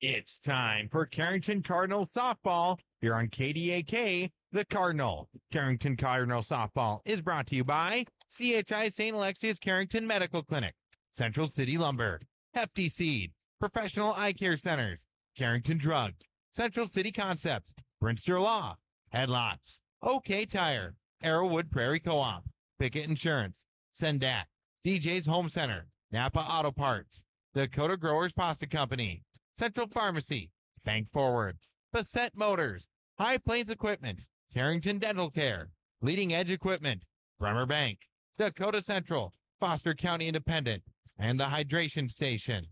It's time for Carrington Cardinals softball here on KDAK, The Cardinal. Carrington Cardinal softball is brought to you by CHI St. Alexius Carrington Medical Clinic, Central City Lumber, Hefty Seed, Professional Eye Care Centers, Carrington Drug, Central City Concepts, Brinster Law, Headlocks, OK Tire, Arrowwood Prairie Co-op, Pickett Insurance, Sendak, DJ's Home Center, Napa Auto Parts, Dakota Growers Pasta Company, Central Pharmacy, Bank Forward, Bassett Motors, High Plains Equipment, Carrington Dental Care, Leading Edge Equipment, Bremer Bank, Dakota Central, Foster County Independent, and the Hydration Station.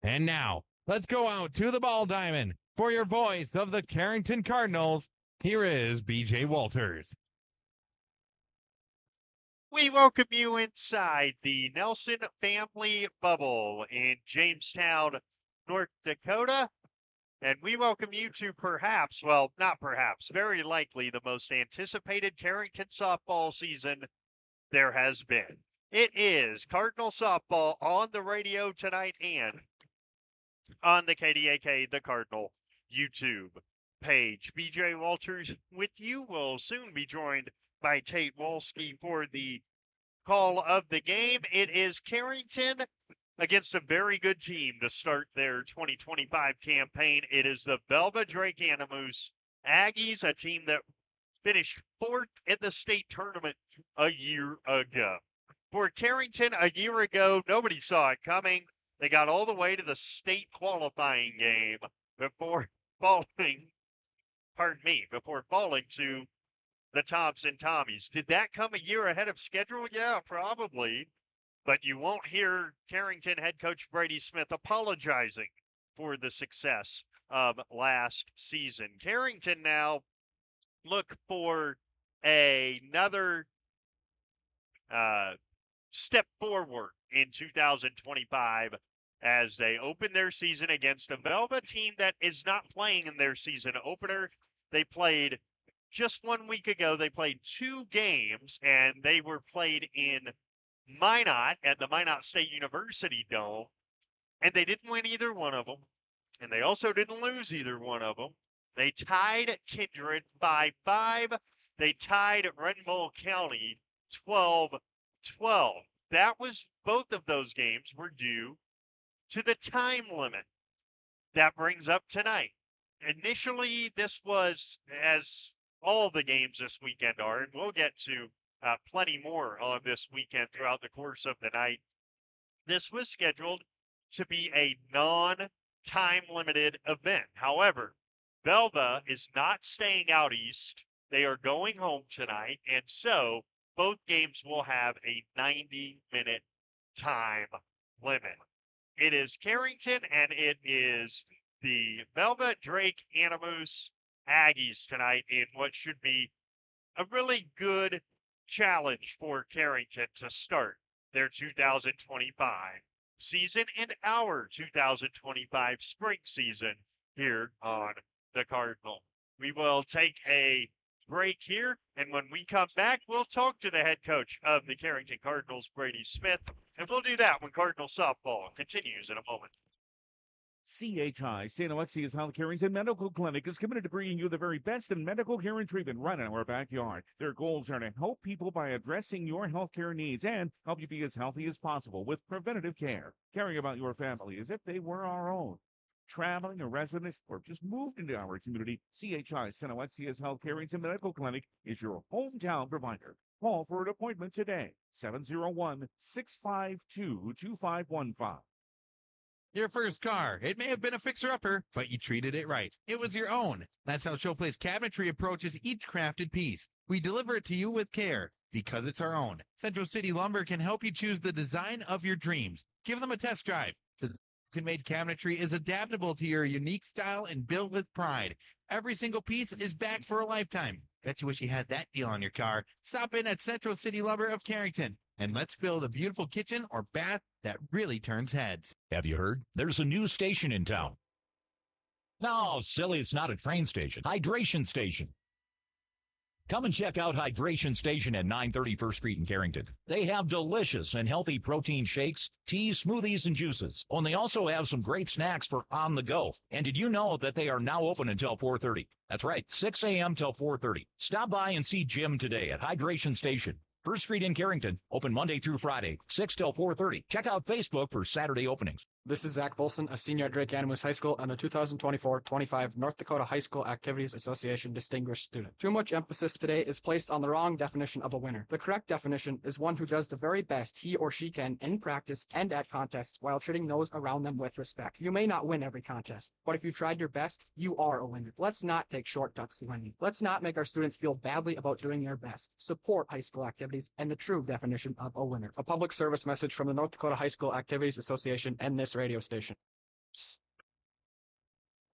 And now, let's go out to the ball diamond for your voice of the Carrington Cardinals. Here is BJ Walters. We welcome you inside the Nelson family bubble in Jamestown, North Dakota. And we welcome you to perhaps, well, not perhaps, very likely the most anticipated Carrington softball season there has been. It is Cardinal softball on the radio tonight and on the KDAK, the Cardinal YouTube page. BJ Walters with you will soon be joined by Tate Wolski for the call of the game. It is Carrington against a very good team to start their 2025 campaign. It is the Velva Drake Animus Aggies, a team that finished fourth in the state tournament a year ago. For Carrington, a year ago, nobody saw it coming. They got all the way to the state qualifying game before falling to the Thompson Tommies. Did that come a year ahead of schedule? Yeah, probably. But you won't hear Carrington head coach Brady Smith apologizing for the success of last season. Carrington now look for another step forward in 2025 as they open their season against a Velva team that is not playing in their season opener. They played just 1 week ago. They played 2 games, and they were played in Minot at the Minot State University Dome, and they didn't win either one of them, and they also didn't lose either one of them. They tied Kindred 5-5. They tied Renville County 12-12. Both of those games were due to the time limit. That brings up tonight. Initially, this was, as all the games this weekend are, and we'll get to plenty more on this weekend throughout the course of the night. This was scheduled to be a non-time limited event. However, Velva is not staying out east. They are going home tonight, and so both games will have a 90-minute time limit. It is Carrington, and it is the Velva Drake Animus Aggies tonight in what should be a really good challenge for Carrington to start their 2025 season and our 2025 spring season here on the Cardinal. We will take a break here, and when we come back, we'll talk to the head coach of the Carrington Cardinals, Brady Smith, and we'll do that when Cardinal softball continues in a moment. CHI St. Alexius Health Carrington Medical Clinic is committed to bringing you the very best in medical care and treatment right in our backyard. Their goals are to help people by addressing your healthcare needs and help you be as healthy as possible with preventative care, caring about your family as if they were our own. Traveling, a resident, or just moved into our community, CHI St. Alexius Health Carrington Medical Clinic is your hometown provider. Call for an appointment today, 701-652-2515. Your first car. It may have been a fixer-upper, but you treated it right. It was your own. That's how Showplace Cabinetry approaches each crafted piece. We deliver it to you with care, because it's our own. Central City Lumber can help you choose the design of your dreams. Give them a test drive. Made cabinetry is adaptable to your unique style and built with pride. Every single piece is back for a lifetime. Bet you wish you had that deal on your car. Stop in at Central City Lumber of Carrington, and let's build a beautiful kitchen or bath that really turns heads. Have you heard? There's a new station in town. No, silly, it's not a train station. Hydration station. Come and check out Hydration Station at 930 First Street in Carrington. They have delicious and healthy protein shakes, teas, smoothies, and juices. Oh, and they also have some great snacks for on the go. And did you know that they are now open until 4:30? That's right, 6 a.m. till 4:30. Stop by and see Jim today at Hydration Station. First Street in Carrington, open Monday through Friday, 6 till 4:30. Check out Facebook for Saturday openings. This is Zach Volson, a senior at Drake Animus High School and the 2024-25 North Dakota High School Activities Association Distinguished Student. Too much emphasis today is placed on the wrong definition of a winner. The correct definition is one who does the very best he or she can in practice and at contests while treating those around them with respect. You may not win every contest, but if you tried your best, you are a winner. Let's not take shortcuts to winning. Let's not make our students feel badly about doing their best. Support high school activities and the true definition of a winner. A public service message from the North Dakota High School Activities Association and this radio station.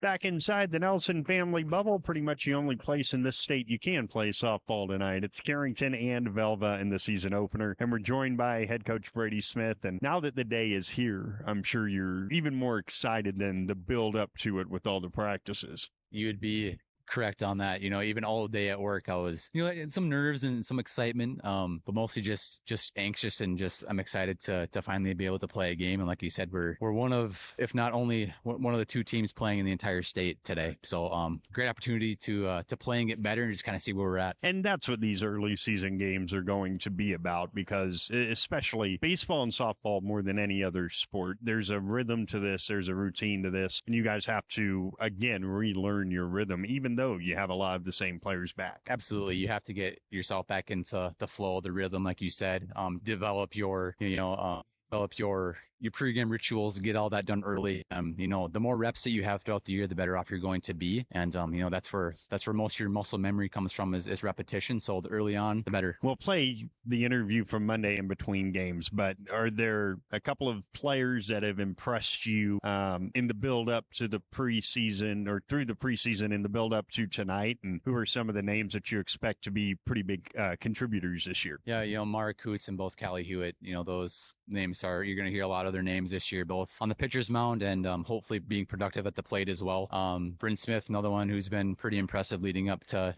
Back inside the Nelson family bubble, pretty much the only place in this state you can play softball tonight. It's Carrington and Velva in the season opener. And we're joined by head coach Brady Smith. And now that the day is here, I'm sure you're even more excited than the build up to it with all the practices. You would be correct on that. Even all day at work, I was, some nerves and some excitement, but mostly just anxious and I'm excited to finally be able to play a game. And like you said, we're one of, if not only one of the two teams playing in the entire state today. So, great opportunity to play and get better and just kind of see where we're at. And that's what these early season games are going to be about, because especially baseball and softball, more than any other sport, there's a rhythm to this. There's a routine to this. And you guys have to, again, relearn your rhythm, even though you have a lot of the same players back. Absolutely. You have to get yourself back into the flow, the rhythm, like you said, develop your, develop your pregame rituals, get all that done early. The more reps that you have throughout the year, the better off you're going to be. And, that's where most of your muscle memory comes from is repetition. So the early on, the better. We'll play the interview from Monday in between games, but are there a couple of players that have impressed you in the build up to the preseason or through the preseason in the build up to tonight? And who are some of the names that you expect to be pretty big contributors this year? Yeah, Mark Coots and both Callie Hewitt, those names you're going to hear a lot of their names this year, both on the pitcher's mound and hopefully being productive at the plate as well. Bryn Smith, another one who's been pretty impressive leading up to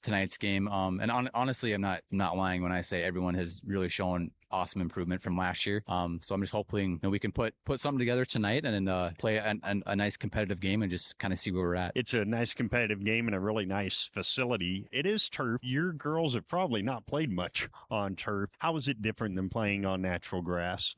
tonight's game. Honestly, I'm not lying when I say everyone has really shown awesome improvement from last year. So I'm just hoping we can put something together tonight and play a nice competitive game and just kind of see where we're at. It's a nice competitive game and a really nice facility. It is turf. Your girls have probably not played much on turf. How is it different than playing on natural grass?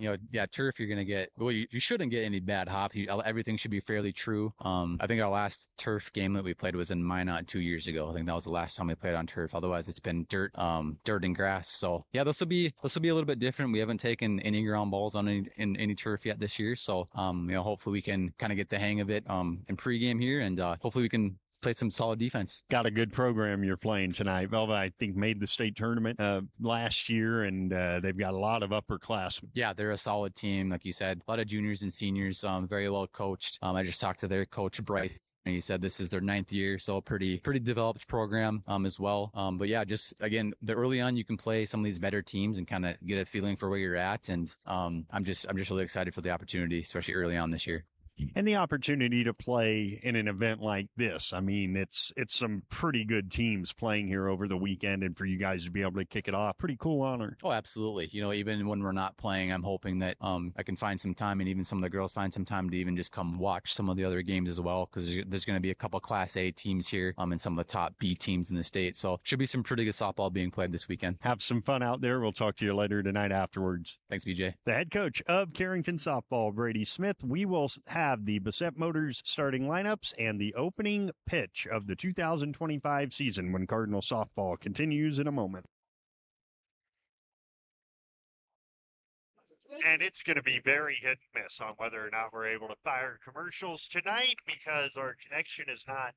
Turf, you're going to get, you shouldn't get any bad hop. Everything should be fairly true. I think our last turf game that we played was in Minot 2 years ago. I think that was the last time we played on turf. Otherwise, it's been dirt and grass. So yeah, this will be a little bit different. We haven't taken any ground balls on any turf yet this year. So, hopefully we can kind of get the hang of it in pregame here, and hopefully we can play some solid defense. Got a good program you're playing tonight. Velva, I think, made the state tournament last year, and they've got a lot of upperclassmen. Yeah, they're a solid team. Like you said, a lot of juniors and seniors, very well coached. I just talked to their coach, Bryce. And he said this is their 9th year, so a pretty developed program as well. But yeah, just again, the early on you can play some of these better teams and kind of get a feeling for where you're at. And I'm just really excited for the opportunity, especially early on this year. And the opportunity to play in an event like this. I mean, it's some pretty good teams playing here over the weekend, and for you guys to be able to kick it off, pretty cool honor. Oh, absolutely. Even when we're not playing, I'm hoping that I can find some time, and even some of the girls find some time to even just come watch some of the other games as well, because there's going to be a couple Class A teams here and some of the top B teams in the state. So should be some pretty good softball being played this weekend. Have some fun out there. We'll talk to you later tonight afterwards. Thanks, BJ. The head coach of Carrington softball, Brady Smith. We will have the Bassett Motors starting lineups and the opening pitch of the 2025 season when Cardinal softball continues in a moment. And it's going to be very hit and miss on whether or not we're able to fire commercials tonight, because our connection is not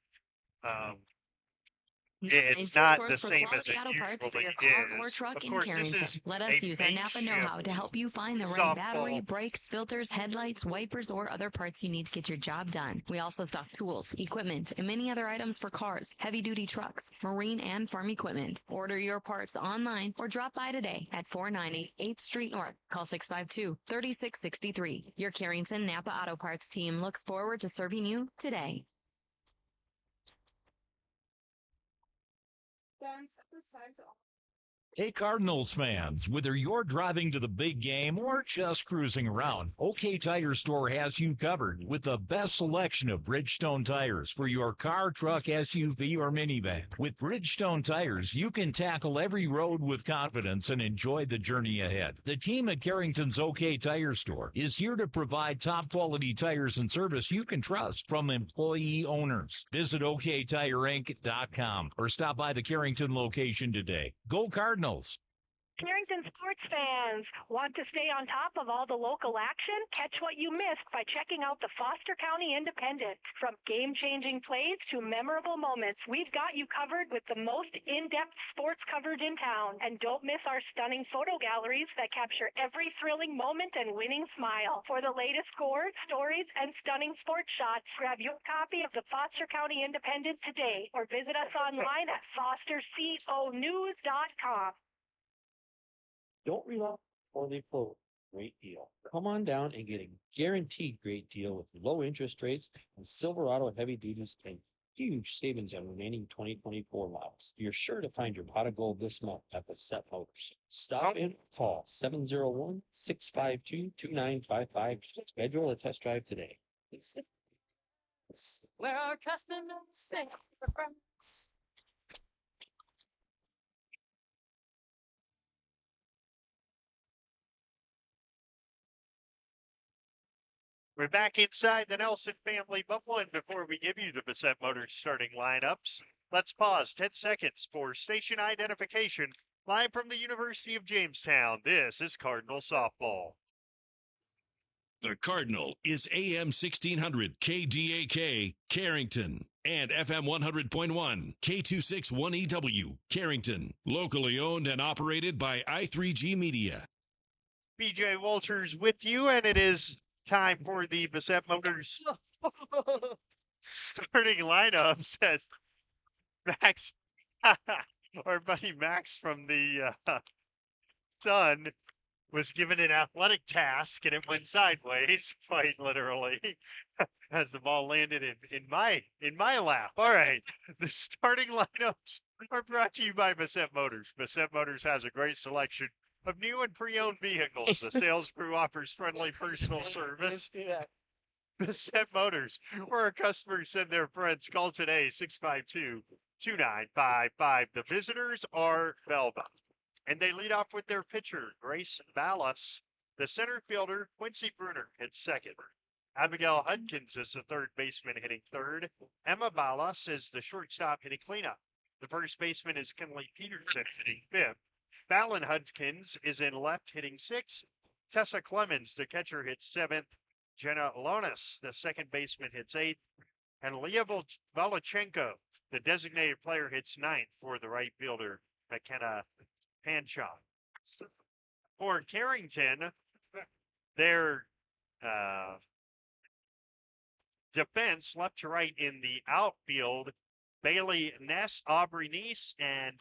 it's not the same as it auto parts for your usually car is. or truck Of in course, Carrington. this is Let us a use our Napa know-how makeshift to help you find the right softball. battery, brakes, filters, headlights, wipers, or other parts you need to get your job done. We also stock tools, equipment, and many other items for cars, heavy-duty trucks, marine and farm equipment. Order your parts online or drop by today at 490 8th Street North. Call 652-3663. Your Carrington Napa Auto Parts team looks forward to serving you today. Dance at the Hey Cardinals fans, whether you're driving to the big game or just cruising around, OK Tire Store has you covered with the best selection of Bridgestone tires for your car, truck, SUV, or minivan. With Bridgestone tires, you can tackle every road with confidence and enjoy the journey ahead. The team at Carrington's OK Tire Store is here to provide top quality tires and service you can trust from employee owners. Visit OKTireInc.com or stop by the Carrington location today. Go Cardinals! Carrington sports fans, want to stay on top of all the local action? Catch what you missed by checking out the Foster County Independent. From game-changing plays to memorable moments, we've got you covered with the most in-depth sports coverage in town. And don't miss our stunning photo galleries that capture every thrilling moment and winning smile. For the latest scores, stories, and stunning sports shots, grab your copy of the Foster County Independent today or visit us online at fosterconews.com. Don't rely on the full great deal. Come on down and get a guaranteed great deal with low interest rates and Silverado heavy duties and huge savings on remaining 2024 models. You're sure to find your pot of gold this month at Bassett Motors. Stop in, call 701-652-2955. Schedule a test drive today. Where our customers say friends. We're back inside the Nelson family bubbling. Before we give you the Bassett Motors starting lineups, let's pause 10 seconds for station identification. Live from the University of Jamestown, this is Cardinal Softball. The Cardinal is AM 1600 KDAK, Carrington, and FM 100.1 K261EW, Carrington. Locally owned and operated by I3G Media. BJ Walters with you, and it is time for the Bassett Motors starting lineups as Max, our buddy Max from the Sun, was given an athletic task and it went sideways, quite literally, as the ball landed in my lap. All right, the starting lineups are brought to you by Bassett Motors. Bassett Motors has a great selection of new and pre-owned vehicles. The sales crew offers friendly personal service. Bassett Motors, where our customers send their friends. Call today, 652-2955. The visitors are Velva, and they lead off with their pitcher, Grace Ballas. The center fielder, Quincy Bruner, hits second. Abigail Hudkins is the third baseman, hitting third. Emma Ballas is the shortstop, hitting cleanup. The first baseman is Kinley Peterson, hitting fifth. Fallon Hudkins is in left, hitting sixth. Tessa Clemens, the catcher, hits seventh. Jenna Lonis, the second baseman, hits eighth. And Leah Volochenko, the designated player, hits ninth for the right fielder, McKenna Panchak. For Carrington, their defense, left to right in the outfield, Bailey Ness, Aubrey Neese, and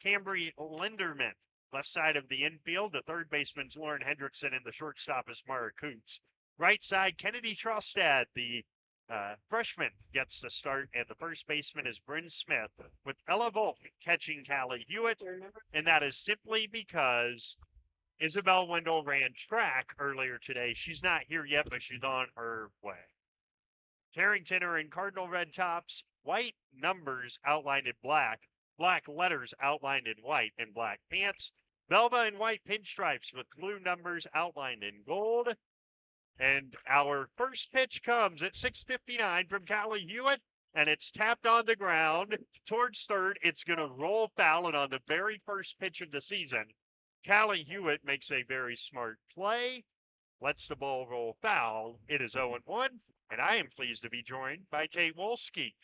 Cambry Linderman. Left side of the infield, the third baseman's Lauren Hendrickson, and the shortstop is Mara Coots. Right side, Kennedy Trostad, the freshman, gets the start, and the first baseman is Bryn Smith, with Ella Volk catching Callie Hewitt, and that is simply because Isabel Wendell ran track earlier today. She's not here yet, but she's on her way. Carrington are in cardinal red tops, white numbers outlined in black, black letters outlined in white, and black pants. Velva in white pinstripes with blue numbers outlined in gold. And our first pitch comes at 6:59 from Callie Hewitt, and it's tapped on the ground towards third. It's going to roll foul, and on the very first pitch of the season, Callie Hewitt makes a very smart play, lets the ball roll foul. It is 0-1, and I am pleased to be joined by Tate Wolski.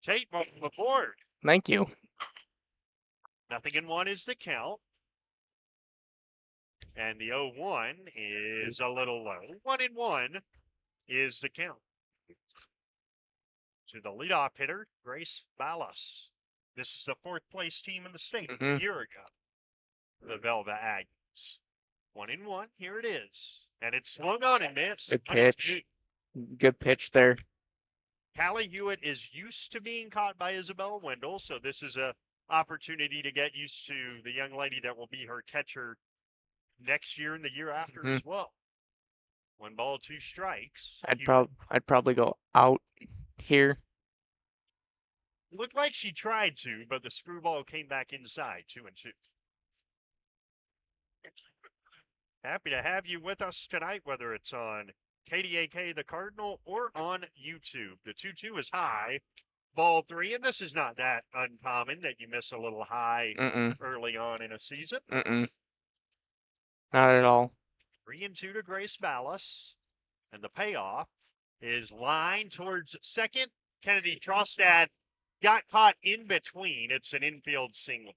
Tate, welcome aboard. Thank you. 0-1 is the count. And the 0-1 is a little low. 1-1 is the count. To the leadoff hitter, Grace Ballas. This is the fourth place team in the state a year ago. The Velva Aggies. 1-1, here it is. And it's swung on and missed. Good pitch. Good pitch there. Callie Hewitt is used to being caught by Isabel Wendell, so this is a opportunity to get used to the young lady that will be her catcher next year and the year after as well. 1 ball, 2 strikes. I'd probably go out here. Looked like she tried to, but the screwball came back inside, 2-2. Happy to have you with us tonight, whether it's on KDAK the Cardinal or on YouTube. The 2-2 is high. Ball 3, and this is not that uncommon that you miss a little high early on in a season. Not at all. 3-2 to Grace Ballas, and the payoff is line towards second. Kennedy Trostad got caught in between. It's an infield single.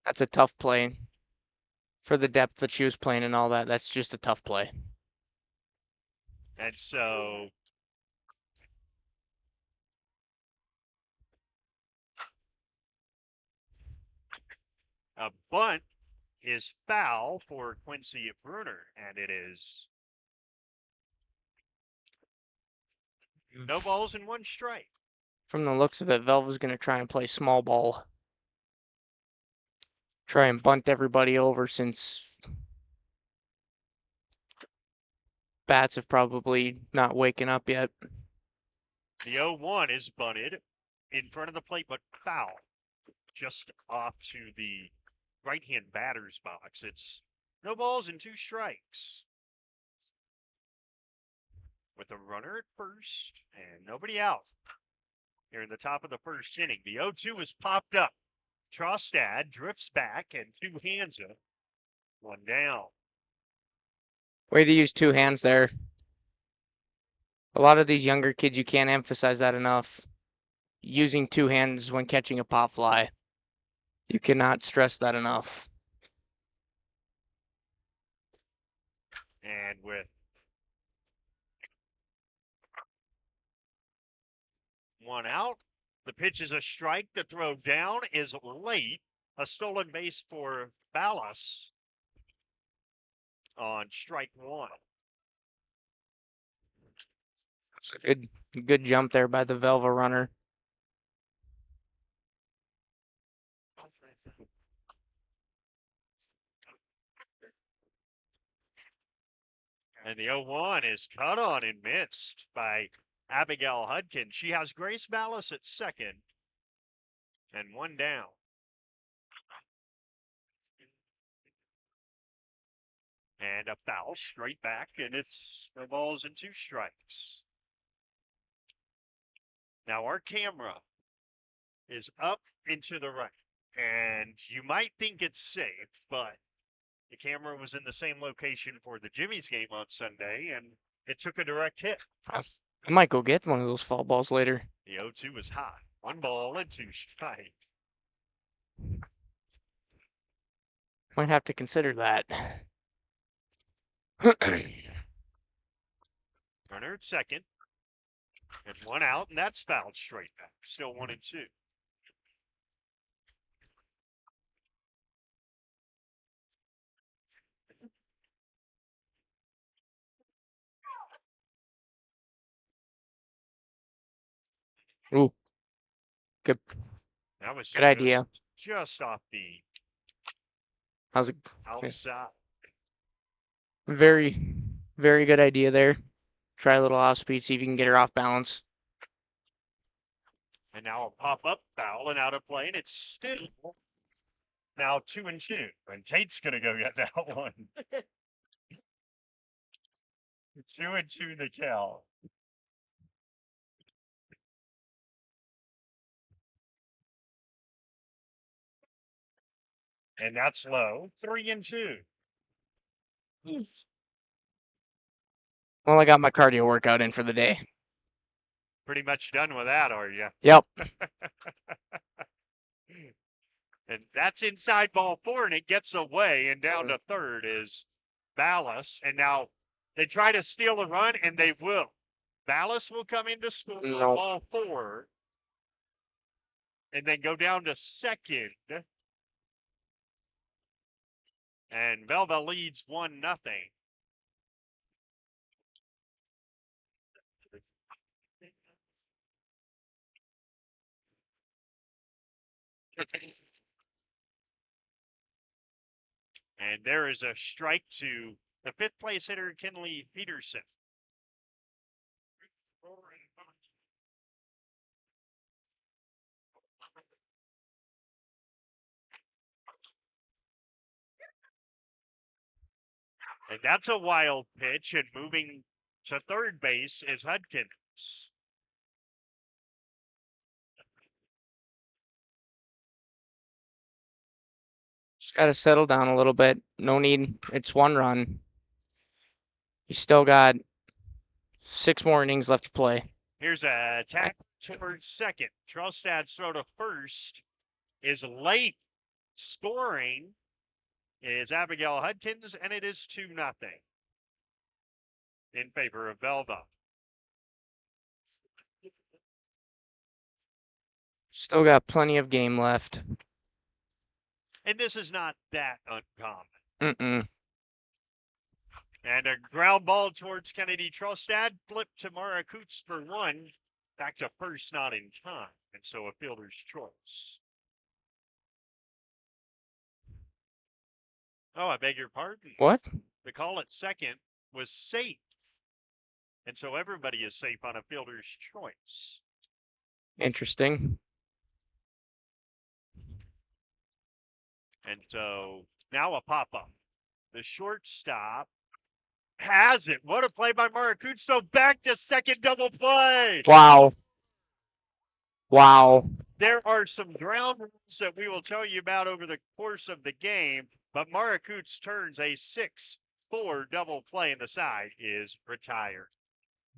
That's a tough play. For the depth that she was playing and all that, that's just a tough play. And so a bunt is foul for Quincy Bruner, and it is no balls and 1 strike. From the looks of it, Velva's going to try and play small ball. Try and bunt everybody over since bats have probably not waken up yet. The 0-1 is bunted in front of the plate, but foul. Just off to the right-hand batter's box. It's no balls and 2 strikes. With a runner at first and nobody out. Here in the top of the first inning, the 0-2 is popped up. Trostad drifts back and 2 hands it. 1 down. Way to use 2 hands there. A lot of these younger kids, you can't emphasize that enough. Using 2 hands when catching a pop fly. You cannot stress that enough. And with 1 out, the pitch is a strike. The throw down is late. A stolen base for Ballas on strike 1. Good jump there by the Velva runner. And the 0-1 is cut on and missed by Abigail Hudkin. She has Grace Ballas at second and 1 down. And a foul straight back, and it's no balls and 2 strikes. Now our camera is up and to the right, and you might think it's safe, but the camera was in the same location for the Jimmy's game on Sunday, and it took a direct hit. I might go get one of those fall balls later. The 0-2 is high. 1 ball and 2 strikes. Might have to consider that. Runner at second. And 1 out, and that's fouled straight back. Still 1-2. Ooh. Good. That was Good idea. Just off the How's it? outside. Very, very good idea there. Try a little off speed, see if you can get her off balance. And now a pop-up foul and out of play, and it's still now 2-2. And Tate's going to go get that one. 2-2 the count. And that's low. 3-2. Well, I got my cardio workout in for the day. Pretty much done with that, are you? Yep. And that's inside ball 4, and it gets away, and down to third is Ballas. And now they try to steal a run, and they will. Ballas will come into school on ball 4, and then go down to second. And Velva leads 1-0. And there is a strike to the fifth place hitter, Kenley Peterson. And that's a wild pitch, and moving to third base is Hudkins. Just got to settle down a little bit. No need. It's 1 run. You still got 6 more innings left to play. Here's a attack towards second. Trostad's throw to first is late. Scoring is Abigail Hudkins, and it is 2-0 in favor of Velva. Still got plenty of game left. And this is not that uncommon. Mm-mm. And a ground ball towards Kennedy Trostad. Flip to Mara Coots for 1. Back to first, not in time. And so a fielder's choice. Oh, I beg your pardon. What? The call at second was safe. And so everybody is safe on a fielder's choice. Interesting. And so now a pop-up. The shortstop has it. What a play by Maracusto. Back to second, double play. Wow. Wow. There are some ground rules that we will tell you about over the course of the game, but Maracoots turns a 6-4 double play, and the side is retired.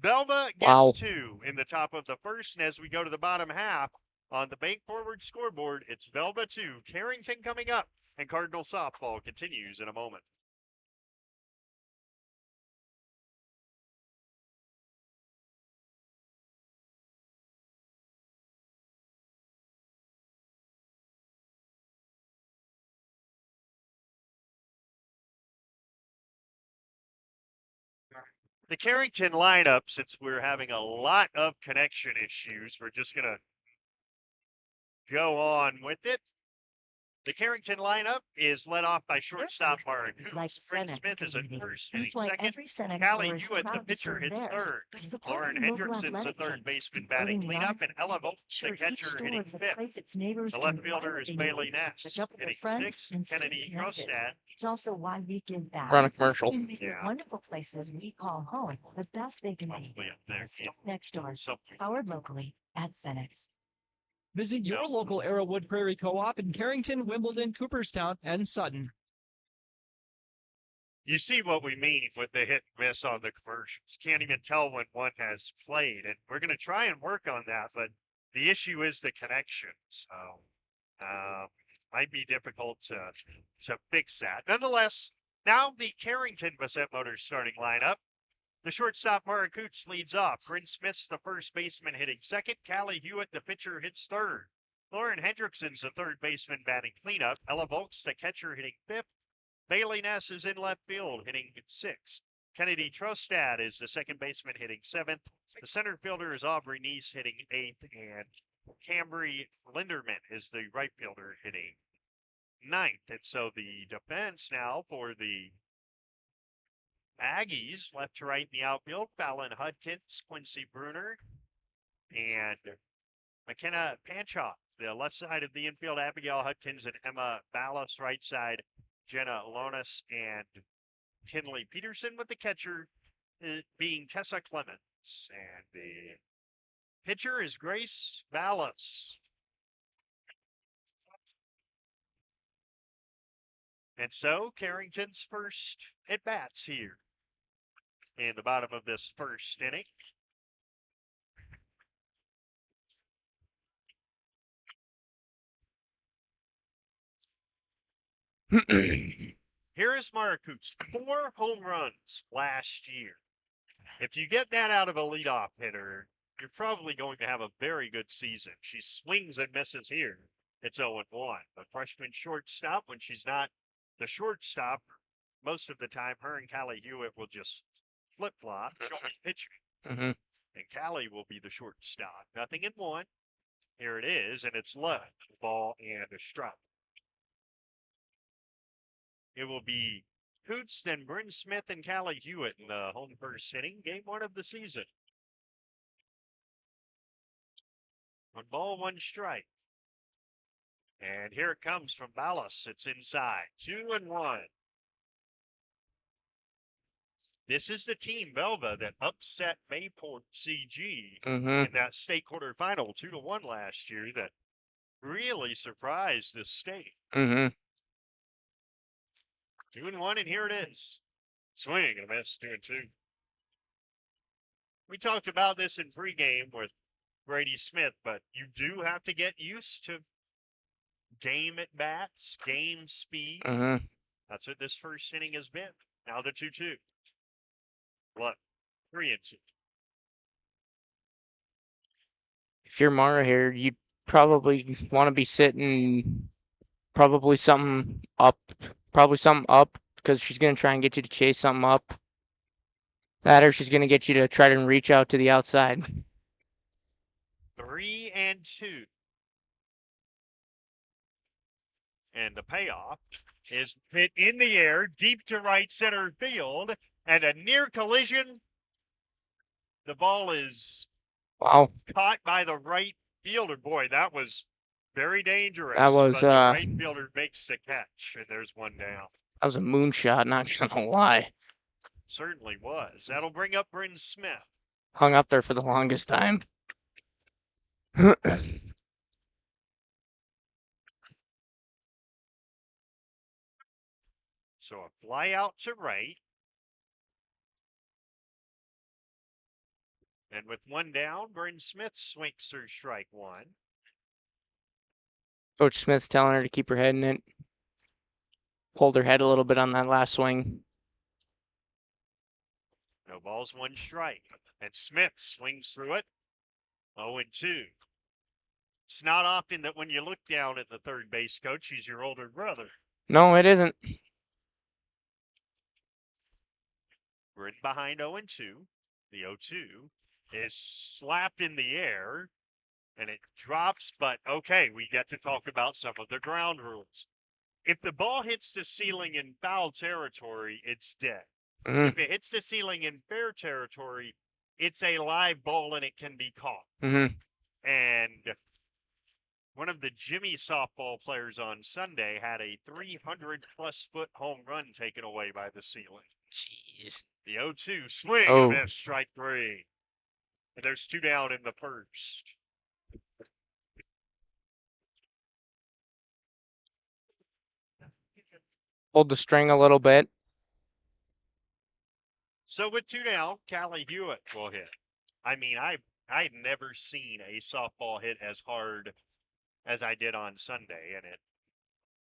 Velva gets 2 in the top of the first, and as we go to the bottom half on the Bank Forward scoreboard, it's Velva 2, Carrington coming up, and Cardinal softball continues in a moment. The Carrington lineup, since we're having a lot of connection issues, we're just going to go on with it. The Carrington lineup is led off by shortstop Mark. Smith is at first, hitting second. Callie Hewitt, the pitcher, hits third. Lauren Hendrickson's a third baseman batting cleanup, and Ella Volk, the catcher, hitting fifth. The left fielder is Bailey Ness, hitting sixth. Kennedy Grostad. It's also why we give back. Run a commercial. In the wonderful places we call home, the best they can be. Stop next door. Powered locally at Cenex. Visit your local Arrowwood Prairie Co-op in Carrington, Wimbledon, Cooperstown, and Sutton. You see what we mean with the hit and miss on the commercials. Can't even tell when one has played, and we're going to try and work on that, but the issue is the connection. So might be difficult to fix that. Nonetheless, now the Carrington Bassett Motors starting lineup. The shortstop, Mara Coots, leads off. Bryn Smith's the first baseman hitting second. Callie Hewitt, the pitcher, hits third. Lauren Hendrickson's the third baseman batting cleanup. Ella Volks, the catcher, hitting fifth. Bailey Ness is in left field, hitting sixth. Kennedy Trostad is the second baseman, hitting seventh. The center fielder is Aubrey Neese, hitting eighth. And Cambry Linderman is the right fielder, hitting ninth. And so the defense now for the Aggies, left to right in the outfield, Fallon Hudkins, Quincy Bruner, and McKenna Panchoff. The left side of the infield, Abigail Hudkins and Emma Ballas. Right side, Jenna Lonis and Kinley Peterson, with the catcher being Tessa Clemens. And the pitcher is Grace Ballas. And so Carrington's first at-bats here in the bottom of this first inning. Here is Maracoots, 4 home runs last year. If you get that out of a leadoff hitter, you're probably going to have a very good season. She swings and misses here. It's 0-1. The freshman shortstop, when she's not the shortstop, most of the time, her and Callie Hewitt will just flip-flop, pitcher. Mm-hmm. And Callie will be the shortstop. 0-1. Here it is, and it's low. Ball and a strike. It will be Coots, then Bryn Smith and Callie Hewitt in the home first inning, game 1 of the season. 1 ball, 1 strike. And here it comes from Ballas. It's inside. 2-1. This is the team, Velva, that upset Mayport CG in that state quarterfinal 2-1 last year that really surprised the state. 2-1, and here it is. Swing and a miss, 2-2. We talked about this in pregame with Brady Smith, but you do have to get used to game at bats, game speed. That's what this first inning has been. Now the 2-2. Look, 3-2. If you're Mara here, you'd probably want to be sitting probably something up because she's going to try and get you to chase something up. That or she's going to get you to try to reach out to the outside. 3-2. And the payoff is hit in the air, deep to right center field, and a near collision. The ball is caught by the right fielder. Boy, that was very dangerous. That was but the right fielder makes the catch, and there's one down. That was a moonshot, not gonna lie. Certainly was. That'll bring up Bryn Smith. Hung up there for the longest time. So a fly out to right. And with one down, Bryn Smith swings through strike 1. Coach Smith telling her to keep her head in it. Pulled her head a little bit on that last swing. No balls, 1 strike. And Smith swings through it. 0-2. It's not often that when you look down at the third base coach, he's your older brother. No, it isn't. We're in behind 0-2. The 0-2 is slapped in the air, and it drops, but okay, we get to talk about some of the ground rules. If the ball hits the ceiling in foul territory, it's dead. If it hits the ceiling in fair territory, it's a live ball and it can be caught. And one of the Jimmy softball players on Sunday had a 300-plus foot home run taken away by the ceiling. Jeez. The 0-2 swing and a miss, strike 3. And there's 2 down in the first. Pulled the string a little bit. So with 2 down, Callie Hewitt will hit. I mean, I'd never seen a softball hit as hard as I did on Sunday, and it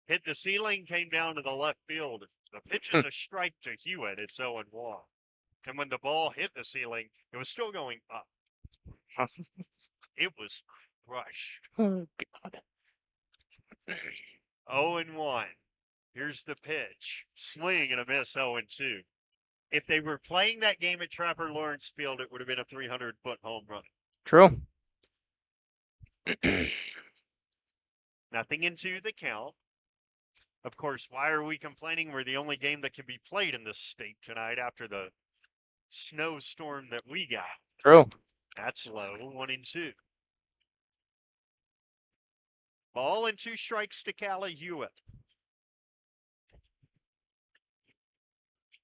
hit the ceiling, came down to the left field. The pitch is a strike to Hewitt. It's 0-1. And when the ball hit the ceiling, it was still going up. It was crushed. Oh, God. 0-1. Here's the pitch. Swing and a miss, 0-2. If they were playing that game at Trapper Lawrence Field, it would have been a 300-foot home run. True. Nothing into the count. Of course, why are we complaining? We're the only game that can be played in this state tonight after the snowstorm that we got. True. That's low, 1-2. Ball and 2 strikes to Callie Hewitt.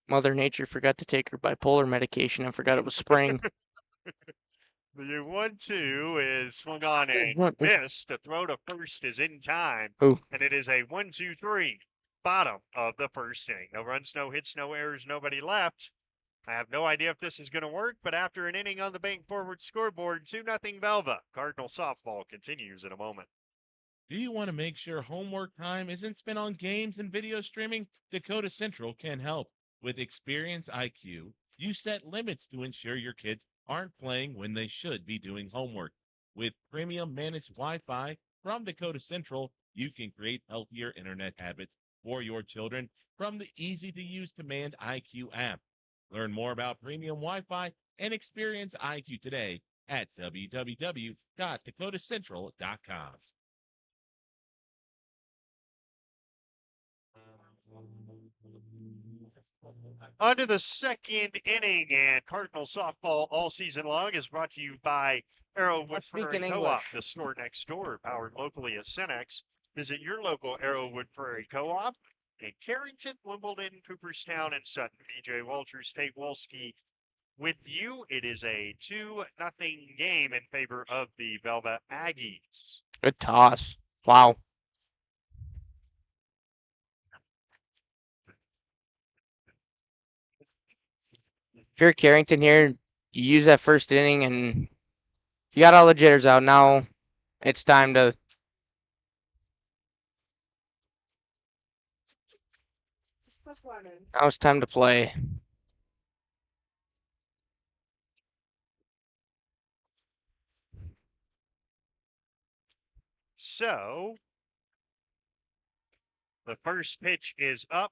Mother Nature forgot to take her bipolar medication and forgot it was spring. The 1-2 is swung on and missed. The throw to first is in time. And it is a 1-2-3. Bottom of the first inning. No runs, no hits, no errors, nobody left. I have no idea if this is going to work, but after an inning on the bank forward scoreboard, 2-0 Velva. Cardinal softball continues in a moment. Do you want to make sure homework time isn't spent on games and video streaming? Dakota Central can help. With Experience IQ, you set limits to ensure your kids aren't playing when they should be doing homework. With premium managed Wi-Fi from Dakota Central, you can create healthier internet habits for your children from the easy-to-use Command IQ app. Learn more about premium Wi-Fi and Experience IQ today at www.dakotacentral.com. On to the second inning, and Cardinal softball all season long is brought to you by Arrowwood Prairie speaking Co-op, English. the store next door, powered locally at Cenex. Visit your local Arrowwood Prairie Co-op in Carrington, Wimbledon, Cooperstown, and Sutton. BJ Walters, Tate Wolski with you. It is a 2-0 game in favor of the Velva Aggies. Good toss. Wow. If you're Carrington here, you use that first inning and you got all the jitters out. Now it's time to play. So the first pitch is up,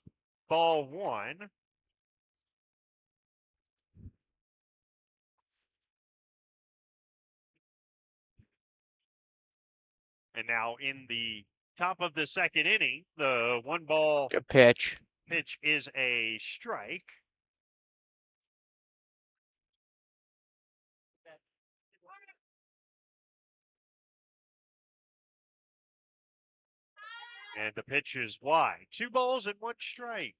ball 1. And now in the top of the second inning, the 1-ball Good pitch. pitch is a strike. And the pitch is wide. 2 balls and 1 strike.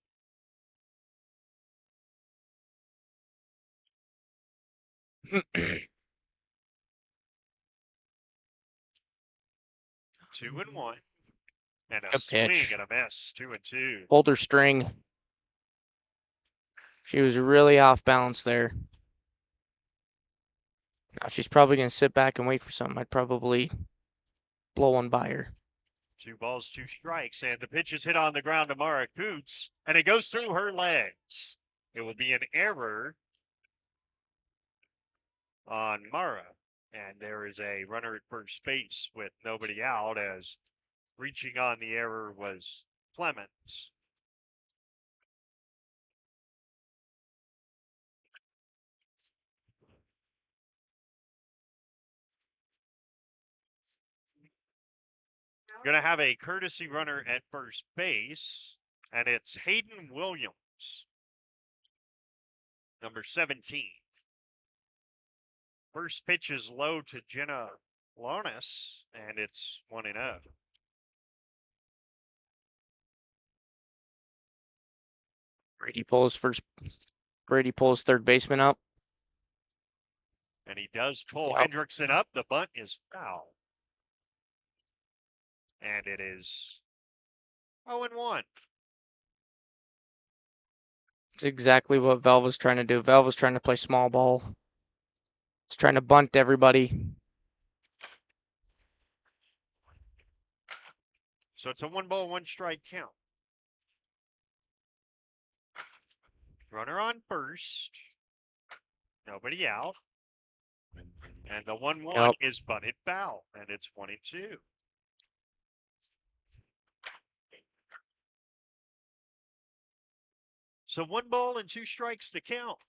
Two and 1. And a Good swing pitch. and a miss. 2-2. Hold her string. She was really off balance there. Now she's probably going to sit back and wait for something. I'd probably blow one by her. 2 balls, 2 strikes, and the pitch is hit on the ground to Mara Coots, and it goes through her legs. It will be an error on Mara, and there is a runner at first base with nobody out, as reaching on the error was Clemens. Going to have a courtesy runner at first base, and it's Hayden Williams, number 17. First pitch is low to Jenna Lonis, and it's 1-0. Brady pulls third baseman up. And he does pull Yep. Hendrickson up. The bunt is foul. And it is 0-1. It's exactly what Velva's trying to do. Velva's trying to play small ball. He's trying to bunt everybody. So it's a 1-ball, 1 strike count. Runner on first. Nobody out. And the 1-1 is bunted foul. And it's 1-2. So 1 ball and 2 strikes to count.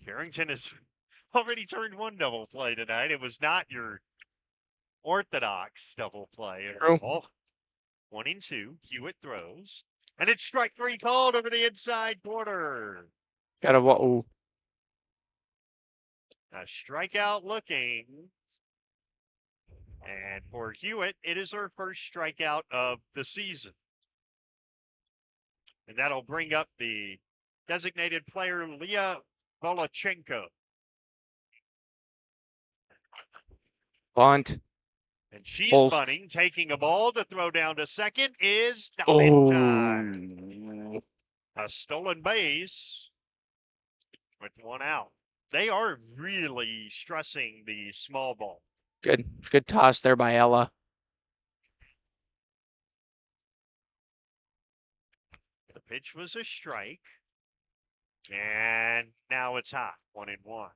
Carrington has already turned 1 double play tonight. It was not your orthodox double play at all. 1-2. Hewitt throws. And it's strike 3 called over the inside corner. Got a whoa. A strikeout looking. And for Hewitt, it is her first strikeout of the season. And that'll bring up the designated player, Leah Volochenko. Bunt. And she's Pulls. bunting, taking a ball. The throw down to second is not in time. A stolen base with 1 out. They are really stressing the small ball. Good toss there by Ella. The pitch was a strike. And now it's hot. 1-1.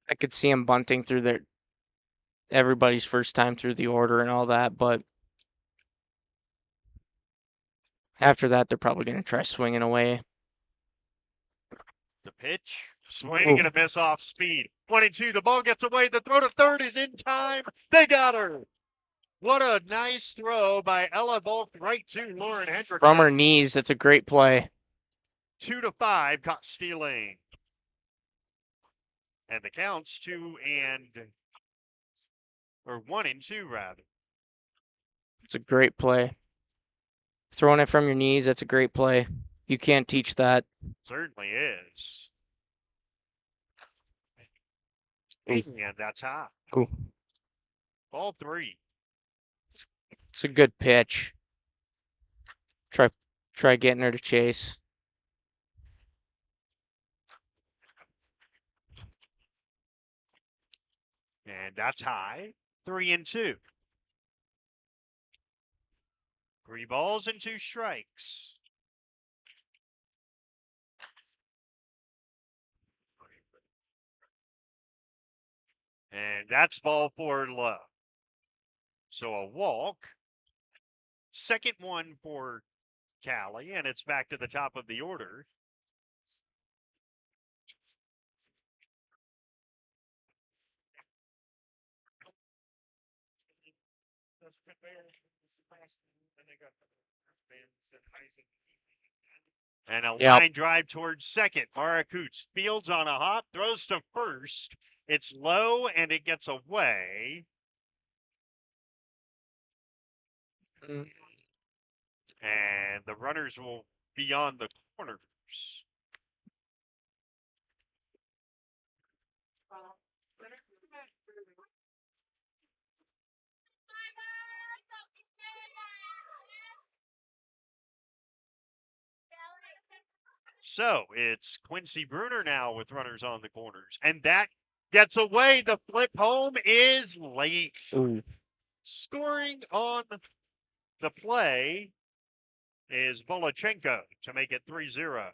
I could see him bunting through everybody's first time through the order and all that, but after that, they're probably going to try swinging away. The pitch. Swing and a miss off speed. 1-2. The ball gets away. The throw to third is in time. They got her. What a nice throw by Ella Volk right to Lauren Hendrickson. From her knees. That's a great play. 2-5. Caught stealing. And the count's 1-2 rather. It's a great play. Throwing it from your knees, that's a great play. You can't teach that. Certainly is. And that's high. Ooh. Ball 3. It's a good pitch. Try getting her to chase. And that's high. 3-2. 3 balls and 2 strikes. And that's ball 4 low. So a walk. Second one for Callie, and it's back to the top of the order. And a line drive towards second. Mara Coots fields on a hop, throws to first. It's low and it gets away. And the runners will be on the corners. So it's Quincy Bruner now with runners on the corners. And that gets away. The flip home is late. Ooh. Scoring on the play is Volochenko to make it 3-0.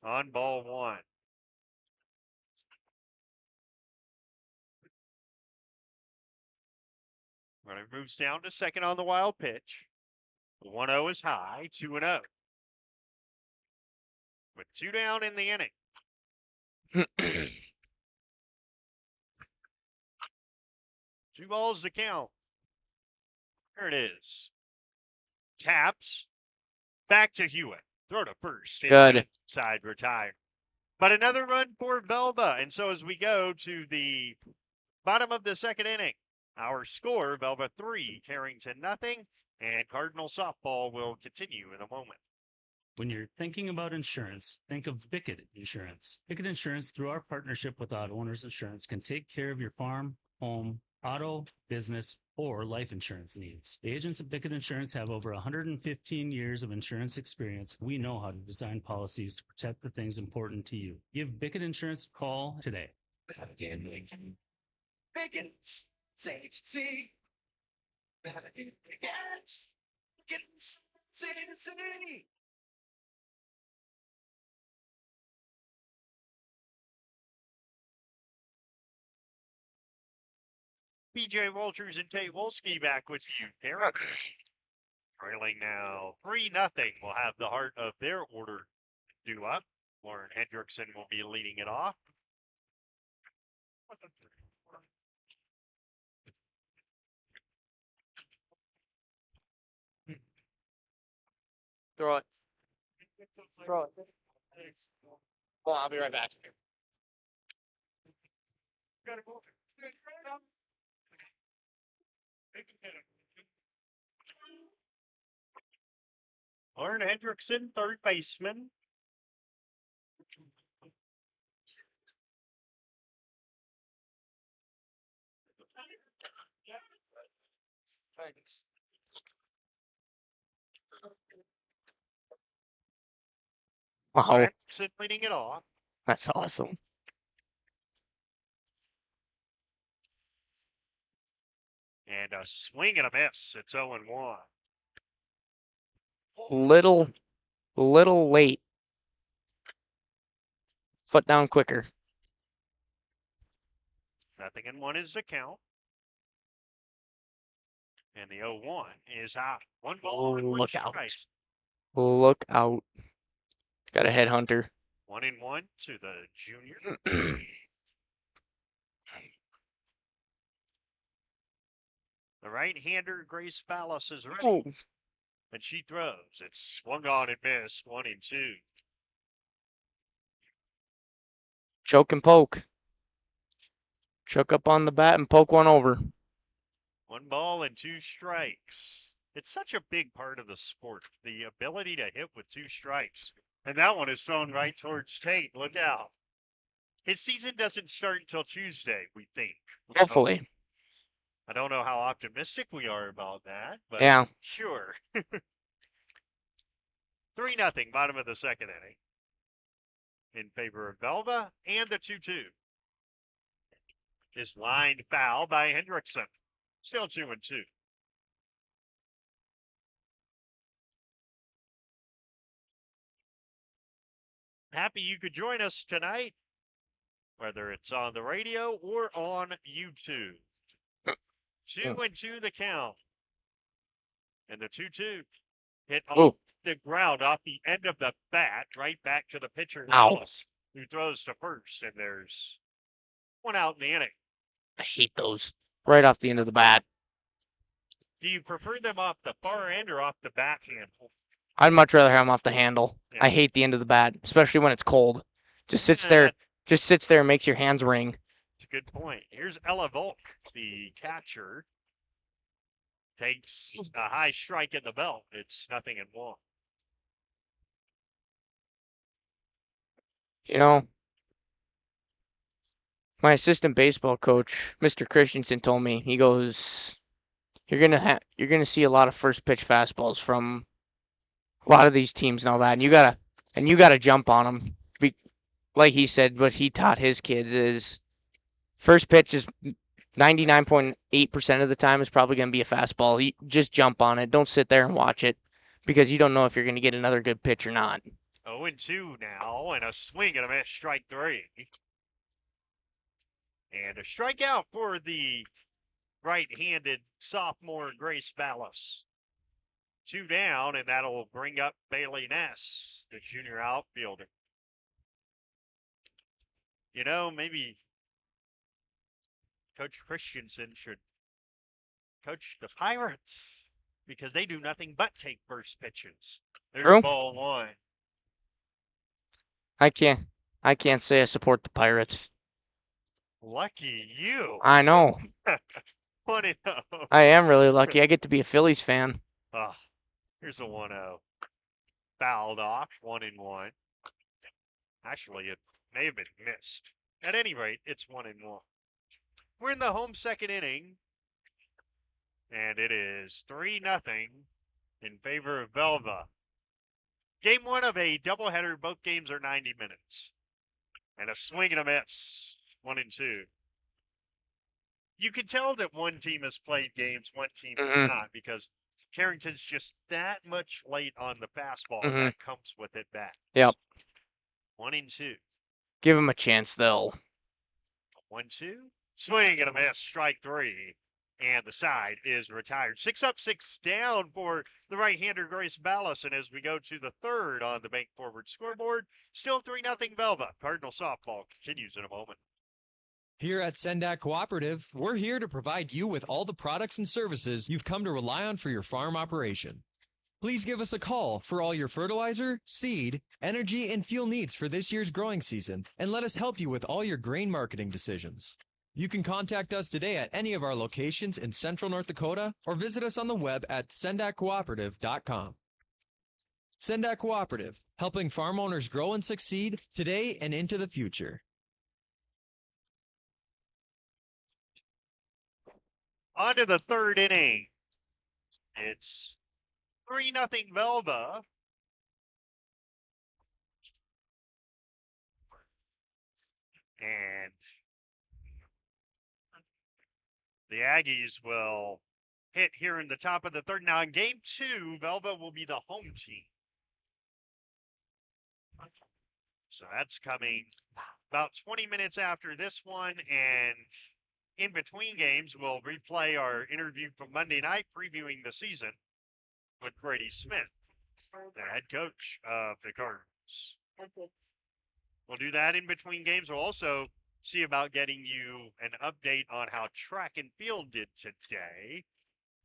On ball 1. Runner moves down to second on the wild pitch. 1-0 is high, 2-0. With 2 down in the inning. 2 balls to count. There it is. Taps. Back to Hewitt. Throw to first. Good. Side retired. But another run for Velva. And so as we go to the bottom of the second inning, our score, Velva 3, Carrington 0, and Cardinal softball will continue in a moment. When you're thinking about insurance, think of Bickett Insurance. Bickett Insurance, through our partnership with Auto Owners Insurance, can take care of your farm, home, auto, business, or life insurance needs. The agents of Bickett Insurance have over 115 years of insurance experience. We know how to design policies to protect the things important to you. Give Bickett Insurance a call today. Bickett Safety. Bickett Safety. PJ Walters and Tate Wolski back with you, Derek. Trailing now 3-0. Will have the heart of their order due up. Lauren Hendrickson will be leading it off. Throw it. Throw it. Hold on, I'll be right back. Lauren Hendrickson, third baseman. Thanks. Wow. Hendrickson leading it off. That's awesome. And a swing and a miss. It's 0-1. Little late. Foot down quicker. 0-1 is the count. And the 0-1 is high. 1 ball. Look out. Look out. Got a headhunter. 1-1 to the junior. The right-hander, Grace Ballas, is ready. Oh. And she throws. It's swung on and missed. 1-2. Choke and poke. Choke up on the bat and poke one over. 1 ball and 2 strikes. It's such a big part of the sport, the ability to hit with 2 strikes. And that one is thrown right towards Tate. Look out. His season doesn't start until Tuesday, we think. Hopefully. I don't know how optimistic we are about that, but yeah. Sure. 3-0, bottom of the second inning. In favor of Velva, and the 2-2 is lined foul by Hendrickson. Still 2-2. Happy you could join us tonight, whether it's on the radio or on YouTube. 2-2 the count. And the 2-2 hit off the ground, off the end of the bat, right back to the pitcher, Alice, who throws to first. And there's 1 out in the inning. I hate those. Right off the end of the bat. Do you prefer them off the far end or off the backhand? I'd much rather have them off the handle. Yeah. I hate the end of the bat, especially when it's cold. Just sits there. Just sits there and makes your hands ring. That's a good point. Here's Ella Volk, the catcher. Takes a high strike in the belt. It's 0-1. You know, my assistant baseball coach, Mr. Christensen, told me, he goes, you're gonna see a lot of first pitch fastballs from a lot of these teams and all that, and you gotta jump on them. Like he said, what he taught his kids is first pitch is 99.8% of the time is probably going to be a fastball. You just jump on it. Don't sit there and watch it because you don't know if you're going to get another good pitch or not. 0-2 now, and a swing and a miss, strike 3. And a strikeout for the right-handed sophomore Grace Ballas. 2 down, and that'll bring up Bailey Ness, the junior outfielder. You know, maybe Coach Christensen should coach the Pirates because they do nothing but take first pitches. There's ball 1. I can't say I support the Pirates. Lucky you. I know. Funny though. I am really lucky. I get to be a Phillies fan. Here's a 1-0. Fouled off, 1-1. Actually, it may have been missed. At any rate, it's 1-1. We're in the home second inning, and it is 3-0 in favor of Velva. Game 1 of a doubleheader. Both games are 90 minutes. And a swing and a miss, 1-2. You can tell that one team has played games, one team has not, because Carrington's just that much late on the fastball that comes with it back. Yep. 1-2. Give him a chance, though. 1-2. Swing and a miss, strike 3. And the side is retired. 6 up, 6 down for the right-hander Grace Ballas. And as we go to the third on the Bank Forward scoreboard, still 3-0 Velva. Cardinal softball continues in a moment. Here at Sendak Cooperative, we're here to provide you with all the products and services you've come to rely on for your farm operation. Please give us a call for all your fertilizer, seed, energy, and fuel needs for this year's growing season, and let us help you with all your grain marketing decisions. You can contact us today at any of our locations in Central North Dakota or visit us on the web at sendakcooperative.com. Sendak Cooperative, helping farm owners grow and succeed today and into the future. On to the third inning. It's 3-0 Velva. And the Aggies will hit here in the top of the third. Now in game 2, Velva will be the home team. So that's coming about 20 minutes after this one. And in between games, we'll replay our interview from Monday night previewing the season with Brady Smith, the head coach of the Cardinals. We'll do that in between games. We'll also see about getting you an update on how track and field did today.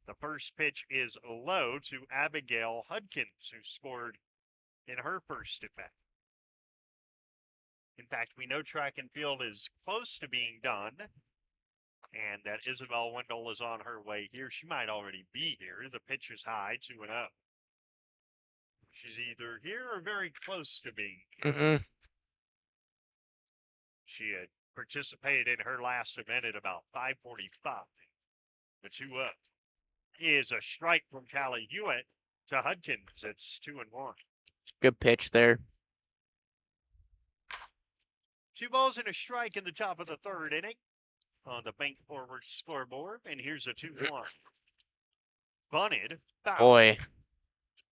The first pitch is low to Abigail Hudkins, who scored in her first at bat. In fact, we know track and field is close to being done, and that Isabel Wendell is on her way here. She might already be here. The pitch is high, 2-0. She's either here or very close to being here. She had participated in her last event at about 5:45. The 2-0 is a strike from Callie Hewitt to Hudkins. It's 2-1. Good pitch there. 2 balls and a strike in the top of the third inning on the bank forward scoreboard. And here's a 2-1. Bunted, foul. Boy.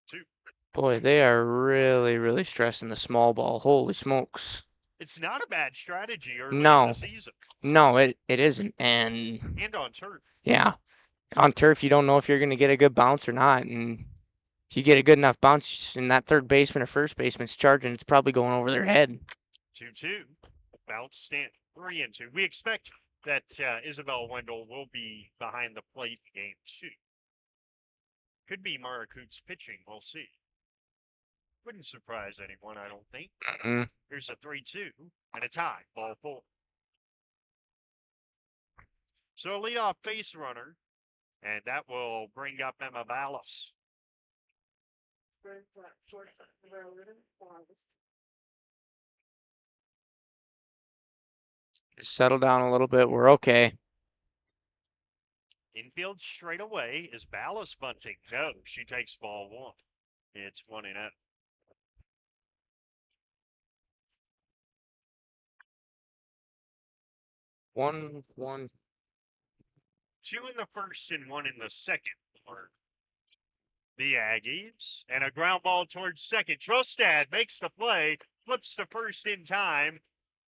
2. Boy, they are really, really stressing the small ball. Holy smokes. It's not a bad strategy early in No. the season. No, it isn't. And on turf. yeah, on turf, you don't know if you're going to get a good bounce or not. And if you get a good enough bounce and that third baseman or first baseman's charging, it's probably going over their head. 2-2. Bounce stand 3-2. We expect that Isabel Wendell will be behind the plate in game 2. Could be Mara Coots pitching. We'll see. Wouldn't surprise anyone, I don't think. Here's a 3-2 and a tie. Ball 4. So a leadoff base runner, and that will bring up Emma Ballas. Settle down a little bit. We're okay. Infield straight away. Is Ballas bunting? No, she takes ball 1. It's 1-0. One. 2 in the first and 1 in the second for the Aggies. And a ground ball towards second. Trostad makes the play, flips to first in time.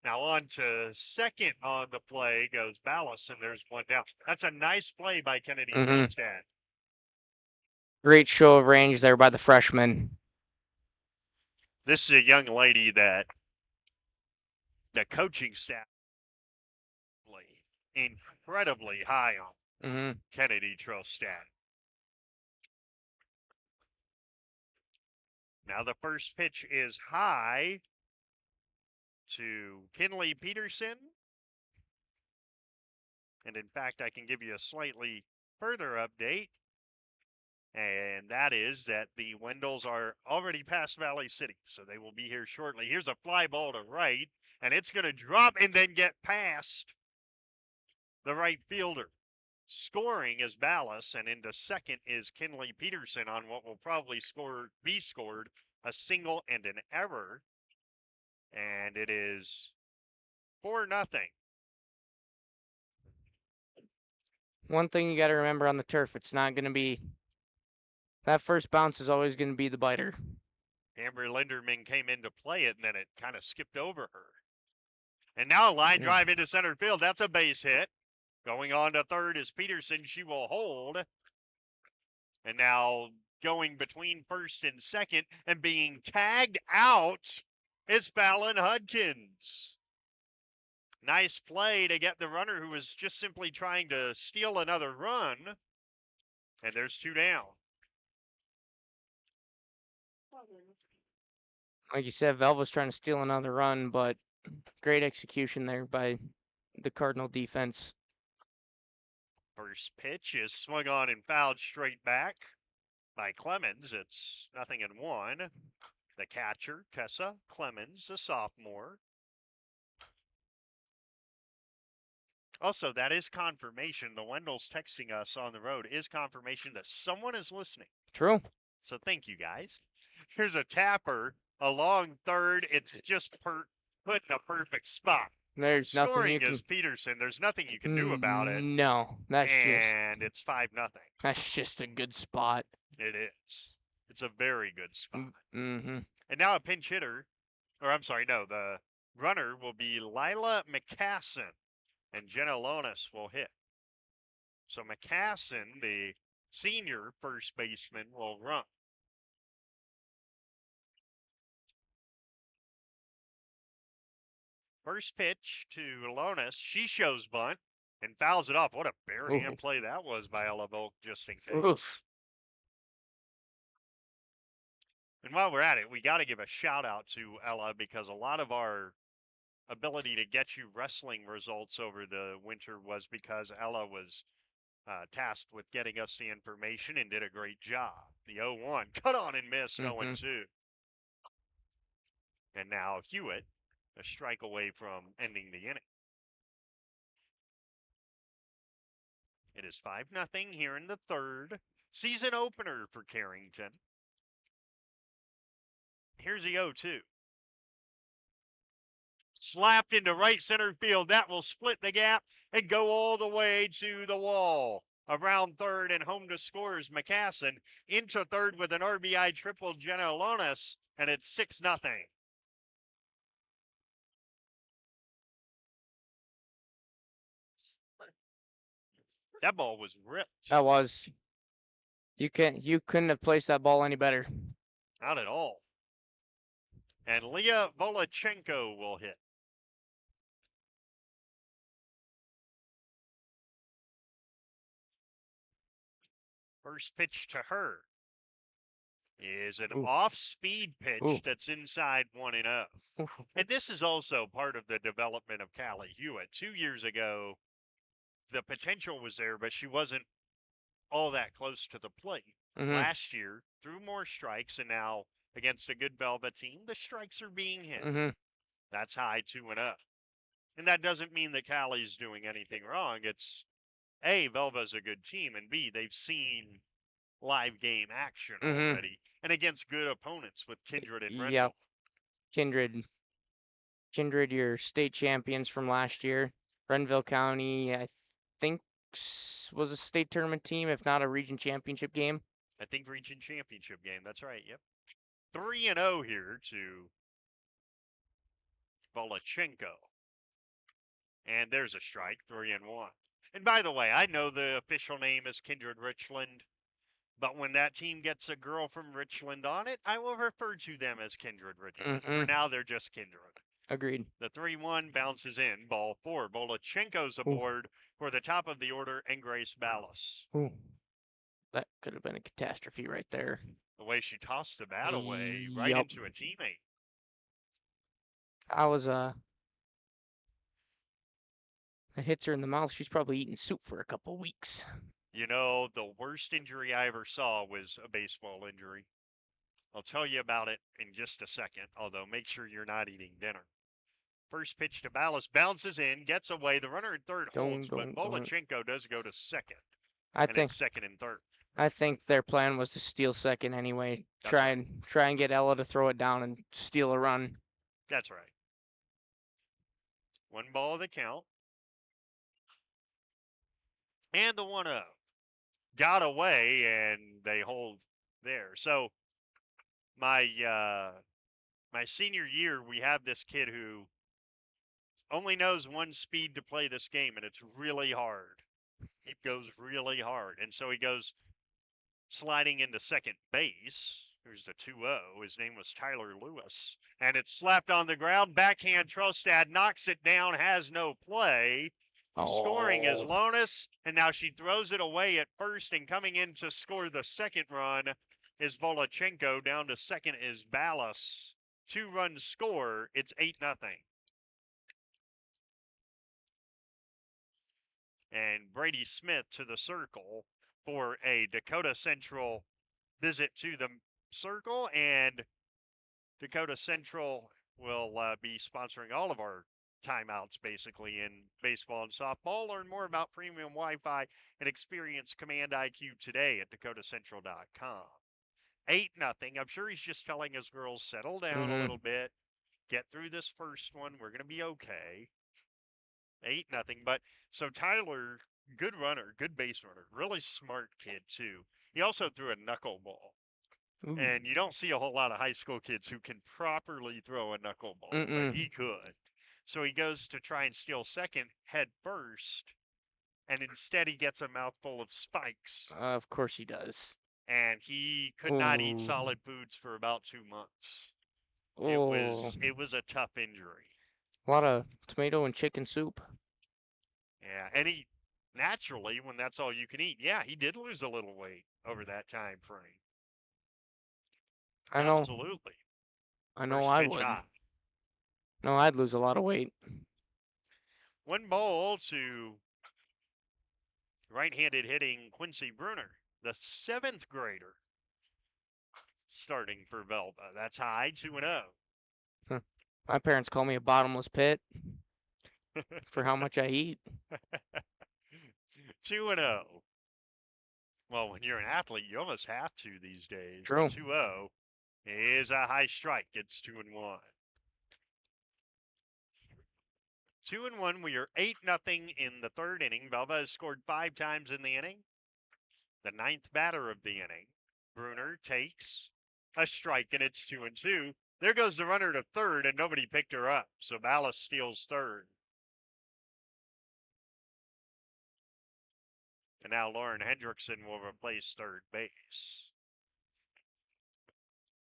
Now on to second on the play goes Ballas, and there's 1 down. That's a nice play by Kennedy Trostad. Great show of range there by the freshman. This is a young lady that the coaching staff incredibly high on. Kennedy Trostad. Now the first pitch is high to Kinley Peterson. And in fact, I can give you a slightly further update. And that is that the Wendells are already past Valley City, so they will be here shortly. Here's a fly ball to right, and it's going to drop and then get past the right fielder. Scoring is Ballas, and into second is Kinley Peterson on what will probably be scored a single and an error. And it is 4-0. One thing you got to remember on the turf, it's not going to be, that first bounce is always going to be the biter. Amber Linderman came in to play it, and then it kind of skipped over her. And now a line drive into center field. That's a base hit. Going on to third is Peterson. She will hold. And now going between first and second and being tagged out is Fallon Hudkins. Nice play to get the runner who was just simply trying to steal another run. And there's 2 down. Like you said, Velva's trying to steal another run, but great execution there by the Cardinal defense. First pitch is swung on and fouled straight back by Clemens. It's 0-1. The catcher, Tessa Clemens, a sophomore. Also, that is confirmation. The Wendells texting us on the road is confirmation that someone is listening. True. So thank you, guys. Here's a tapper along third. It's just put in a perfect spot. There's nothing Scoring you can... is Peterson. There's nothing you can do about it. No, that's and it's 5-0. That's just a good spot. It is. It's a very good spot. Mm-hmm. And now a pinch hitter, or I'm sorry, no, the runner will be Lila McCassin, and Jenna Lonis will hit. So McCassin, the senior first baseman, will run. First pitch to Lonis. She shows bunt and fouls it off. What a bare hand play that was by Ella Volk, just in case. Oof. And while we're at it, we got to give a shout out to Ella because a lot of our ability to get you wrestling results over the winter was because Ella was tasked with getting us the information and did a great job. The 0-1, cut on and missed, 0-2. And now Hewitt, a strike away from ending the inning. It is 5-0 here in the third. Season opener for Carrington. Here's the 0-2. Slapped into right center field. That will split the gap and go all the way to the wall. Around third and home to score is McCassin. Into third with an RBI triple, Jenna Lonis, and it's 6-0. That ball was ripped. That was. You couldn't have placed that ball any better. Not at all. And Leah Volochenko will hit. First pitch to her is an off-speed pitch that's inside 1-0. And this is also part of the development of Callie Hewitt. 2 years ago, the potential was there, but she wasn't all that close to the plate. Last year, threw more strikes, and now against a good Velva team, the strikes are being hit. That's high 2-0. And that doesn't mean that Callie's doing anything wrong. It's A, Velva's a good team, and B, they've seen live game action already, and against good opponents with Kindred and Rental. Yep. Kindred, your state champions from last year. Renville County, I think, was a state tournament team, if not a region championship game. I think region championship game. That's right. Yep. 3-0 here to Volochenko. And there's a strike, 3-1. And by the way, I know the official name is Kindred Richland, but when that team gets a girl from Richland on it, I will refer to them as Kindred Richland. For now, they're just Kindred. Agreed. The 3-1 bounces in. Ball 4. Volochenko's aboard for the top of the order and Grace Ballas. That could have been a catastrophe right there. The way she tossed the bat away right into a teammate. I was it hits her in the mouth. She's probably eating soup for a couple weeks. You know, the worst injury I ever saw was a baseball injury. I'll tell you about it in just a second, although make sure you're not eating dinner. First pitch to Ballas, bounces in, gets away. The runner in third holds, but Volochenko does go to second. I think it's second and third. I think their plan was to steal second anyway. Try and get Ella to throw it down and steal a run. That's right. 1 ball the count. And the 1-0. Got away, and they hold there. So my senior year, we have this kid who only knows one speed to play this game, and it's really hard. He goes really hard. And so he goes sliding into second base. Here's the 2-0. His name was Tyler Lewis. And it's slapped on the ground. Backhand Trostad knocks it down, has no play. Scoring is Lonis, and now she throws it away at first, and coming in to score the second run is Volochenko. Down to second is Ballas. 2-run score. It's 8-0. And Brady Smith to the circle for a Dakota Central visit to the circle, and Dakota Central will be sponsoring all of our timeouts basically in baseball and softball. Learn more about premium Wi-Fi and experience Command IQ today at dakotacentral.com. 8-0. I'm sure he's just telling his girls, settle down a little bit, get through this first one. We're going to be okay. 8-0. But so Tyler, good runner, good base runner, really smart kid too. He also threw a knuckleball. And you don't see a whole lot of high school kids who can properly throw a knuckleball, but he could. So he goes to try and steal second head first, and instead he gets a mouthful of spikes. Of course he does. And he could not eat solid foods for about 2 months. It was a tough injury. A lot of tomato and chicken soup. Yeah, and he naturally, when that's all you can eat, yeah, he did lose a little weight over that time frame. I know. Absolutely. I know First I pitch would. high. No, I'd lose a lot of weight. 1 ball to right-handed hitting Quincy Bruner, the 7th grader, starting for Velva. That's high, 2-0. My parents call me a bottomless pit for how much I eat. 2-0. Well, when you're an athlete, you almost have to these days. True. 2-0 is a high strike. It's 2-1. 2-1. We are 8-0 in the third inning. Velva has scored 5 times in the inning. The 9th batter of the inning. Bruner takes a strike, and it's 2-2. There goes the runner to third, and nobody picked her up. So Ballas steals third. And now Lauren Hendrickson will replace third base.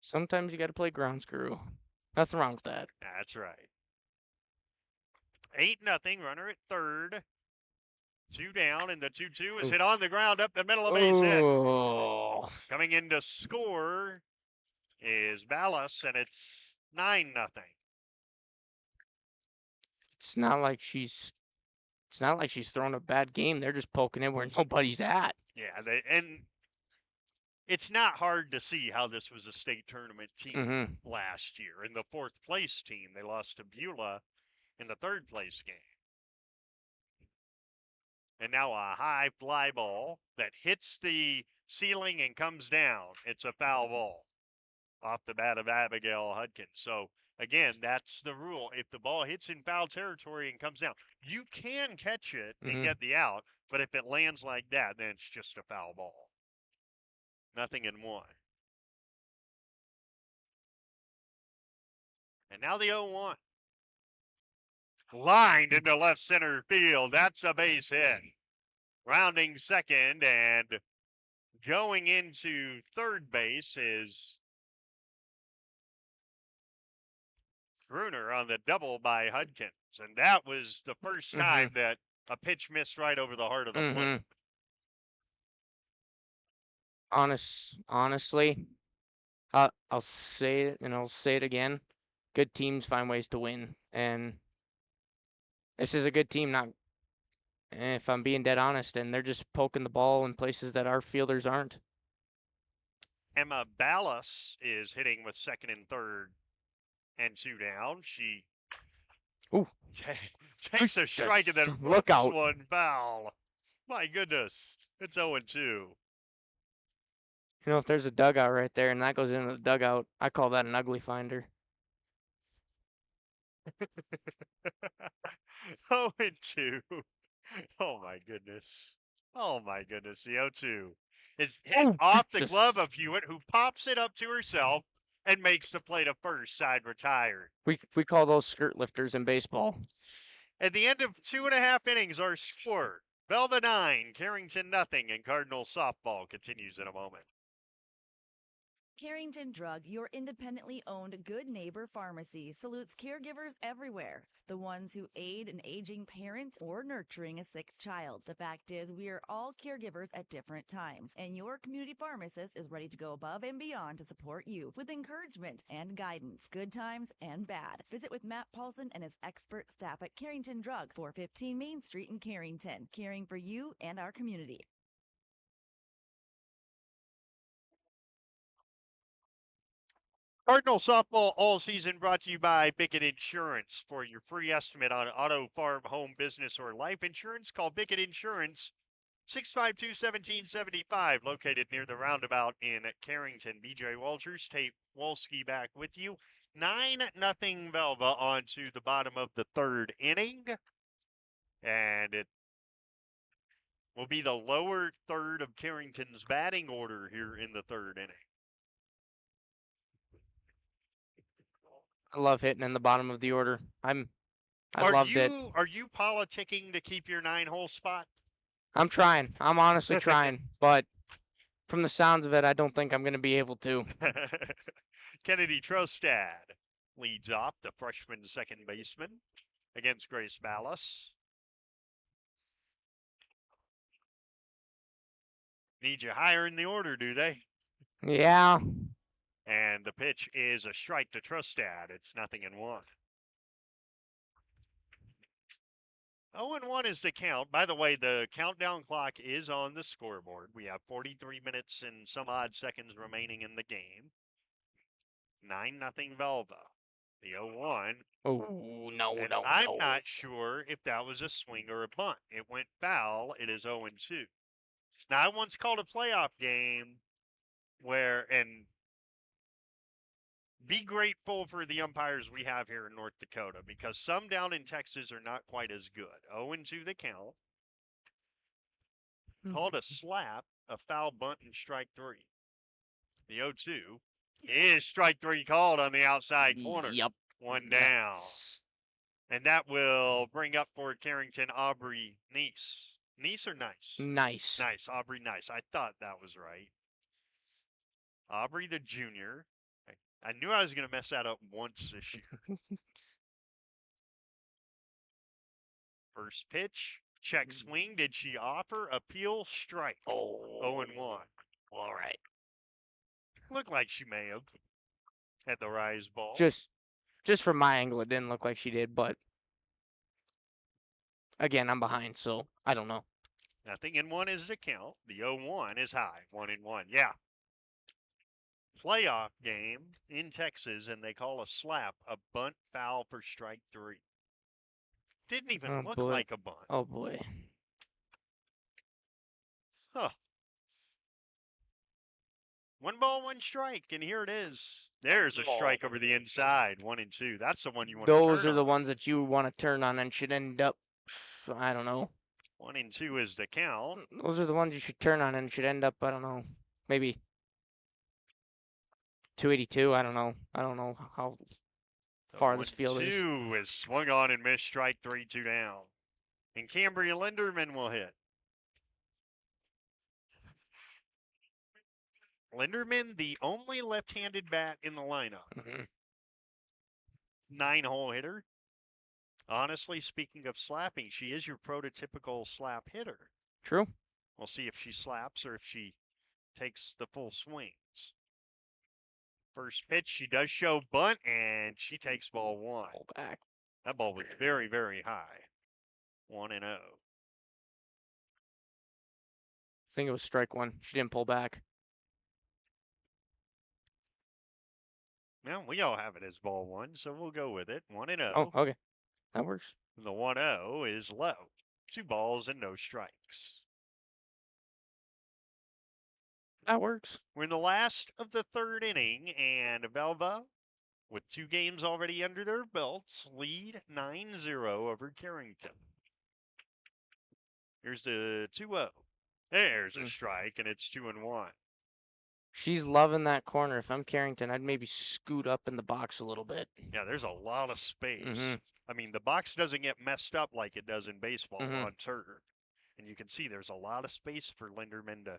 Sometimes you got to play ground screw. Nothing wrong with that. That's right. 8-0, runner at third. 2 down, and the 2-2 is hit on the ground up the middle of base hit. Coming in to score is Ballas, and it's 9-0. It's not like she's throwing a bad game. They're just poking it where nobody's at. Yeah, and it's not hard to see how this was a state tournament team last year. In the 4th place team, they lost to Beulah in the 3rd place game. And now a high fly ball that hits the ceiling and comes down. It's a foul ball off the bat of Abigail Hudkins. So, again, that's the rule. If the ball hits in foul territory and comes down, you can catch it and get the out. But if it lands like that, then it's just a foul ball. 0-1. And now the 0-1. Lined into left center field. That's a base hit. Rounding second and going into third base is Bruner on the double by Hudkins. And that was the first time that a pitch missed right over the heart of the plate. Honestly, I'll say it and I'll say it again. Good teams find ways to win, and this is a good team. Not, if I'm being dead honest, and they're just poking the ball in places that our fielders aren't. Emma Ballas is hitting with second and third, and 2 down. She takes a strike and then look out. One foul. My goodness, it's 0-2. You know, if there's a dugout right there and that goes into the dugout, I call that an ugly finder. 0-2. Oh my goodness. Oh my goodness. The 0-2 is hit off the glove of Hewitt, who pops it up to herself and makes the play to first, side retired. We call those skirt lifters in baseball. At the end of 2.5 innings, our score, Velva 9, Carrington 0, and Cardinal softball continues in a moment. Carrington Drug, your independently owned good neighbor pharmacy, salutes caregivers everywhere. The ones who aid an aging parent or nurturing a sick child. The fact is, we are all caregivers at different times, and your community pharmacist is ready to go above and beyond to support you with encouragement and guidance, good times and bad. Visit with Matt Paulson and his expert staff at Carrington Drug, 415 Main Street in Carrington, caring for you and our community. Cardinal softball all season brought to you by Bickett Insurance. For your free estimate on auto, farm, home, business, or life insurance, call Bickett Insurance 652-1775, located near the roundabout in Carrington. BJ Walters, Tate Wolski back with you. 9-0 Velva on to the bottom of the third inning. And it will be the lower third of Carrington's batting order here in the third inning. I love hitting in the bottom of the order. I loved it. Are you politicking to keep your 9-hole spot? I'm trying. I'm honestly trying. But from the sounds of it, I don't think I'm going to be able to. Kennedy Trostad leads off, the freshman second baseman. against Grace Ballas. Need you higher in the order, do they? Yeah. And the pitch is a strike to Trustad. It's 0-1. 0-1 is the count. By the way, the countdown clock is on the scoreboard. We have 43 minutes and some odd seconds remaining in the game. 9-0 Velva. The 0-1. Oh, no, And no, I'm no. not sure if that was a swing or a bunt. It went foul. It is 0-2. Now, I once called a playoff game where, and be grateful for the umpires we have here in North Dakota, because some down in Texas are not quite as good. 0-2 the count. Called a slap, a foul, bunt, and strike 3. The 0-2 is strike 3 called on the outside corner. Yep. One down. And that will bring up for Carrington Aubrey Nice. Nice or Nice? Nice. Nice. Aubrey Nice. I thought that was right. Aubrey the junior. I knew I was going to mess that up once this year. First pitch. Check swing. Did she offer? Appeal, strike. Oh. 0-1. All right. Looked like she may have had the rise ball. Just from my angle, it didn't look like she did, but again, I'm behind, so I don't know. 0-1 is the count. The 0-1 is high. 1-1. Yeah. Playoff game in Texas, and they call a slap a bunt foul for strike 3. Didn't even look like a bunt. Oh, boy. Huh. 1 ball, 1 strike, and here it is. There's a strike over the inside. 1-2. That's the one you want to turn Those are the on. ones that you want to turn on and should end up, I don't know. 1-2 is the count. Those are the ones you should turn on and should end up, I don't know, maybe 282. I don't know. I don't know how far this field is. 2 is swung on and missed. Strike 3, 2 down. And Cambria Linderman will hit. Linderman, the only left-handed bat in the lineup. 9-hole hitter. Honestly, speaking of slapping, she is your prototypical slap hitter. True. We'll see if she slaps or if she takes the full swings. First pitch, she does show bunt, and she takes ball 1. Pull back. That ball was very, very high. 1-0. I think it was strike 1. She didn't pull back. Well, we all have it as ball 1, so we'll go with it. 1-0. Oh, okay. That works. The 1-0 is low. 2 balls and no strikes. That works. We're in the last of the 3rd inning, and Velva, with 2 games already under their belts, lead 9-0 over Carrington. Here's the 2-0. There's a strike, and it's 2-1. She's loving that corner. If I'm Carrington, I'd maybe scoot up in the box a little bit. Yeah, there's a lot of space. I mean, the box doesn't get messed up like it does in baseball on turf. And you can see there's a lot of space for Linderman to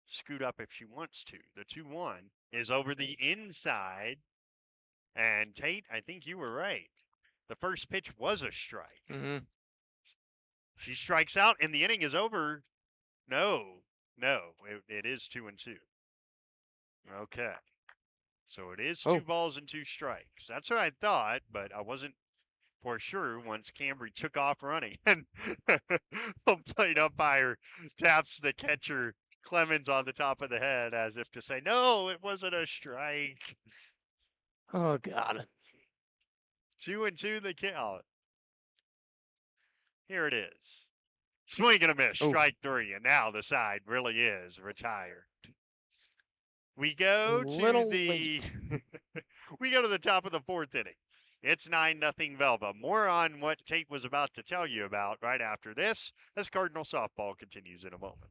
scoot up if she wants to. The 2-1 is over the inside. And Tate, I think you were right. The first pitch was a strike. She strikes out, and the inning is over. No, it is 2-2. Okay. So it is 2 balls and 2 strikes. That's what I thought, but I wasn't for sure once Cambry took off running. And the plate umpire taps the catcher Clemens on the top of the head as if to say, no, it wasn't a strike. Oh, God. 2-2 the count. Here it is. Swing and a miss, strike 3, and now the side really is retired. We go to the we go to the top of the 4th inning. It's 9-0 Velva. More on what Tate was about to tell you about right after this, as Cardinal softball continues in a moment.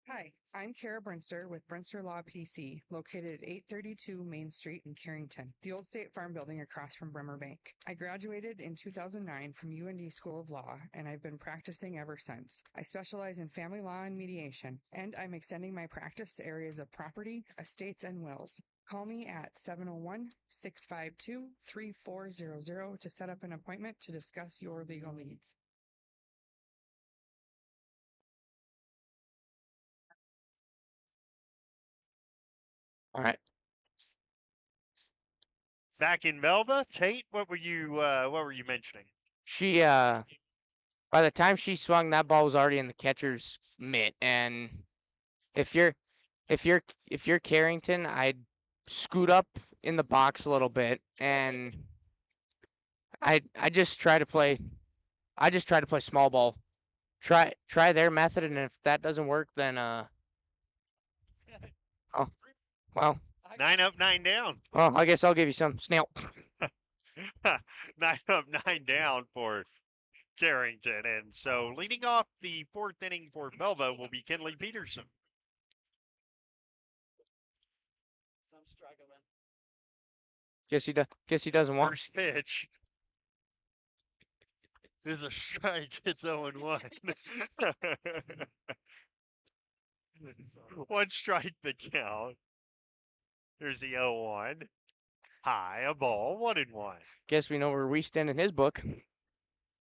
Hi, I'm Kara Brinster with Brinster Law PC, located at 832 Main Street in Carrington, the old State Farm building across from Bremer Bank. I graduated in 2009 from UND School of Law, and I've been practicing ever since. I specialize in family law and mediation, and I'm extending my practice to areas of property, estates, and wills. Call me at 701-652-3400 to set up an appointment to discuss your legal needs. All right. Back in Velva, Tate, what were you mentioning? She by the time she swung, that ball was already in the catcher's mitt. And if you're Carrington, I'd scoot up in the box a little bit, and I just try to play small ball. Try their method, and if that doesn't work, then oh well. 9 up, 9 down. Well, I guess I'll give you some snail. 9 up, 9 down for Carrington. And so leading off the 4th inning for Velva will be Kenley Peterson. Guess he doesn't want. First pitch is a strike. It's 0-1. 1 strike the count. There's the 0-1. High, a ball, 1-1. Guess we know where we stand in his book.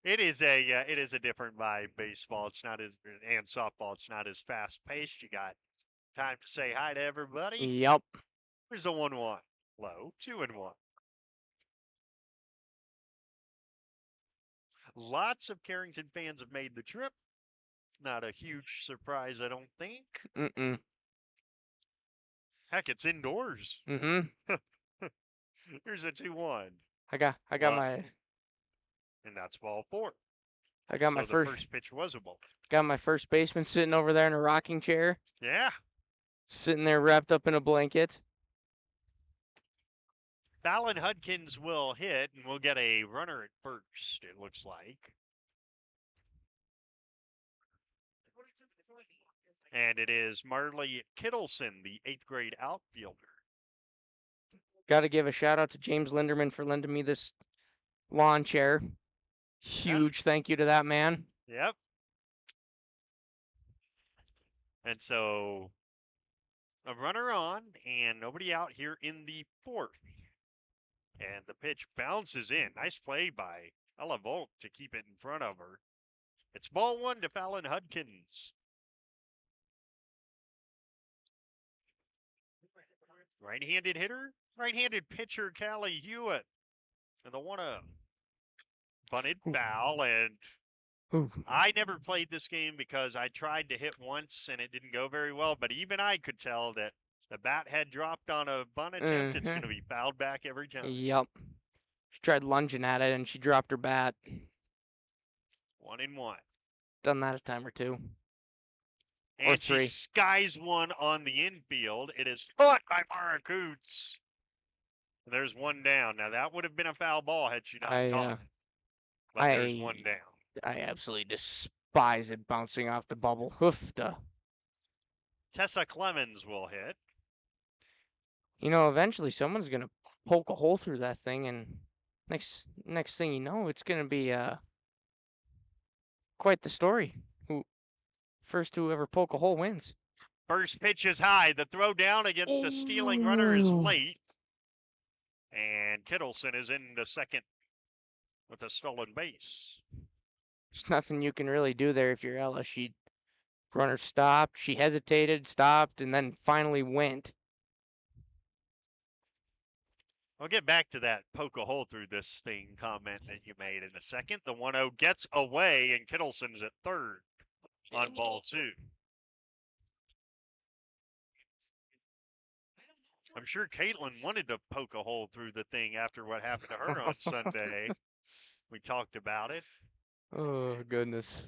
It is a different vibe. Baseball, it's not as, and softball, it's not as fast paced. You got time to say hi to everybody. Yep. Here's a 1-1. Low, 2-1. Lots of Carrington fans have made the trip. Not a huge surprise, I don't think. Mm-mm. Heck, it's indoors. Mm-hmm. Here's a 2-1. I got my. And that's ball 4. I got so my the first pitch was a ball. Got my first baseman sitting over there in a rocking chair. Yeah. Sitting there wrapped up in a blanket. Fallon Hudkins will hit, and we'll get a runner at first, it looks like. And it is Marley Kittleson, the 8th grade outfielder. Got to give a shout out to James Linderman for lending me this lawn chair. Huge thank you to that man. Yep. And so a runner on and nobody out here in the 4th. And the pitch bounces in. Nice play by Ella Volk to keep it in front of her. It's ball 1 to Fallon Hudkins. Right-handed hitter, right-handed pitcher Callie Hewitt. And the 1-0. Bunted foul, and I never played this game because I tried to hit once and it didn't go very well, but even I could tell that the bat had dropped on a bunt attempt. It's going to be fouled back every time. Yep. She tried lunging at it and she dropped her bat. 1-1. Done that a time or two. And or 3. She skies one on the infield. It is caught by Mara Coots. There's 1 down. Now that would have been a foul ball had she not caught it. But there's 1 down. I absolutely despise it bouncing off the bubble. Hoofda. Tessa Clemens will hit. You know, eventually someone's gonna poke a hole through that thing, and next thing you know, it's gonna be quite the story. First to ever poke a hole wins. First pitch is high. The throw down against a stealing runner is late. And Kittleson is into second with a stolen base. There's nothing you can really do there if you're Ella. Runner stopped, she hesitated, stopped, and then finally went. I'll get back to that poke a hole through this thing comment that you made in a second. The 1-0 gets away, and Kittleson's at third on ball 2. I'm sure Caitlin wanted to poke a hole through the thing after what happened to her on Sunday. We talked about it. Oh, goodness.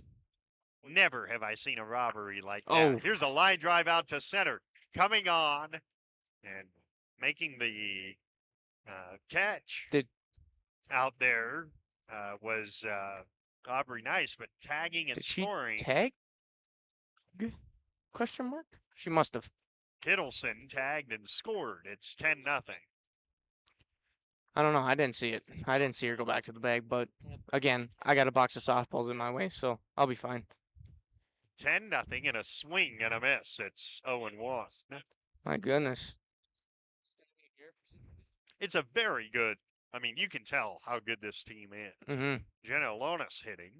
Never have I seen a robbery like that. Here's a line drive out to center. Coming on and making the catch out there was Aubrey Nice, but tagging and scoring. Tag? Question mark? She must have. Kittleson tagged and scored. It's 10-0. I don't know. I didn't see it. I didn't see her go back to the bag, but again, I got a box of softballs in my way, so I'll be fine. 10-0 and a swing and a miss. It's 0-1. My goodness. It's a very good. I mean, you can tell how good this team is. Jenna Alonis hitting.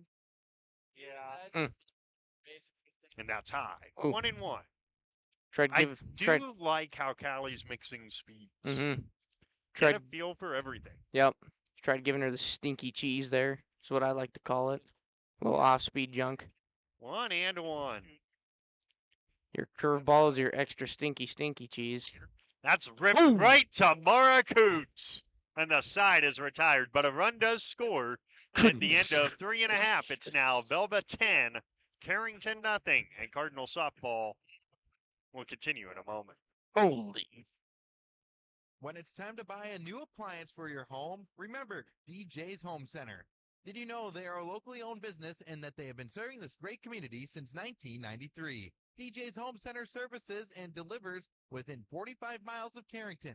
Yeah. And that's high. Ooh. 1-1. I do like how Callie's mixing speeds. Get a feel for everything. Yep. Tried giving her the stinky cheese there. That's what I like to call it. A little off-speed junk. 1-1. Your curveball is your extra stinky cheese. That's ripped right to Mara Coots. And the side is retired, but a run does score. At the end of 3.5, it's now Velva 10, Carrington nothing, and Cardinal softball will continue in a moment. Holy. When it's time to buy a new appliance for your home, remember DJ's Home Center. Did you know they are a locally owned business and that they have been serving this great community since 1993? DJ's Home Center services and delivers within 45 miles of Carrington,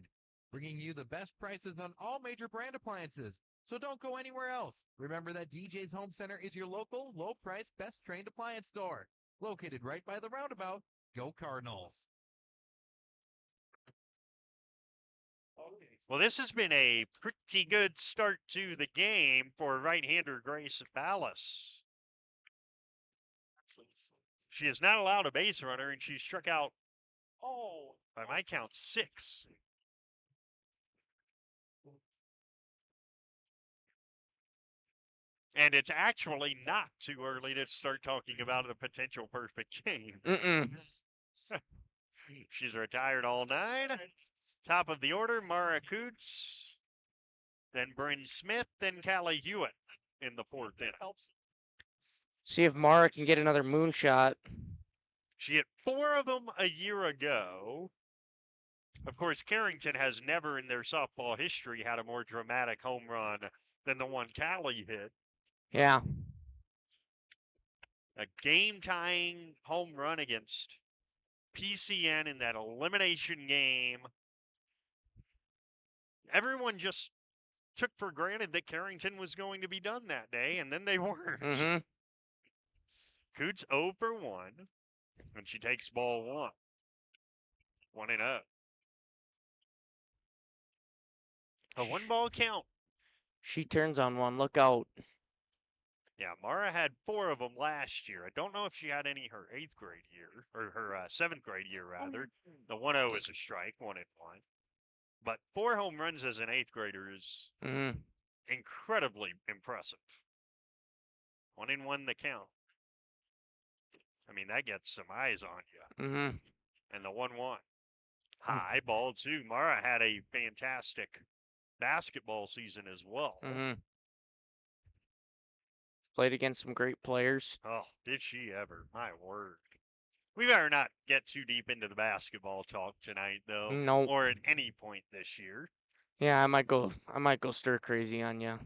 bringing you the best prices on all major brand appliances. So don't go anywhere else. Remember that DJ's Home Center is your local, low-price, best-trained appliance store. Located right by the roundabout. Go Cardinals. Well, this has been a pretty good start to the game for right-hander Grace Ballas. She is not allowed a base runner, and she struck out, by my count, 6. And it's actually not too early to start talking about a potential perfect game. She's retired all 9. Top of the order, Mara Coots, then Bryn Smith, then Callie Hewitt in the 4th inning. See if Mara can get another moonshot. She hit 4 of them a year ago. Of course, Carrington has never in their softball history had a more dramatic home run than the one Callie hit. Yeah. A game-tying home run against PCN in that elimination game. Everyone just took for granted that Carrington was going to be done that day, and then they weren't. Coots 0 for 1, and she takes ball 1. 1-0. A 1-ball count. She turns on one. Look out. Yeah, Mara had 4 of them last year. I don't know if she had any her 8th grade year, or her 7th grade year, rather. The 1-0 is a strike, 1-1. But 4 home runs as an 8th grader is incredibly impressive. 1-1 the count. I mean, that gets some eyes on you. And the 1-1. High ball, too. Mara had a fantastic basketball season as well. Played against some great players. Oh, did she ever? My word. We better not get too deep into the basketball talk tonight, though. No. Or at any point this year. Yeah, I might go stir crazy on you.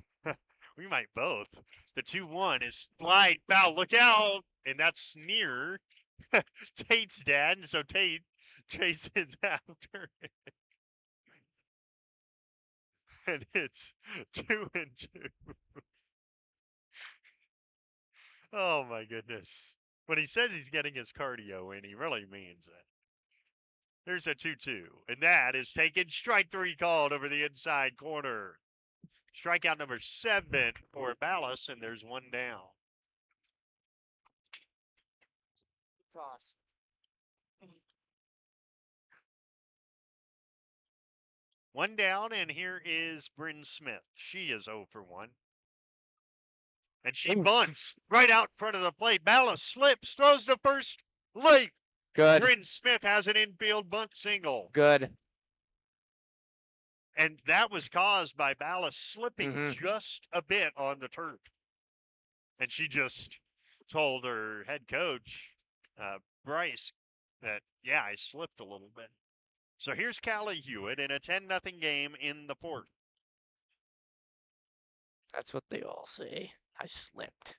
We might both. The 2-1 is slide foul. Look out! And that's near Tate's dad, and so Tate chases after it. And it's 2-2. Oh my goodness. When he says he's getting his cardio in, he really means it. There's a 2-2, and that is taken. Strike 3 called over the inside corner. Strikeout number 7 for Ballas, and there's 1 down. Toss. 1 down, and here is Bryn Smith. She is 0 for 1. And she bunts right out in front of the plate. Ballas slips, throws to first, late. Good. Bryn Smith has an infield bunt single. Good. And that was caused by Ballas slipping just a bit on the turf. And she just told her head coach, Bryce, that, yeah, I slipped a little bit. So here's Callie Hewitt in a 10-0 game in the 4th. That's what they all say. I slipped.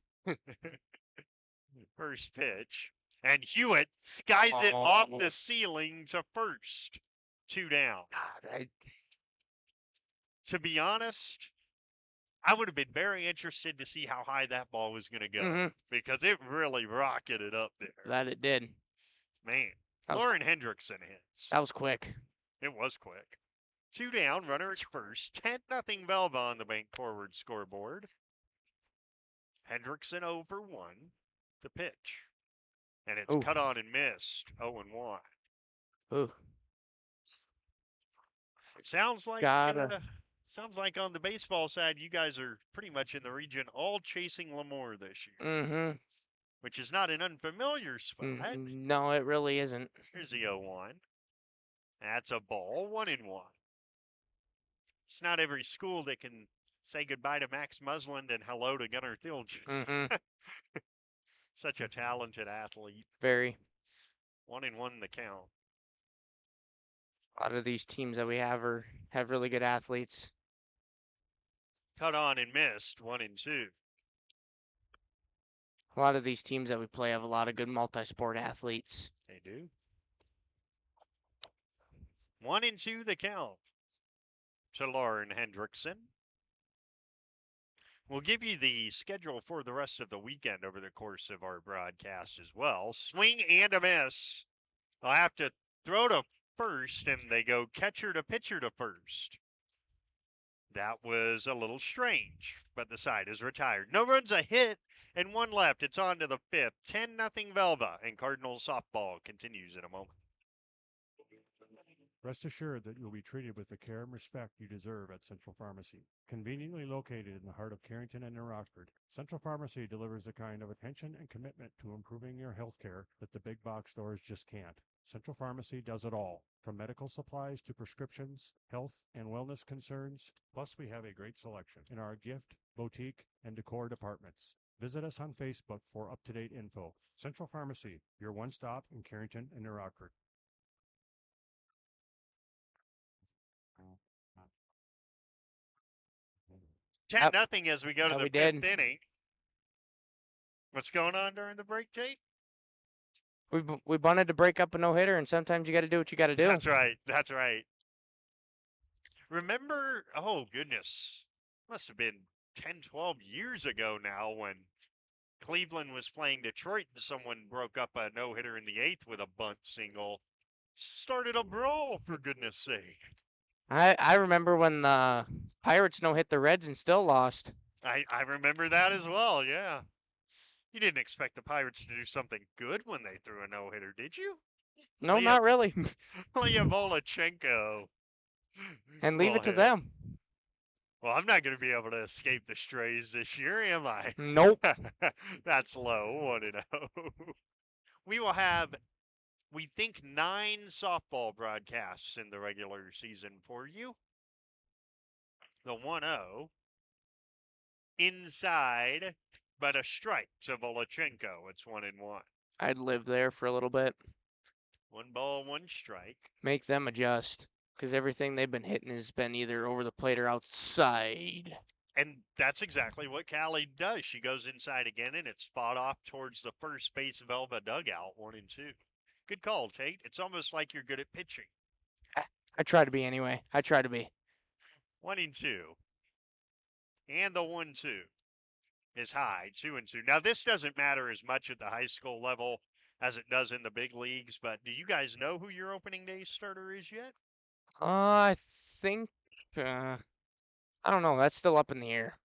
First pitch. And Hewitt skies it off the ceiling to first. 2 down. God, To be honest, I would have been very interested to see how high that ball was going to go. Because it really rocketed up there. That it did. Man. Lauren Hendrickson hits. That was quick. It was quick. 2 down, runner at first. 10-0 Velva on the bank forward scoreboard. Hendrickson 0 for 1. The pitch. And it's Ooh. cut on and missed. 0-1. Ooh. Sounds like on the baseball side, you guys are pretty much in the region all chasing Lemoore this year. Mm-hmm. Which is not an unfamiliar spot. No, it really isn't. Here's the 0-1. That's a ball, 1-1. It's not every school that can say goodbye to Max Musland and hello to Gunnar Thilges. Mm-hmm. Such a talented athlete. Very. 1-1 the count. A lot of these teams that we have have really good athletes. Cut on and missed, 1-2. A lot of these teams that we play have a lot of good multi-sport athletes. They do. 1-2 the count to Lauren Hendrickson. We'll give you the schedule for the rest of the weekend over the course of our broadcast as well. Swing and a miss. I'll have to throw to first, and they go catcher to pitcher to first. That was a little strange, but the side is retired. No runs, a hit, and 1 left. It's on to the 5th. 10-0 Velva, and Cardinals softball continues in a moment. Rest assured that you'll be treated with the care and respect you deserve at Central Pharmacy. Conveniently located in the heart of Carrington and New Rockford, Central Pharmacy delivers the kind of attention and commitment to improving your health care that the big box stores just can't. Central Pharmacy does it all, from medical supplies to prescriptions, health and wellness concerns. Plus, we have a great selection in our gift, boutique, and decor departments. Visit us on Facebook for up-to-date info. Central Pharmacy, your one-stop in Carrington and New Rockford. 10-0 as we go to the 5th did. inning. What's going on during the break, Tate? We wanted to break up a no-hitter, and sometimes you got to do what you got to do. That's right. That's right. Remember, oh, goodness, must have been 10, 12 years ago now when Cleveland was playing Detroit and someone broke up a no-hitter in the 8th with a bunt single. Started a brawl, for goodness sake. I remember when the Pirates no-hit the Reds and still lost. I remember that as well, yeah. You didn't expect the Pirates to do something good when they threw a no-hitter, did you? No, not really. Leah Volachenko. And leave it to hit. them. Well, I'm not going to be able to escape the strays this year, am I? Nope. That's low, 1-0. We will have, we think, 9 softball broadcasts in the regular season for you. The 1-0. Inside, but a strike to Volachenko. It's 1-1. I'd live there for a little bit. 1 ball, 1 strike. Make them adjust, because everything they've been hitting has been either over the plate or outside. And that's exactly what Callie does. She goes inside again, and it's fought off towards the first base Velva dugout, 1-2. Good call, Tate. It's almost like you're good at pitching. I try to be anyway. I try to be. 1-2. And the 1-2 is high, 2-2. Now, this doesn't matter as much at the high school level as it does in the big leagues, but do you guys know who your opening day starter is yet? I think, I don't know. That's still up in the air.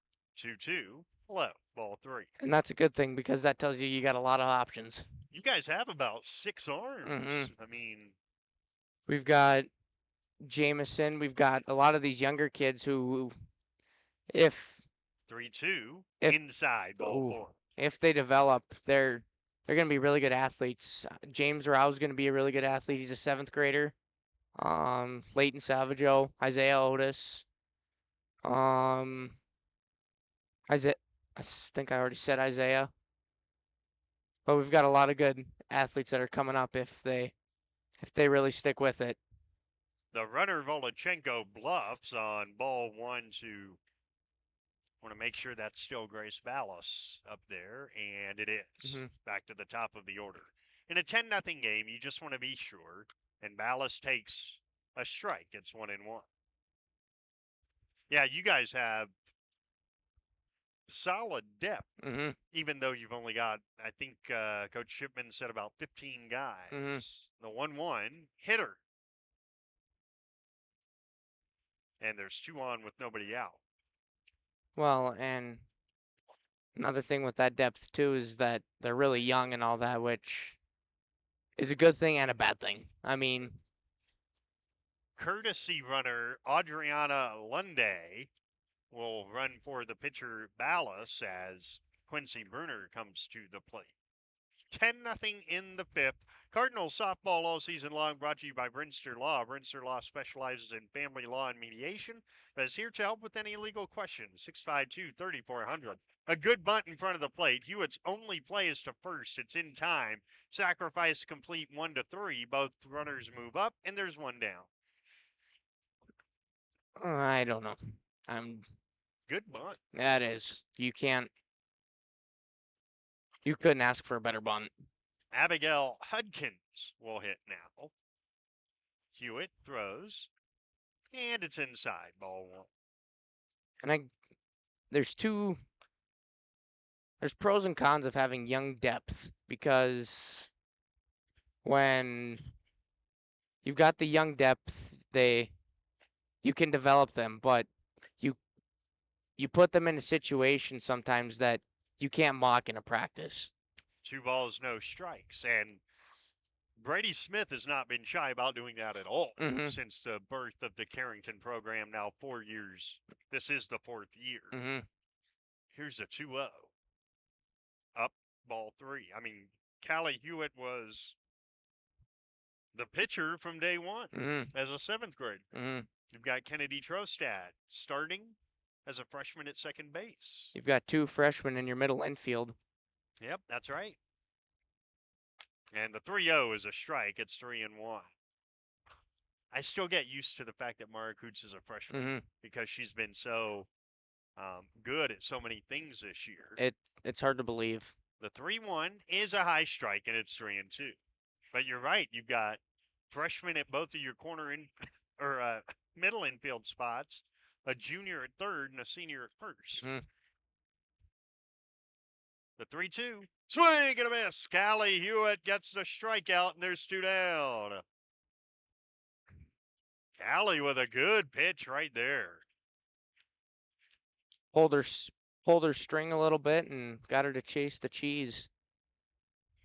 2-2, low, ball 3. And that's a good thing because that tells you got a lot of options. You guys have about 6 arms. I mean, we've got Jameson. We've got a lot of these younger kids who, if 3-2, inside, ball 4. If they develop, they're going to be really good athletes. James Rowe's going to be a really good athlete. He's a 7th grader. Leighton Savageau, Isaiah Otis. Isaiah, I think I already said Isaiah. But we've got a lot of good athletes that are coming up if they really stick with it. The runner Volachenko bluffs on ball 1 to, want to make sure that's still Grace Ballas up there, and it is. Back to the top of the order. In a 10-0 game, you just want to be sure, and Ballas takes a strike. It's 1-1. Yeah, you guys have solid depth, even though you've only got, I think Coach Shipman said about 15 guys. The 1-1 hitter. and there's 2 on with nobody out. Well, and another thing with that depth too is that they're really young and all that, which is a good thing and a bad thing. I mean, Courtesy runner Adriana Lunde will run for the pitcher Ballas as Quincy Bruner comes to the plate. 10-0 in the 5th. Cardinals softball all season long brought to you by Brinster Law. Brinster Law specializes in family law and mediation, but is here to help with any legal questions. 652-3400. A good bunt in front of the plate. Hewitt's only play is to first. It's in time. Sacrifice complete 1-3. Both runners move up, and there's 1 down. I don't know. Good bunt. That is. You couldn't ask for a better bunt. Abigail Hudkins will hit now. Hewitt throws, and it's inside, ball 1. And there's pros and cons of having young depth, because when you've got the young depth, you can develop them, but you put them in a situation sometimes that you can't mock in a practice. 2 balls, no strikes. And Brady Smith has not been shy about doing that at all since the birth of the Carrington program, now 4 years. This is the 4th year. Here's a 2-0. Up, ball 3. I mean, Callie Hewitt was the pitcher from day 1 as a 7th grader. You've got Kennedy Trostad starting as a freshman at second base. You've got 2 freshmen in your middle infield. Yep, that's right. And the 3-0 is a strike. It's 3-1. I still get used to the fact that Mara Coots is a freshman because she's been so good at so many things this year. It's hard to believe. The 3-1 is a high strike, and it's 3-2. But you're right. You've got freshmen at both of your middle infield spots, a junior at third, and a senior at first. The 3-2. Swing and a miss. Callie Hewitt gets the strikeout, and there's 2 down. Callie with a good pitch right there. Pulled her string a little bit and got her to chase the cheese.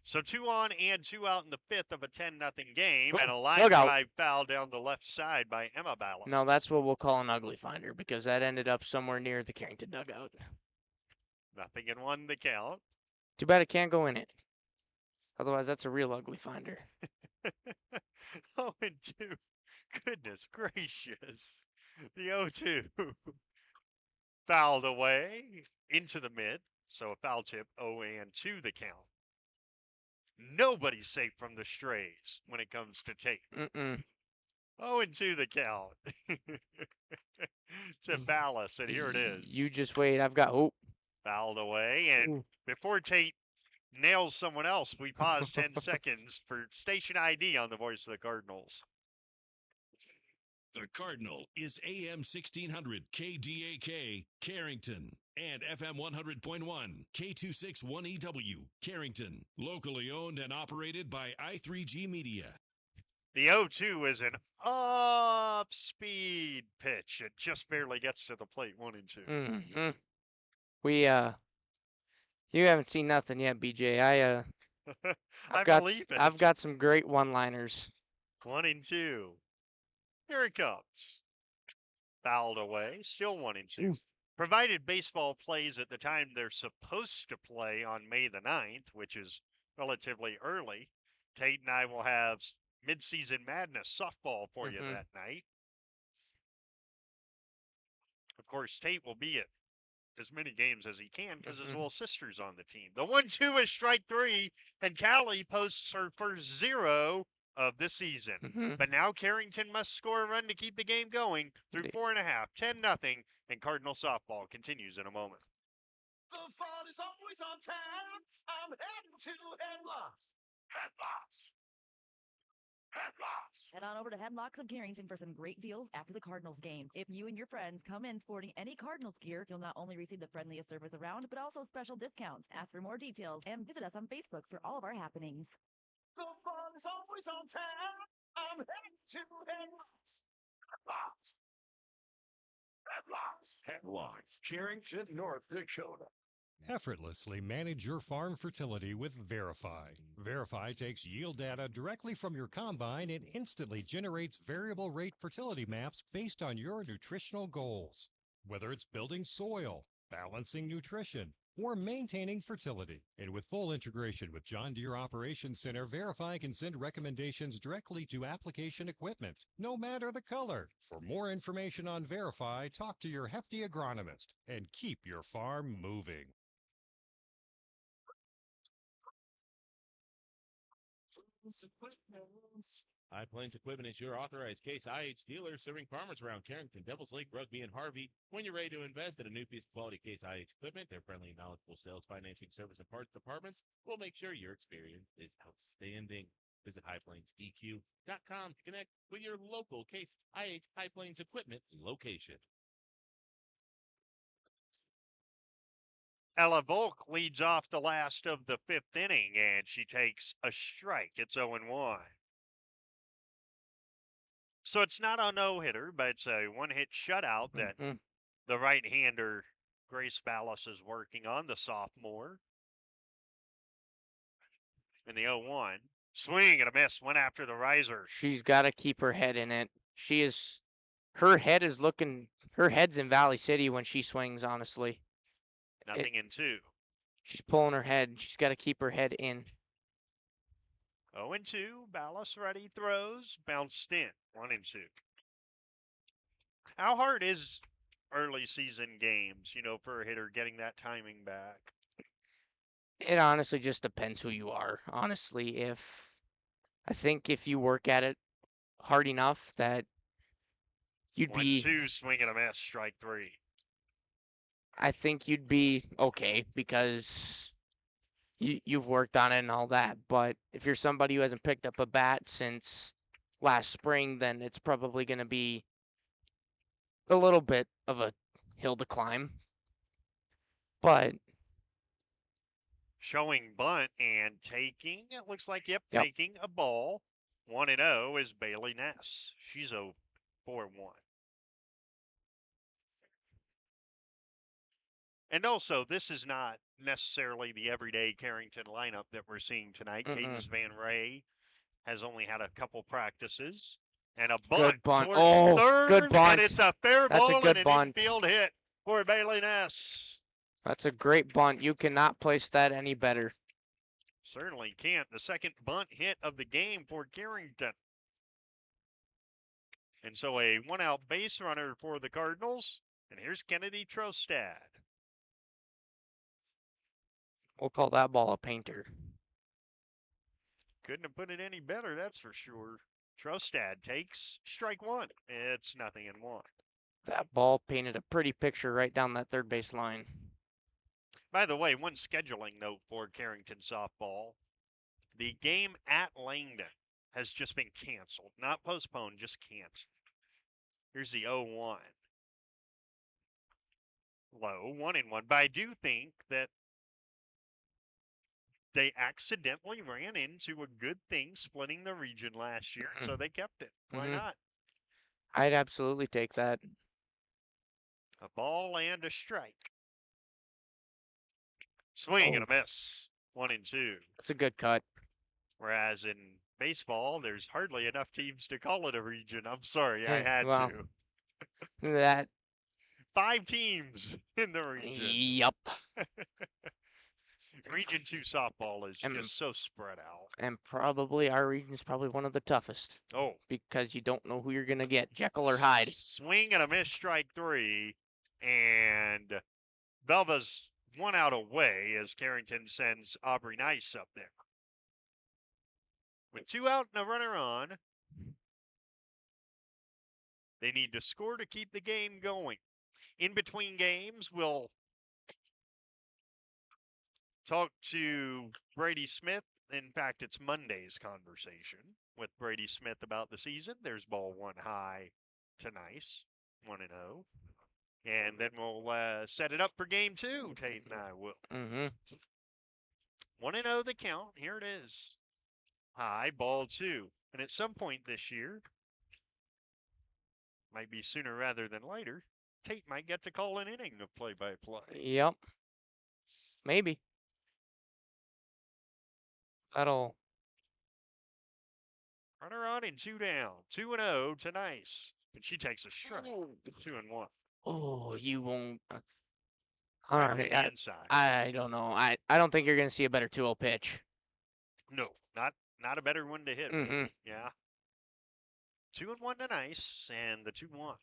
So 2 on and 2 out in the 5th of a 10-0 game, and a line drive foul down the left side by Emma Ballas. No, that's what we'll call an ugly finder, because that ended up somewhere near the Carrington dugout. 0-1 the count. Too bad it can't go in it. Otherwise, that's a real ugly finder. 0-2. Goodness gracious. The 0-2. Fouled away into the mid. So a foul tip, 0-2 the count. Nobody's safe from the strays when it comes to Tate. 0-2 the count. To Ballas, and here it is. You just wait. I've got hope. Fouled away, and before Tate nails someone else, we pause 10 seconds for station ID on the voice of the Cardinals. The Cardinal is AM 1600 KDAK, Carrington, and FM 100.1 K261EW, Carrington, locally owned and operated by I3G Media. The 0-2 is an off-speed pitch. It just barely gets to the plate, 1-2. You haven't seen nothing yet, BJ. believe it. I've got some great one-liners. 1-2. Here it comes. Fouled away, still 1-2. Provided baseball plays at the time they're supposed to play on May the 9th, which is relatively early, Tate and I will have Mid-Season Madness softball for you that night. Of course, Tate will be at as many games as he can because his little sister's on the team. The 1-2 is strike 3, and Callie posts her first 0 of the season. But now Carrington must score a run to keep the game going through 4.5, 10-0, and Cardinal softball continues in a moment. The fun is always on tap. I'm heading to Headlocks. Headlocks. Headlocks. Head on over to Headlocks of Carrington for some great deals after the Cardinals game. If you and your friends come in sporting any Cardinals gear, you'll not only receive the friendliest service around, but also special discounts. Ask for more details and visit us on Facebook for all of our happenings. The fun is always on tap. I'm heading to Headlocks. Headlocks. Headlocks, Carrington, North Dakota. Effortlessly manage your farm fertility with Verify. Verify takes yield data directly from your combine and instantly generates variable rate fertility maps based on your nutritional goals. Whether it's building soil, balancing nutrition, or maintaining fertility. And with full integration with John Deere Operations Center, Verify can send recommendations directly to application equipment, no matter the color. For more information on Verify, talk to your hefty agronomist and keep your farm moving. High Plains Equipment is your authorized Case IH dealer serving farmers around Carrington, Devils Lake, Rugby, and Harvey. When you're ready to invest in a new piece of quality Case IH equipment, their friendly and knowledgeable sales, financing, service, and parts departments will make sure your experience is outstanding. Visit highplainseq.com to connect with your local Case IH High Plains Equipment location. Ella Volk leads off the last of the 5th inning, and she takes a strike. It's 0-1. So it's not a no-hitter, but it's a one-hit shutout that the right-hander Grace Ballas is working on, the sophomore. In the 0-1, swing and a miss, went after the riser. She's got to keep her head in it. Her head's in Valley City when she swings, honestly. Nothing in 2. She's pulling her head. She's got to keep her head in. 0-2, Ballas ready, throws, bounced in, 1-2. How hard is early season games, for a hitter getting that timing back? It honestly just depends who you are. Honestly, I think if you work at it hard enough that you'd be 1-2, swing and a miss, strike 3. I think you'd be okay because you've worked on it and all that. But if you're somebody who hasn't picked up a bat since last spring, then it's probably going to be a little bit of a hill to climb. But showing bunt and taking, it looks like, taking a ball. 1-0 is Bailey Ness. She's 0-4-1. And also, this is not necessarily the everyday Carrington lineup that we're seeing tonight. Cadence Van Ray has only had a couple practices. And a bunt. Good bunt. Towards third, good bunt. And it's a fair That's ball a good and an bunt. infield hit for Bailey Ness. That's a great bunt. You cannot place that any better. Certainly can't. The second bunt hit of the game for Carrington. And so a one-out base runner for the Cardinals. And here's Kennedy Trostad. We'll call that ball a painter. Couldn't have put it any better, that's for sure. Trostad takes strike 1. It's 0-1. That ball painted a pretty picture right down that third base line. By the way, one scheduling note for Carrington softball. The game at Langdon has just been canceled. Not postponed, just canceled. Here's the 0-1. Low, 1-1. But I do think that they accidentally ran into a good thing splitting the region last year, so they kept it. Why not? I'd absolutely take that. A ball and a strike. Swing and a miss. 1-2. That's a good cut. Whereas in baseball, there's hardly enough teams to call it a region. I'm sorry, I had to. That 5 teams in the region. Yep. Region 2 softball is just so spread out. And probably our region is probably one of the toughest. Oh. Because you don't know who you're going to get, Jekyll or Hyde. Swing and a miss, strike 3. And Velva's 1 out away as Carrington sends Aubrey Nice up there. With 2 out and a runner on, they need to score to keep the game going. In between games, we'll talk to Brady Smith. In fact, it's Monday's conversation with Brady Smith about the season. There's ball 1 high to Nice, 1-0. And then we'll set it up for game 2, Tate and I will. 1-0 the count. Here it is. High, ball 2. And at some point this year, might be sooner rather than later, Tate might get to call an inning of play-by-play. Yep. Maybe. That'll. Runner on and 2 down. 2-0 to Nice. And she takes a strike. 2-1. Oh, you won't. Right All to right. the inside. I don't know. I don't think you're going to see a better 2-0 pitch. No, not a better one to hit. Mm-hmm. Really. Yeah. 2-1 to Nice, and the 2-1.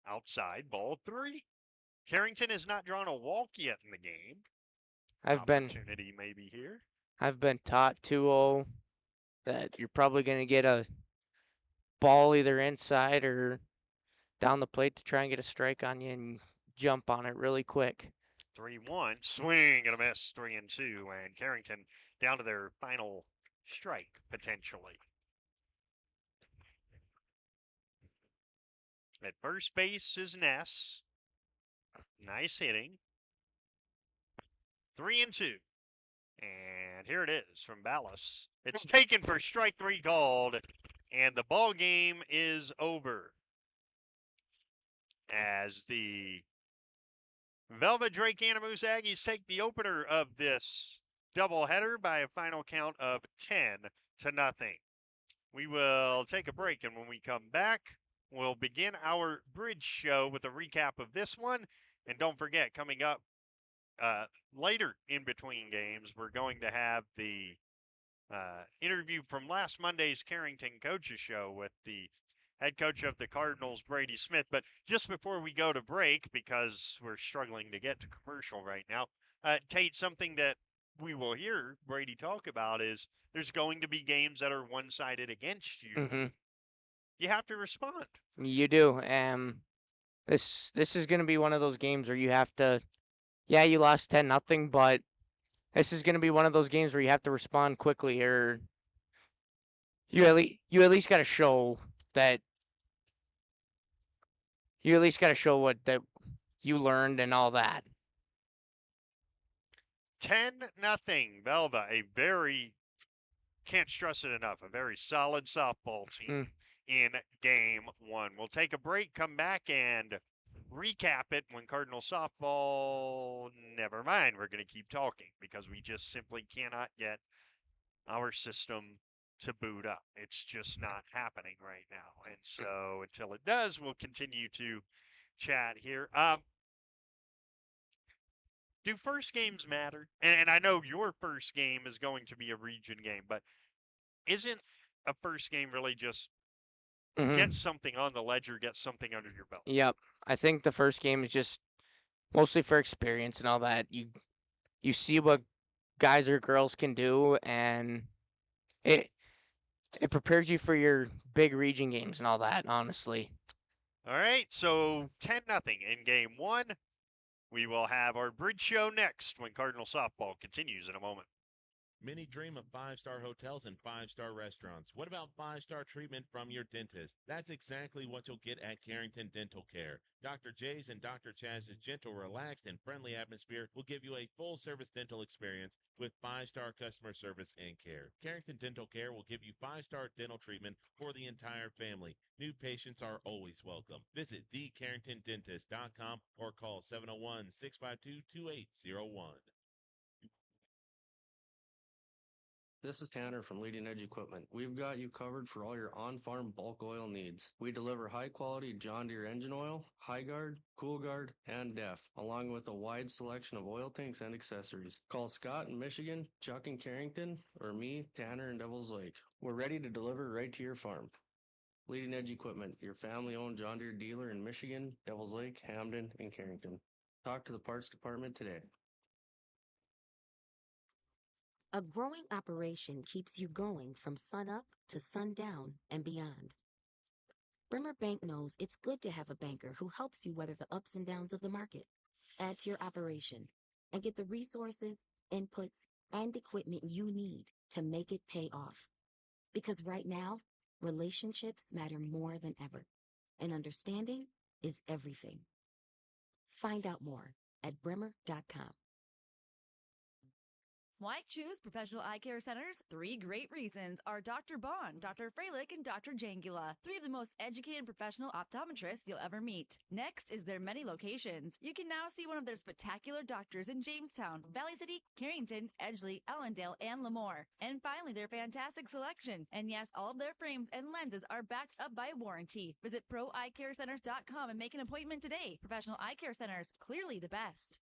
Outside, ball 3. Carrington has not drawn a walk yet in the game. Opportunity maybe here. I've been taught 2-0 that you're probably going to get a ball either inside or down the plate to try and get a strike on you and jump on it really quick. 3-1, swing and a miss, 3-2, and Carrington down to their final strike potentially. At first base is Ness. Nice hitting. 3-2. And here it is from Ballas. It's taken for strike 3 called, and the ball game is over. As the Velva Drake Animus Aggies take the opener of this doubleheader by a final count of 10-0. We will take a break, and when we come back, we'll begin our bridge show with a recap of this one. And don't forget, coming up later in between games, we're going to have the interview from last Monday's Carrington Coaches Show with the head coach of the Cardinals, Brady Smith. But just before we go to break, because we're struggling to get to commercial right now, Tate, something that we will hear Brady talk about is there's going to be games that are one-sided against you. Mm-hmm. You have to respond. You do. This is going to be one of those games where you have to. Yeah, you lost 10-0, but this is going to be one of those games where you have to respond quickly, or you at least got to show that. You at least got to show what that you learned and all that. 10-0, Velva, a very, can't stress it enough, a very solid softball team in game 1. We'll take a break, come back, and recap it when Cardinal softball, never mind, we're going to keep talking because we just simply cannot get our system to boot up. It's just not happening right now. And so until it does, we'll continue to chat here. Do first games matter? And I know your first game is going to be a region game, but isn't a first game really just get something on the ledger, get something under your belt? Yep. I think the first game is just mostly for experience and all that. You see what guys or girls can do, and it prepares you for your big region games and all that, honestly. All right, so 10-0 in game 1. We will have our bridge show next when Cardinal softball continues in a moment. Many dream of 5-star hotels and 5-star restaurants. What about 5-star treatment from your dentist? That's exactly what you'll get at Carrington Dental Care. Dr. J's and Dr. Chaz's gentle, relaxed, and friendly atmosphere will give you a full-service dental experience with 5-star customer service and care. Carrington Dental Care will give you 5-star dental treatment for the entire family. New patients are always welcome. Visit thecarringtondentist.com or call 701-652-2801. This is Tanner from Leading Edge Equipment. We've got you covered for all your on-farm bulk oil needs. We deliver high-quality John Deere engine oil, High Guard, Cool Guard, and DEF, along with a wide selection of oil tanks and accessories. Call Scott in Michigan, Chuck in Carrington, or me, Tanner in Devils Lake. We're ready to deliver right to your farm. Leading Edge Equipment, your family-owned John Deere dealer in Michigan, Devils Lake, Hamden, and Carrington. Talk to the parts department today. A growing operation keeps you going from sunup to sundown and beyond. Bremer Bank knows it's good to have a banker who helps you weather the ups and downs of the market. Add to your operation and get the resources, inputs, and equipment you need to make it pay off. Because right now, relationships matter more than ever, and understanding is everything. Find out more at bremer.com. Why choose Professional Eye Care Centers? 3 great reasons are Dr. Bond, Dr. Freilich, and Dr. Jangula, 3 of the most educated professional optometrists you'll ever meet. Next is their many locations. You can now see one of their spectacular doctors in Jamestown, Valley City, Carrington, Edgeley, Ellendale, and Lemoore. And finally, their fantastic selection. And yes, all of their frames and lenses are backed up by warranty. Visit proeyecarecenters.com and make an appointment today. Professional Eye Care Centers, clearly the best.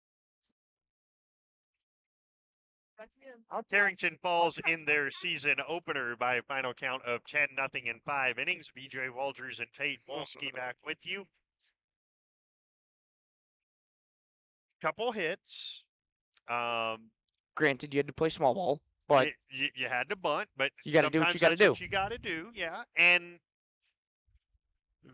Carrington falls in their season opener by a final count of 10-0 in 5 innings. BJ Walters and Tate Wolski back with you. Couple hits. Granted, you had to play small ball, but you had to bunt, but you got to do what you got to do. You got to do, yeah. And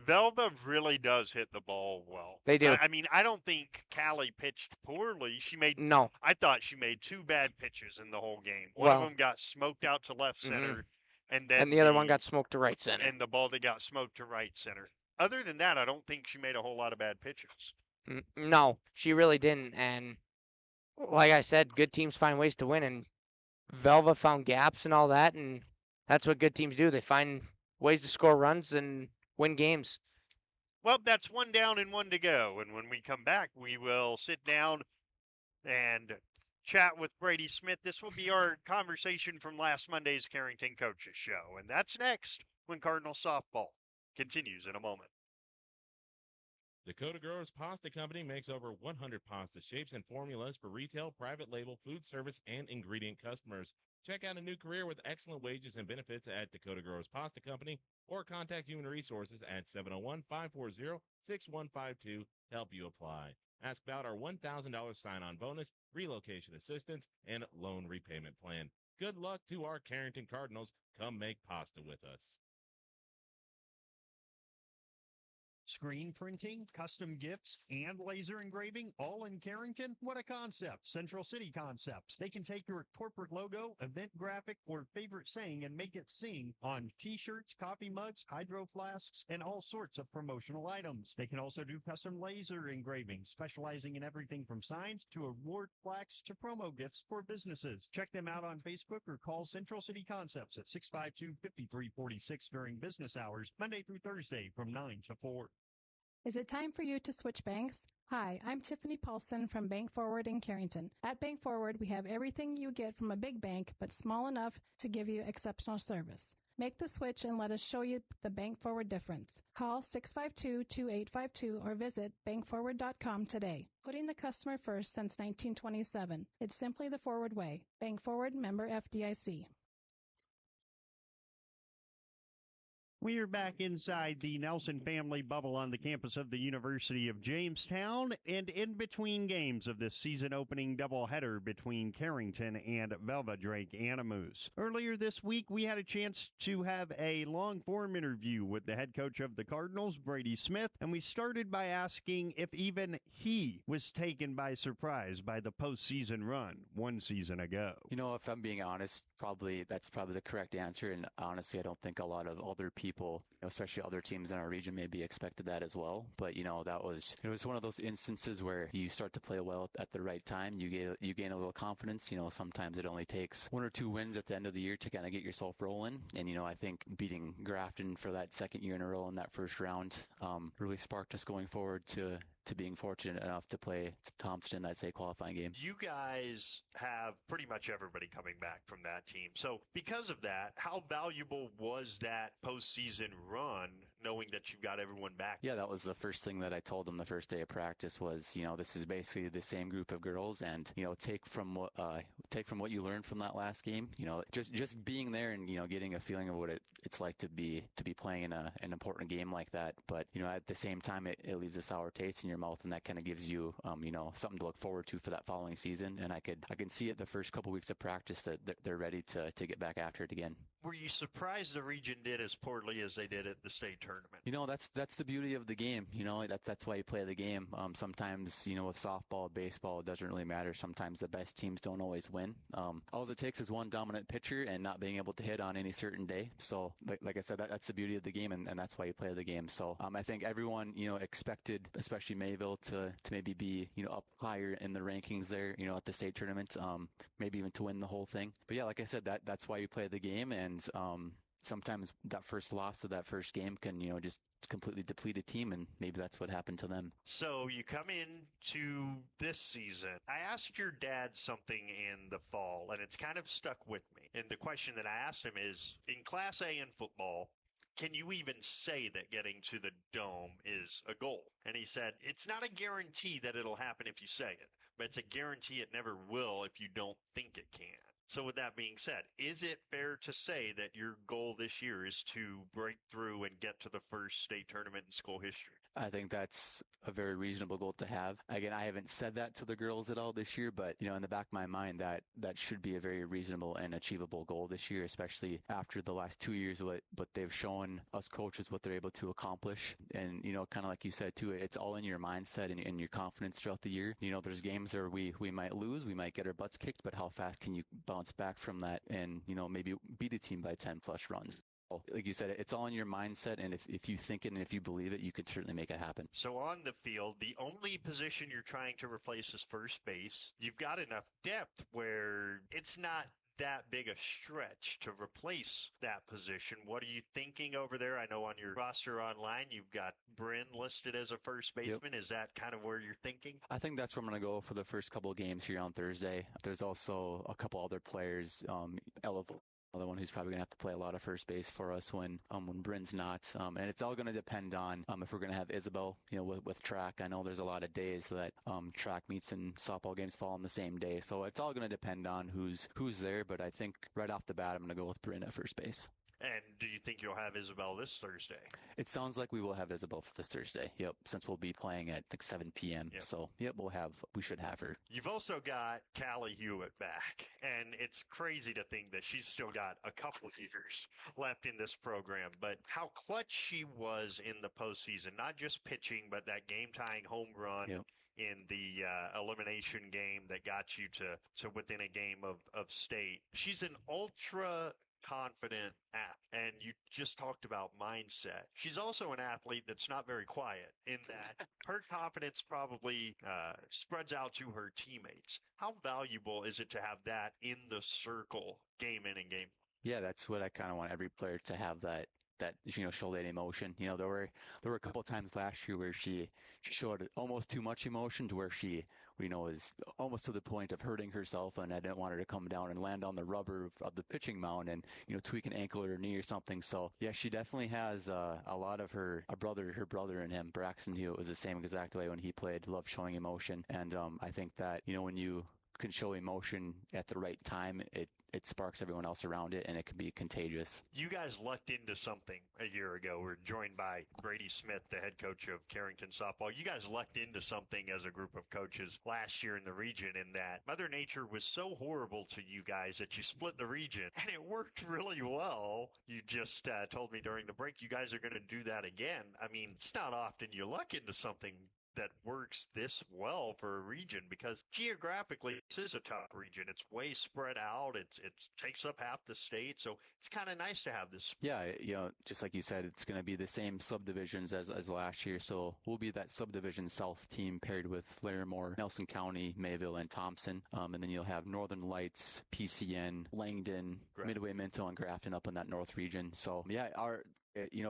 Velva really does hit the ball well. They do. I mean, I don't think Callie pitched poorly. No. I thought she made 2 bad pitches in the whole game. One Well, of them got smoked out to left center, and then the other one got smoked to right center. And the ball that got smoked to right center. Other than that, I don't think she made a whole lot of bad pitches. No, she really didn't. And like I said, good teams find ways to win, and Velva found gaps and all that, and that's what good teams do. They find ways to score runs and win games. Well, that's 1 down and 1 to go. And when we come back, we will sit down and chat with Brady Smith. This will be our conversation from last Monday's Carrington Coaches Show. And that's next when Cardinal Softball continues in a moment. Dakota Growers Pasta Company makes over 100 pasta shapes and formulas for retail, private label, food service, and ingredient customers. Check out a new career with excellent wages and benefits at Dakota Growers Pasta Company or contact Human Resources at 701-540-6152 to help you apply. Ask about our $1,000 sign-on bonus, relocation assistance, and loan repayment plan. Good luck to our Carrington Cardinals. Come make pasta with us. Screen printing, custom gifts, and laser engraving all in Carrington? What a concept. Central City Concepts. They can take your corporate logo, event graphic, or favorite saying and make it sing on t-shirts, coffee mugs, hydro flasks, and all sorts of promotional items. They can also do custom laser engraving, specializing in everything from signs to award plaques to promo gifts for businesses. Check them out on Facebook or call Central City Concepts at 652-5346 during business hours, Monday through Thursday from 9 to 4. Is it time for you to switch banks? Hi, I'm Tiffany Paulson from Bank Forward in Carrington. At Bank Forward, we have everything you get from a big bank, but small enough to give you exceptional service. Make the switch and let us show you the Bank Forward difference. Call 652-2852 or visit bankforward.com today. Putting the customer first since 1927. It's simply the forward way. Bank Forward, member FDIC. We are back inside the Nelson family bubble on the campus of the University of Jamestown, and in between games of this season opening doubleheader between Carrington and Velva Drake Animus. Earlier this week, we had a chance to have a long form interview with the head coach of the Cardinals, Brady Smith, and we started by asking if even he was taken by surprise by the postseason run 1 season ago. You know, if I'm being honest, that's probably the correct answer, and honestly, I don't think a lot of other people, especially other teams in our region, maybe expected that as well. But it was one of those instances where you start to play well at the right time. You gain a little confidence. Sometimes it only takes 1 or 2 wins at the end of the year to kind of get yourself rolling. And I think beating Grafton for that 2nd year in a row in that first round really sparked us going forward to being fortunate enough to play Thompson in that state qualifying game. You guys have pretty much everybody coming back from that team. So because of that, how valuable was that postseason run, knowing that you got everyone back? Yeah, that was the first thing that I told them the first day of practice was, this is basically the same group of girls, and take from what you learned from that last game. Just being there and getting a feeling of what it's like to be playing in an important game like that. But at the same time, it leaves a sour taste in your mouth, and that kind of gives you something to look forward to for that following season. And I can see it the first couple weeks of practice that they're ready to get back after it again. were you surprised the region did as poorly as they did at the state tournament? That's the beauty of the game. That's why you play the game. Sometimes, with softball, baseball, it doesn't really matter. Sometimes the best teams don't always win. All it takes is one dominant pitcher and not being able to hit on any certain day. So, like I said, that's the beauty of the game, and that's why you play the game. So, I think everyone, expected, especially Mayville, to maybe be, up higher in the rankings there, at the state tournament, maybe even to win the whole thing. But yeah, like I said, that's why you play the game, and sometimes that first loss of that first game can, just completely deplete a team, and maybe that's what happened to them. So you come into this season. I asked your dad something in the fall, and it's kind of stuck with me. And the question that I asked him is, in Class A in football, can you even say that getting to the Dome is a goal? And he said, it's not a guarantee that it'll happen if you say it, but it's a guarantee it never will if you don't think it can. So with that being said, is it fair to say that your goal this year is to break through and get to the first state tournament in school history? I think that's a very reasonable goal to have. Again, I haven't said that to the girls at all this year, but in the back of my mind, that should be a very reasonable and achievable goal this year, especially after the last 2 years, what they've shown us coaches, what they're able to accomplish. And, kind of like you said too, it's all in your mindset and your confidence throughout the year. There's games where we might lose, we might get our butts kicked, but how fast can you bounce back from that and, maybe beat a team by 10 plus runs? Like you said, it's all in your mindset, and if you think it and if you believe it, you can certainly make it happen. So on the field, the only position you're trying to replace is first base. You've got enough depth where it's not that big a stretch to replace that position. What are you thinking over there? I know on your roster online, you've got Bryn listed as a first baseman. Yep. Is that kind of where you're thinking? I think that's where I'm going to go for the first couple of games here on Thursday. There's also a couple other players, another one who's probably going to have to play a lot of first base for us when Bryn's not. And it's all going to depend on if we're going to have Isabel, with track. I know there's a lot of days that track meets and softball games fall on the same day. So it's all going to depend on who's there. But I think right off the bat, I'm going to go with Bryn at first base. And do you think you'll have Isabel this Thursday? It sounds like we will have Isabel for this Thursday. Yep, since we'll be playing at 7 p.m. Yep. So, we should have her. You've also got Callie Hewitt back, and it's crazy to think that she's still got a couple of years left in this program. But how clutch she was in the postseason, not just pitching, but that game-tying home run. Yep. In the elimination game that got you to within a game of state. She's an ultra confident and you just talked about mindset. She's also an athlete that's not very quiet in that her confidence probably spreads out to her teammates. How valuable is it to have that in the circle game in and game? Yeah, that's what I kind of want every player to have, that show that emotion. There were a couple of times last year where she showed almost too much emotion to where she was almost to the point of hurting herself, and I didn't want her to come down and land on the rubber of the pitching mound and tweak an ankle or knee or something. So yeah, she definitely has a lot of her brother in him. Braxton Hewitt was the same exact way when he played, loved showing emotion, and I think that when you can show emotion at the right time, it sparks everyone else around it, and it can be contagious. You guys lucked into something a year ago. We're joined by Brady Smith, the head coach of Carrington softball. You guys lucked into something as a group of coaches last year in the region, in that Mother Nature was so horrible to you guys that you split the region, and it worked really well. You just told me during the break you guys are going to do that again. I mean, it's not often you luck into something that works this well for a region, because geographically this is a tough region. It's way spread out. It takes up half the state, so it's kind of nice to have this. Yeah, just like you said, it's going to be the same subdivisions as last year, so we'll be that subdivision south team paired with Larimore, Nelson County, Mayville, and Thompson, and then you'll have Northern Lights, PCN, Langdon, Midway, Minto, and Grafton up in that north region. So yeah,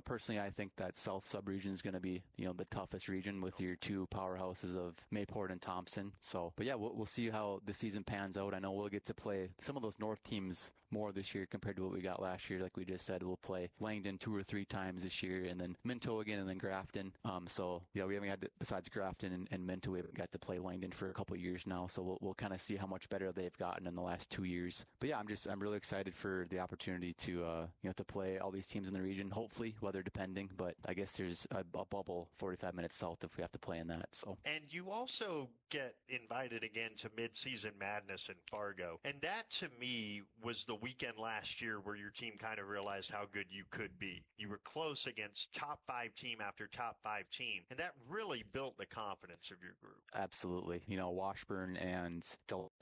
personally, I think that South sub-region is going to be, the toughest region with your two powerhouses of Mayport and Thompson. So, but yeah, we'll see how the season pans out. I know we'll get to play some of those North teams more this year compared to what we got last year. Like we just said, we'll play Langdon 2 or 3 times this year, and then Minto again, and then Grafton. So yeah, we haven't had, besides Grafton and Minto, we haven't got to play Langdon for a couple of years now. So we'll kind of see how much better they've gotten in the last 2 years. But yeah, I'm really excited for the opportunity to to play all these teams in the region. Hopefully, weather depending, but I guess there's a bubble 45 minutes south if we have to play in that. So, and you also get invited again to mid-season madness in Fargo, and that to me was the weekend last year where your team kind of realized how good you could be. You were close against top 5 team after top 5 team, and that really built the confidence of your group. Absolutely. Washburn and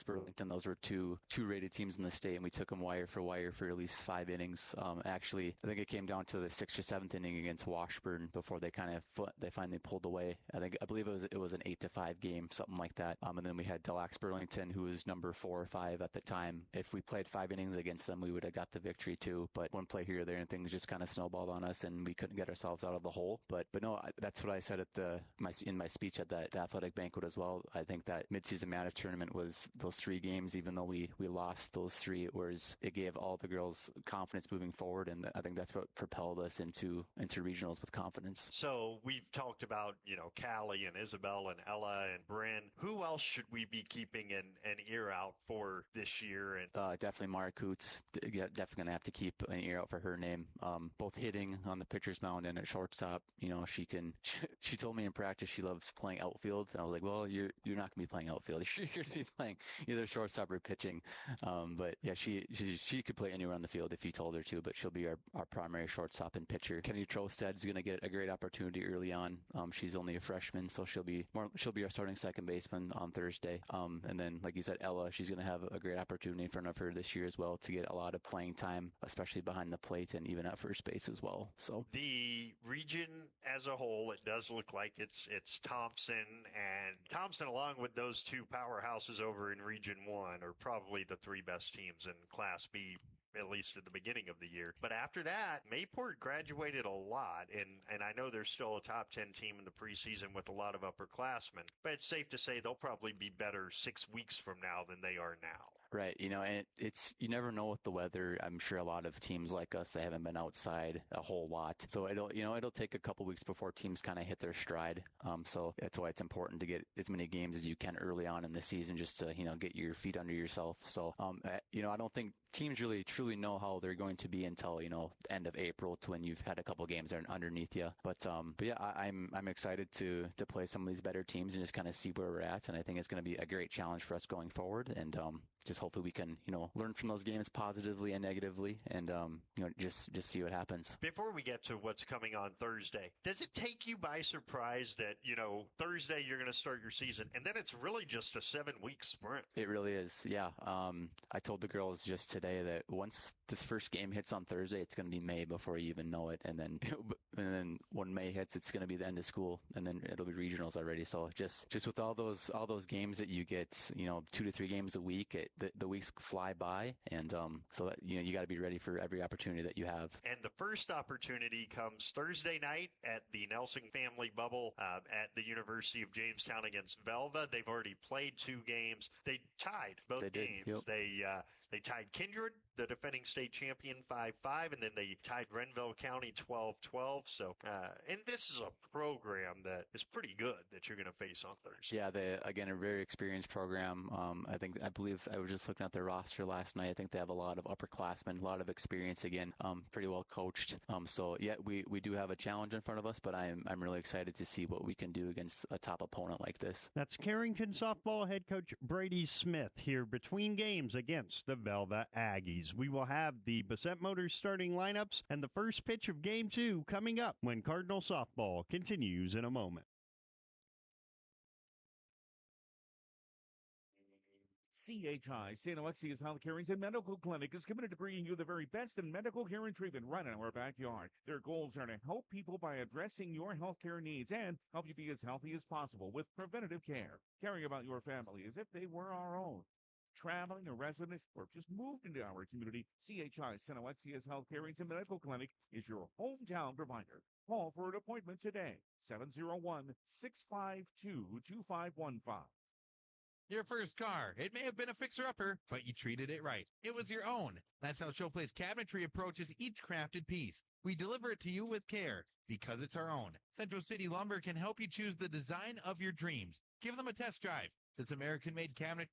Burlington, those were two rated teams in the state, and we took them wire for at least 5 innings. Actually, I think it came down to the 6th or 7th inning against Washburn before they finally pulled away. I believe it was an 8-5 game, something like that. And then we had Burlington, who was number 4 or 5 at the time. If we played 5 innings against them, we would have got the victory too. But one play here or there, and things just kind of snowballed on us, and we couldn't get ourselves out of the hole. But no, that's what I said in my speech at the athletic banquet as well. I think that midseason madness tournament was those 3 games. Even though we lost those 3, it gave all the girls confidence moving forward, and I think that's what propelled us into regionals with confidence. So we've talked about Callie and Isabel and Ella and Bryn. Who else should we be keeping an ear out for this year? And definitely Mara Coots. Definitely gonna have to keep an ear out for her name. Both hitting on the pitcher's mound and at shortstop. She told me in practice she loves playing outfield, and I was like, well, you're not gonna be playing outfield. You're gonna be playing either shortstop or pitching. But yeah, she could play anywhere on the field if you told her to, but she'll be our primary shortstop and pitcher. Kenny Trostad is going to get a great opportunity early on. She's only a freshman, so she'll be our starting second baseman on Thursday. And then, like you said, Ella, she's going to have a great opportunity in front of her this year as well to get a lot of playing time, especially behind the plate and even at first base as well. So the region as a whole, it does look like it's Thompson, and Thompson, along with those 2 powerhouses over in Region 1, are probably the 3 best teams in Class B, at least at the beginning of the year. But after that, Mayport graduated a lot, and I know they're still a top 10 team in the preseason with a lot of upperclassmen, but it's safe to say they'll probably be better 6 weeks from now than they are now. Right, and it's you never know with the weather. I'm sure a lot of teams like us, they haven't been outside a whole lot, so it'll take a couple weeks before teams kind of hit their stride. So that's why it's important to get as many games as you can early on in the season, just to get your feet under yourself. So I don't think teams really truly know how they're going to be until end of April, to when you've had a couple games underneath you. But yeah, I'm excited to play some of these better teams and just kind of see where we're at, and I think it's going to be a great challenge for us going forward, and just hopefully we can learn from those games positively and negatively, and just see what happens. Before we get to what's coming on Thursday, does it take you by surprise that Thursday you're going to start your season, and then it's really just a 7-week sprint? It really is, yeah. I told the girls just today that once this first game hits on Thursday, it's going to be May before you even know it, and then when May hits, it's going to be the end of school, and then it'll be regionals already. So just with all those games that you get, 2 to 3 games a week, the weeks fly by, and so that, you got to be ready for every opportunity that you have. And the first opportunity comes Thursday night at the Nelson Family Bubble at the University of Jamestown against Velva. They've already played 2 games. They tied both games. Yep. They tied Kindred, the defending state champion, 5-5, and then they tied Grenville County 12-12. So, and this is a program that is pretty good that you're going to face on Thursday. Yeah, again, a very experienced program. I believe I was just looking at their roster last night. I think they have a lot of upperclassmen, a lot of experience again, pretty well coached. So yeah, we do have a challenge in front of us, but I'm really excited to see what we can do against a top opponent like this. That's Carrington softball head coach Brady Smith here between games against the Velva Aggies. We will have the Bassett Motors starting lineups and the first pitch of Game 2 coming up when Cardinal softball continues in a moment. CHI, St. Alexius Health Carrington Medical Clinic, is committed to bringing you the very best in medical care and treatment right in our backyard. Their goals are to help people by addressing your health care needs and help you be as healthy as possible with preventative care, caring about your family as if they were our own. Traveling, a resident, or just moved into our community, CHI St. Alexius Health Carrington Medical Clinic is your hometown provider. Call for an appointment today, 701-652-2515. Your first car. It may have been a fixer-upper, but you treated it right. It was your own. That's how Showplace Cabinetry approaches each crafted piece. We deliver it to you with care, because it's our own. Central City Lumber can help you choose the design of your dreams. Give them a test drive. This American-made cabinet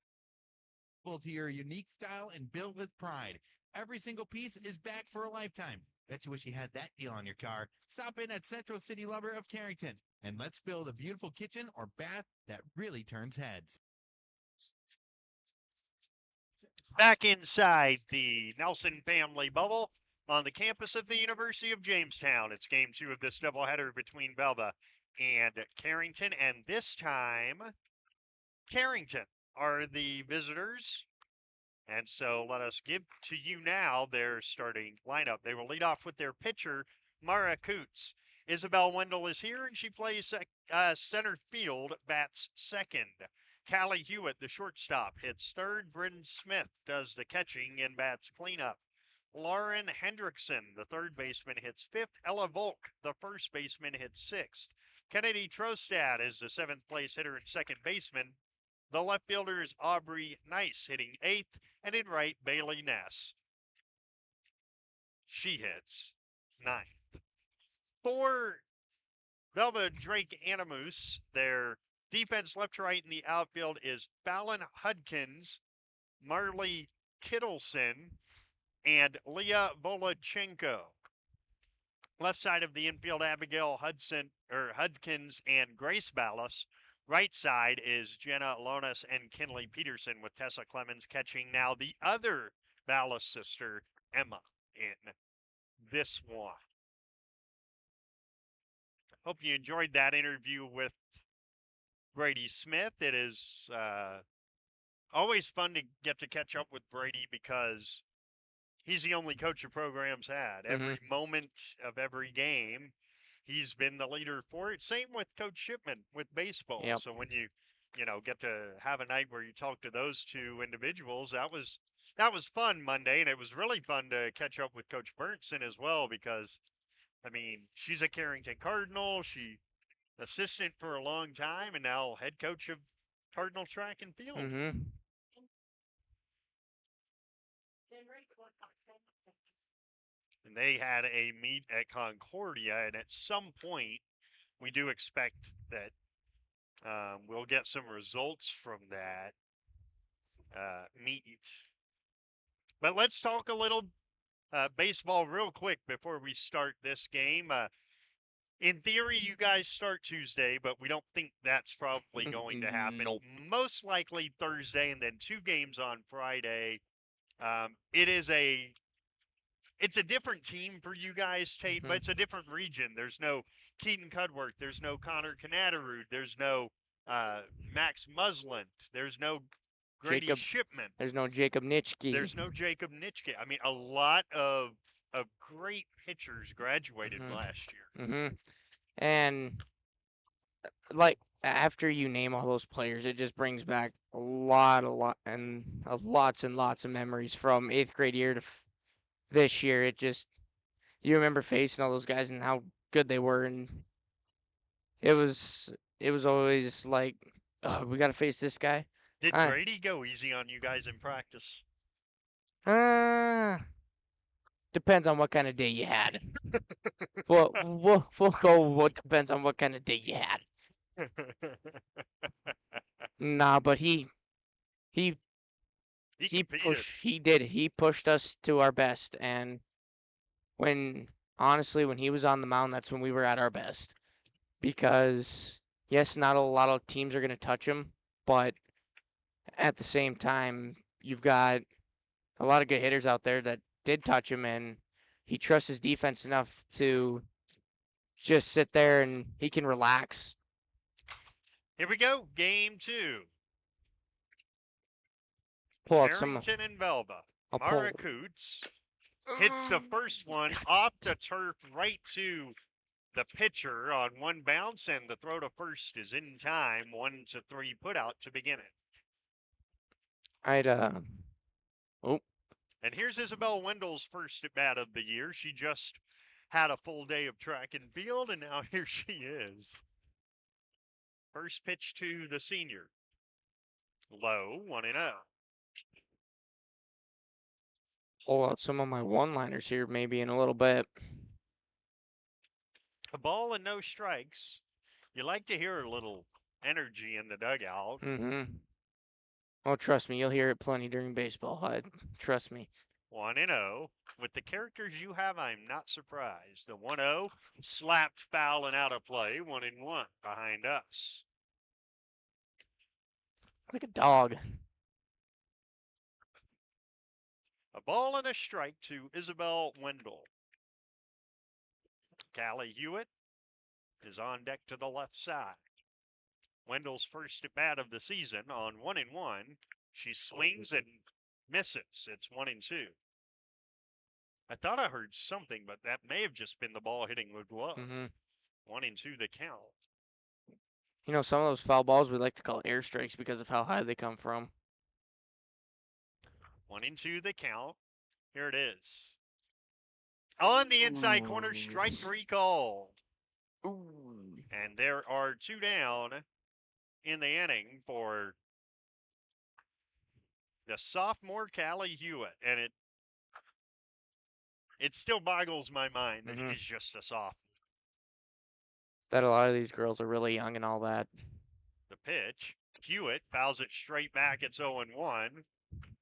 to your unique style and built with pride. Every single piece is back for a lifetime. Bet you wish you had that deal on your car. Stop in at Central City Lumber of Carrington, and let's build a beautiful kitchen or bath that really turns heads. Back inside the Nelson family bubble on the campus of the University of Jamestown. It's game 2 of this doubleheader between Velva and Carrington, and this time Carrington are the visitors. And so let us give to you now their starting lineup. They will lead off with their pitcher, Mara Coots. Isabel Wendell is here, and she plays center field, bats second. Callie Hewitt, the shortstop, hits third. Bryn Smith does the catching and bats cleanup. Lauren Hendrickson, the third baseman, hits fifth. Ella Volk, the first baseman, hits sixth. Kennedy Trostad is the seventh place hitter and second baseman. The left fielder is Aubrey Nice, hitting eighth, and in right, Bailey Ness. She hits ninth. For Velva Drake Animus, their defense left to right in the outfield is Fallon Hudkins, Marley Kittleson, and Leah Volachenko. Left side of the infield, Abigail Hudkins and Grace Ballas. Right side is Jenna Lonas and Kinley Peterson, with Tessa Clemens catching now the other Ballas sister, Emma, in this one. Hope you enjoyed that interview with Brady Smith. It is always fun to get to catch up with Brady because he's the only coach the program's had. Every moment of every game, he's been the leader for it. Same with Coach Shipman with baseball. Yep. So when you get to have a night where you talk to those two individuals, that was fun Monday, and it was really fun to catch up with Coach Burnson as well because, I mean, she's a Carrington Cardinal. She assistant for a long time and now head coach of Cardinal track and field. And they had a meet at Concordia, and at some point, we do expect that we'll get some results from that meet. But let's talk a little baseball real quick before we start this game. In theory, you guys start Tuesday, but we don't think that's probably going to happen. Nope. Most likely Thursday, and then 2 games on Friday. It's a different team for you guys, Tate, but it's a different region. There's no Keaton Cudworth. There's no Connor Canadarud. There's no Max Muslin. There's no Grady Shipman. There's no Jacob Nitschke. There's no Jacob Nitschke. I mean, a lot of great pitchers graduated last year. And like after you name all those players, it just brings back lots and lots of memories from 8th grade year to this year. You remember facing all those guys and how good they were, and it was always like, oh, we got to face this guy. Did Brady go easy on you guys in practice? Depends on what kind of day you had. we'll go. What depends on what kind of day you had. Nah, but he pushed us to our best, and when he was on the mound, that's when we were at our best. Because yes, not a lot of teams are going to touch him, but at the same time, you've got a lot of good hitters out there that did touch him, and he trusts his defense enough to just sit there and he can relax. Here we go, game 2. Pull out Carrington and Velva. Mara Coots hits the first one off the turf right to the pitcher on one bounce, and the throw to first is in time. 1-3 put out to begin it. And here's Isabel Wendell's first at bat of the year. She just had a full day of track and field, and now here she is. First pitch to the senior. Low, 1-0. Pull out some of my one-liners here maybe in a little bit. A ball and no strikes. You like to hear a little energy in the dugout. Oh, trust me, you'll hear it plenty during baseball. Trust me. 1-0. With the characters you have, I'm not surprised. The 1-0 slapped foul and out of play. 1-1 behind us. Like a dog. A ball and a strike to Isabel Wendell. Callie Hewitt is on deck to the left side. Wendell's first at bat of the season on 1-1. She swings and misses. It's 1-2. I thought I heard something, but that may have just been the ball hitting the glove. 1-2 the count. You know, some of those foul balls we like to call airstrikes because of how high they come from. 1-2 the count. Here it is. On the inside corner, strike 3 called. And there are 2 down in the inning for the sophomore Callie Hewitt. And it still boggles my mind that she's just a sophomore. That a lot of these girls are really young and all that. The pitch. Hewitt fouls it straight back. It's 0-1.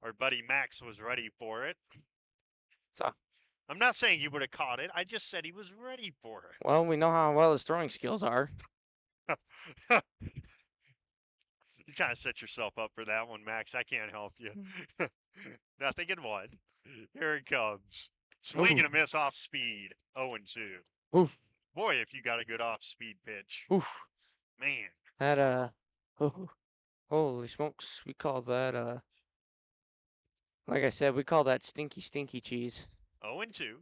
Our buddy Max was ready for it. So, I'm not saying he would have caught it. I just said he was ready for it. well, we know how well his throwing skills are. You kind of set yourself up for that one, Max. I can't help you. Nothing in 1. Here it comes. Swing and a miss off speed. 0-2. Oof. Boy, if you got a good off-speed pitch. Oof. Man. That, holy smokes. We call that, like I said, we call that stinky, stinky cheese. 0-2.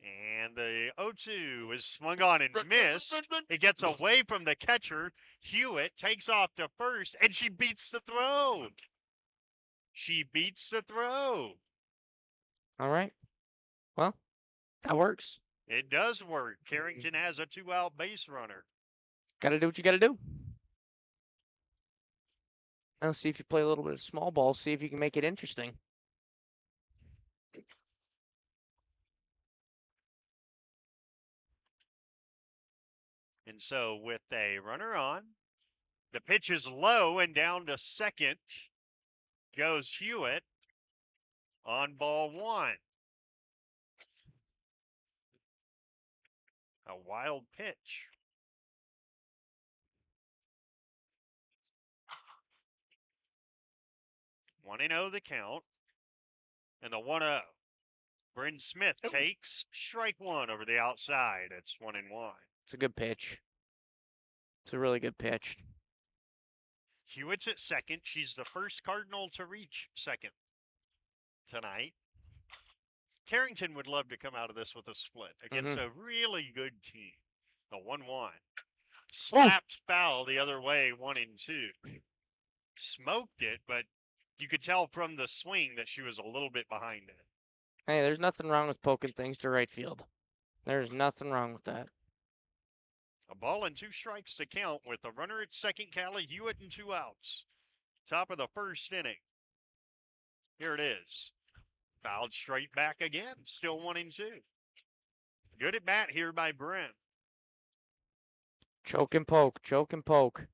And the 0-2 is swung on and missed. It gets away from the catcher. Hewitt takes off to first, and she beats the throw. She beats the throw. All right. Well, that works. It does work. Carrington has a 2-out base runner. Got to do what you got to do. Now see if you play a little bit of small ball, see if you can make it interesting. And so with a runner on, the pitch is low and down to second goes Hewitt on ball 1. A wild pitch. One and 0 the count. And the 1-0. Bryn Smith takes strike 1 over the outside. It's 1-1. It's a good pitch. It's a really good pitch. Hewitt's at second. She's the first Cardinal to reach second tonight. Carrington would love to come out of this with a split against a really good team. The 1-1. Slapped foul the other way, 1-2. Smoked it, but you could tell from the swing that she was a little bit behind it. Hey, there's nothing wrong with poking things to right field. There's nothing wrong with that. A ball and 2 strikes to count with a runner at second, Callie Hewitt, and 2 outs. Top of the first inning. Here it is. Fouled straight back again. Still 1-2. Good at bat here by Brent. Choke and poke. Choke and poke.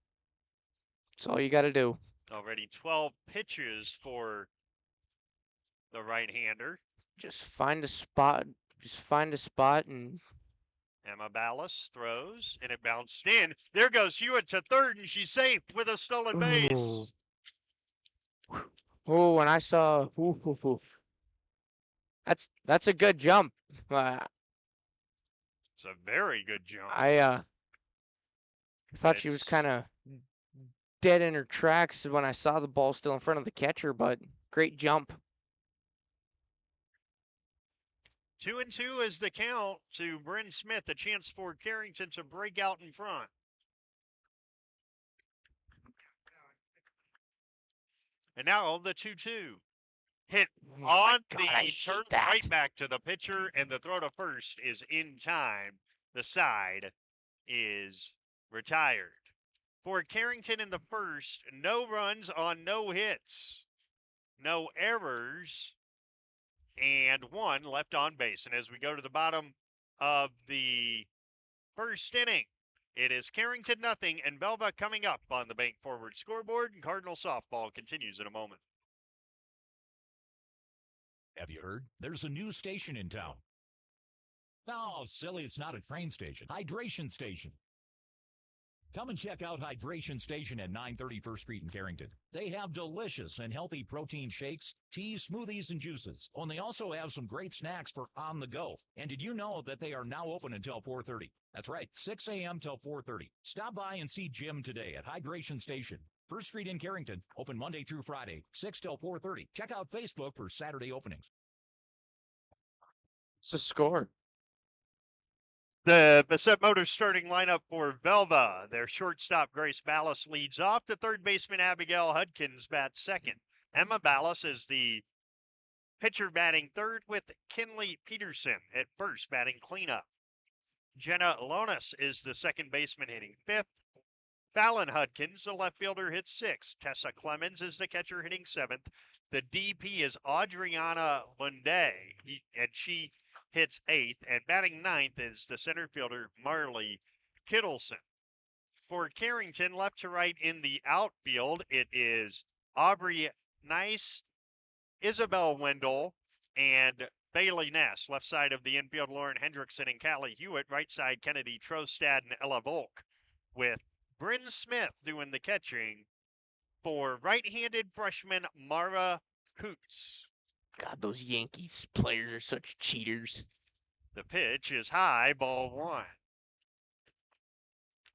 That's all you got to do. Already 12 pitches for the right-hander. Just find a spot. Just find a spot and... Emma Ballas throws, and it bounced in. There goes Hewitt to third, and she's safe with a stolen base. Oh, and I saw... That's a good jump. It's a very good jump. I thought she was kind of dead in her tracks when I saw the ball still in front of the catcher, but great jump. 2-2 is the count to Bryn Smith. A chance for Carrington to break out in front. And now the 2-2. Hit on the turn right back to the pitcher, and the throw to first is in time. The side is retired. For Carrington in the first, no runs on no hits, no errors, and 1 left on base. And as we go to the bottom of the first inning, it is Carrington nothing and Velva coming up on the Bank Forward scoreboard, and Cardinal softball continues in a moment. Have you heard? There's a new station in town. No, silly, it's not a train station. Hydration station. Come and check out Hydration Station at 930 First Street in Carrington. They have delicious and healthy protein shakes, teas, smoothies, and juices. Oh, and they also have some great snacks for on the go. And did you know that they are now open until 4:30? That's right, 6 a.m. till 4:30. Stop by and see Jim today at Hydration Station, First Street in Carrington, open Monday through Friday, 6 till 4:30. Check out Facebook for Saturday openings. It's a score. The Bassett Motors starting lineup for Velva. Their shortstop, Grace Ballas, leads off. The third baseman, Abigail Hudkins, bats second. Emma Ballas is the pitcher batting third with Kinley Peterson at first batting cleanup. Jenna Lonis is the second baseman hitting fifth. Fallon Hudkins, the left fielder, hits sixth. Tessa Clemens is the catcher hitting seventh. The DP is Adriana Lunde, and she hits eighth. And batting ninth is the center fielder, Marley Kittleson. For Carrington, left to right in the outfield, it is Aubrey Nice, Isabel Wendell, and Bailey Ness. Left side of the infield, Lauren Hendrickson and Callie Hewitt. Right side, Kennedy Trostad and Ella Volk, with Bryn Smith doing the catching for right-handed freshman Mara Coots. God, those Yankees players are such cheaters. The pitch is high, ball one.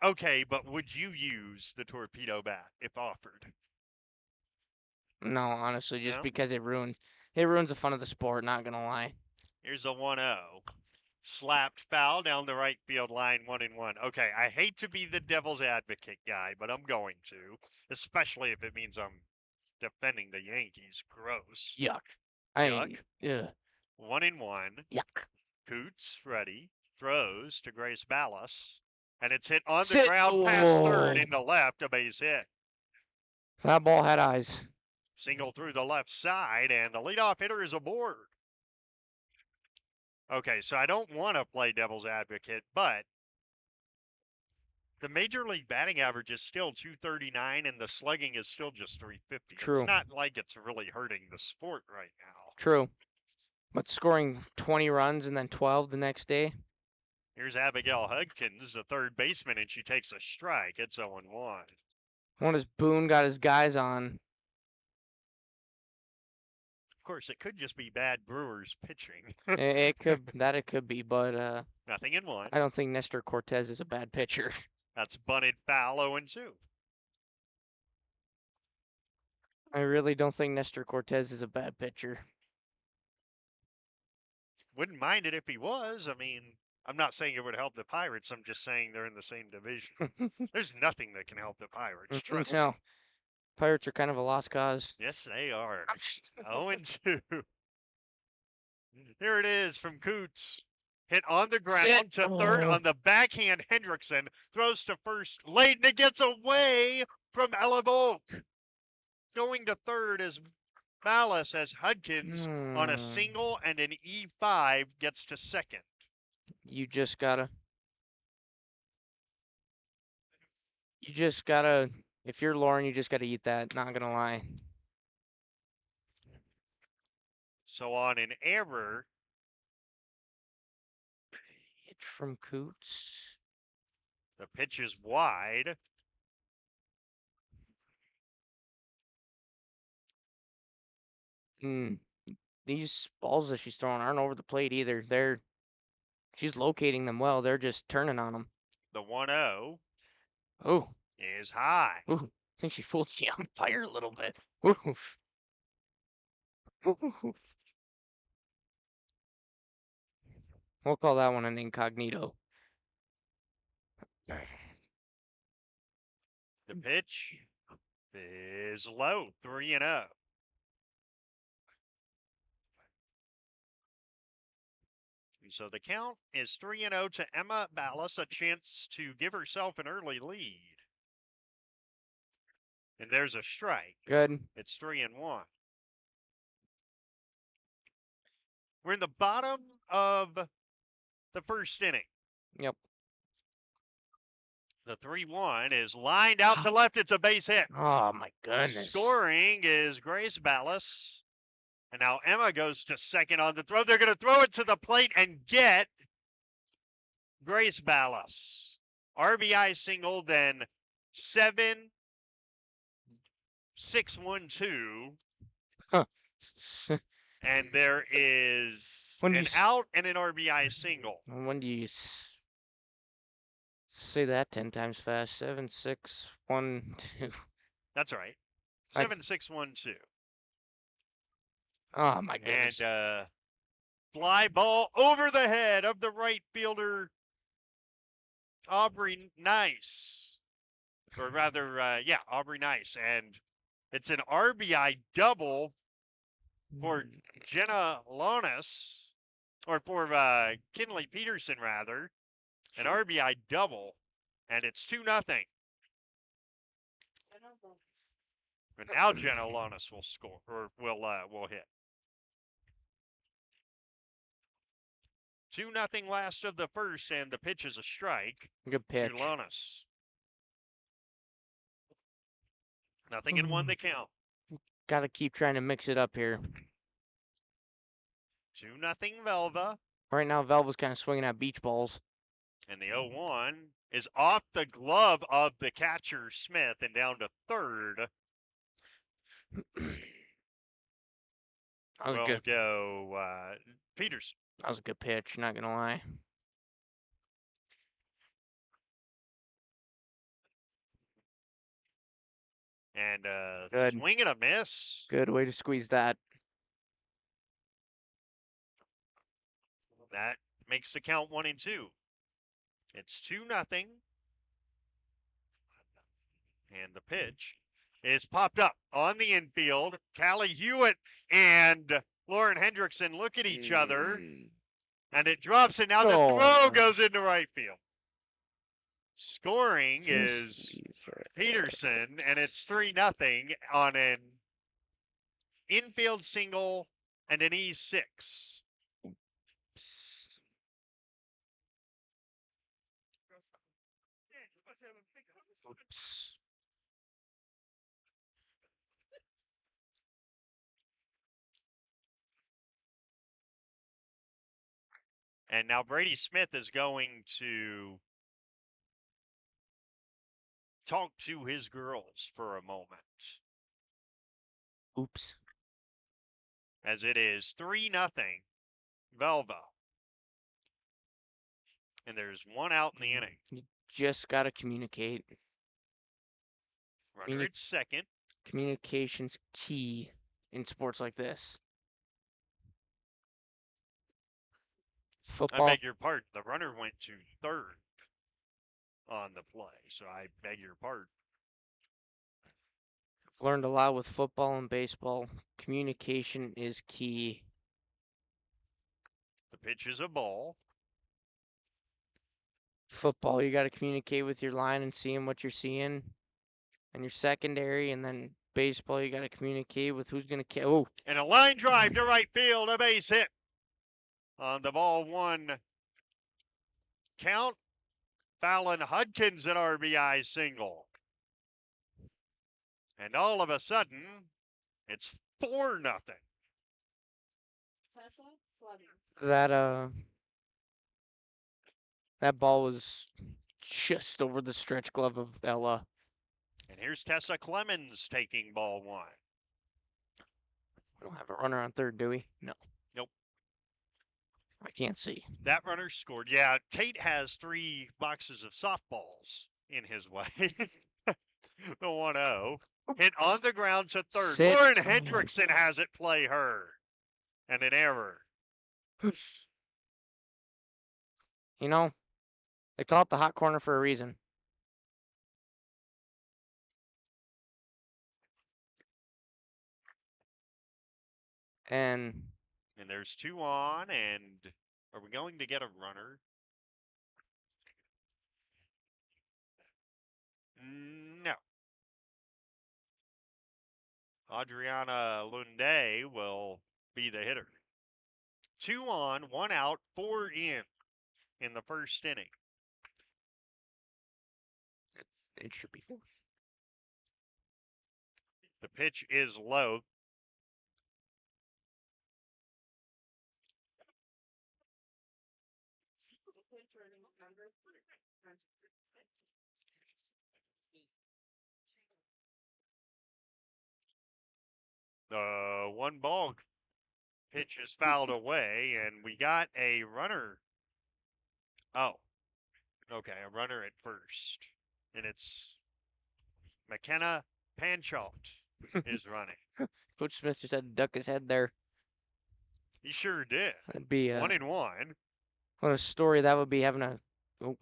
Okay, but would you use the torpedo bat if offered? No, honestly, just No? because it ruins the fun of the sport, not gonna lie. Here's a 1-0. Slapped foul down the right field line, 1-1. Okay, I hate to be the devil's advocate guy, but I'm going to, especially if it means I'm defending the Yankees. Gross. Yuck. Yuck. Yeah. 1-1. Yuck. Coots ready, throws to Grace Ballas, and it's hit on the Sit. ground past third Oh. into left, a base hit. That ball had eyes. Single through the left side, and the leadoff hitter is aboard. Okay, so I don't want to play devil's advocate, but the major league batting average is still 239, and the slugging is still just 350. True. It's not like it's really hurting the sport right now. True. But scoring 20 runs and then 12 the next day. Here's Abigail Hudkins, the third baseman, and she takes a strike. It's 0-1. When has Boone got his guys on? Of course, it could just be bad Brewers pitching. it could be, but Nothing in one. I don't think Nestor Cortez is a bad pitcher. That's bunted foul, 0-2. I really don't think Nestor Cortez is a bad pitcher. Wouldn't mind it if he was. I mean, I'm not saying it would help the Pirates. I'm just saying they're in the same division. There's nothing that can help the Pirates. Trust me. No. Pirates are kind of a lost cause. Yes, they are. 0-2. Here it is from Coots. Hit on the ground to third on the backhand. Hendrickson throws to first late, and it gets away from Ella Volk. Going to third is Ballas as Hudkins on a single and an E5 gets to second. You just gotta, if you're Lauren, you just gotta eat that, not gonna lie. So on an error. Hit from Coots. The pitch is wide. These balls that she's throwing aren't over the plate either. She's locating them well. They're just turning on them. The 1-0 is high. I think she fooled the umpire a little bit. Oof. We'll call that one an incognito. The pitch is low, 3-0. So the count is 3-0 to Emma Ballas, a chance to give herself an early lead. And there's a strike. Good. It's 3-1. We're in the bottom of the first inning. Yep. The 3-1 is lined out to left. It's a base hit. Oh, my goodness. Scoring is Grace Ballas. And now Emma goes to second on the throw. They're going to throw it to the plate and get Grace Ballas. RBI single, then 7-6-1-2. Huh. And there is When you an s- out and an RBI single. When do you say that 10 times fast? 7, 6, 1, 2. That's right. I- 7-6-1-2. Oh my goodness. And fly ball over the head of the right fielder, Aubrey Nice. Or rather, Aubrey Nice. And it's an RBI double for Jenna Lonis, or for Kinley Peterson, rather. An RBI double, and it's 2-0. And now Jenna Lonis will score, or will hit. 2-0 last of the first, and the pitch is a strike. Good pitch. To Lonis. 0-1 the count. Got to keep trying to mix it up here. 2-0 Velva. Right now, Velva's kind of swinging at beach balls. And the 0-1 is off the glove of the catcher, Smith, and down to third. That was good. Go Peters. That was a good pitch, not going to lie. And Good. swing and a miss. Good way to squeeze that. That makes the count 1-2. It's 2-0. And the pitch is popped up on the infield. Callie Hewitt and Lauren Hendrickson look at each other. And it drops, and now the throw goes into right field. Scoring is Peterson, and it's 3-0 on an infield single and an E6. Oops. And now Brady Smith is going to talk to his girls for a moment. Oops. As it is 3-0 Velva. And there's one out in the inning. You just got to communicate. Runner at second. Communication's key in sports like this. Football. I beg your pardon. The runner went to third on the play, so I beg your pardon. I've learned a lot with football and baseball. Communication is key. The pitch is a ball. Football, you got to communicate with your line and seeing what you're seeing and your secondary. And then baseball, you got to communicate with who's going to. Oh. And a line drive to right field, a base hit. On the ball one count, Fallon Hudkins an RBI single. And all of a sudden, it's 4-0. That ball was just over the stretch glove of Ella. And here's Tessa Clemens taking ball one. We don't have a runner on third, do we? No. Nope. I can't see. That runner scored. Yeah, Tate has 3 boxes of softballs in his way. The 1-0. Hit on the ground to third. Sit. Lauren Hendrickson has it play her. And an error. You know, they call it the hot corner for a reason. And there's 2 on, and are we going to get a runner? No. Adriana Lunde will be the hitter. 2 on, 1 out, 4 in the first inning. It should be 4. The pitch is low. 1 ball. Pitch is fouled away, and we got a runner. Oh, okay, a runner at first. And it's McKenna Panchalt is running. Coach Smith just had to duck his head there. He sure did. That'd be 1-1. What a story that would be having a.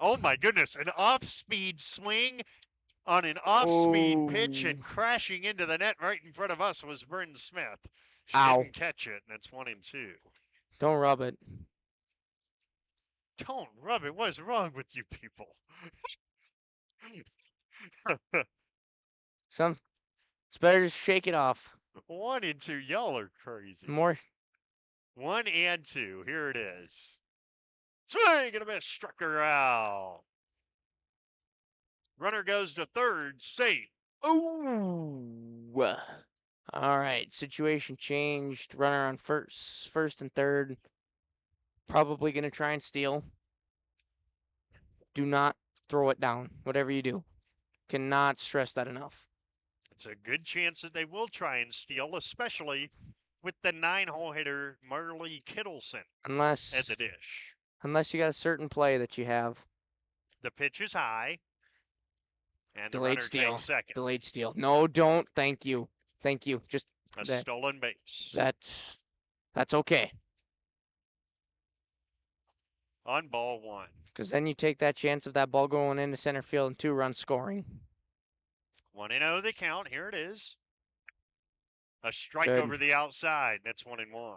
Oh my goodness, an off-speed swing on an off-speed pitch and crashing into the net right in front of us was Bryn Smith. She Ow. didn't catch it, and it's 1-2. Don't rub it. Don't rub it. What is wrong with you people? It's better to shake it off. 1-2. Y'all are crazy. More. 1-2. Here it is. Swing and a miss. Struck her out. Runner goes to third. Safe. Ooh. All right. Situation changed. Runner on first and third. Probably going to try and steal. Do not throw it down. Whatever you do. Cannot stress that enough. It's a good chance that they will try and steal, especially with the 9-hole hitter Marley Kittleson as a dish. Unless you got a certain play that you have. The pitch is high. And the Delayed runner steal. takes second. Delayed steal. No, don't. Thank you. Thank you. Just A stolen base. That's okay. On ball 1. Because then you take that chance of that ball going into center field and 2-run scoring. 1-0 the count. Here it is. A strike Good. over the outside. That's 1-1.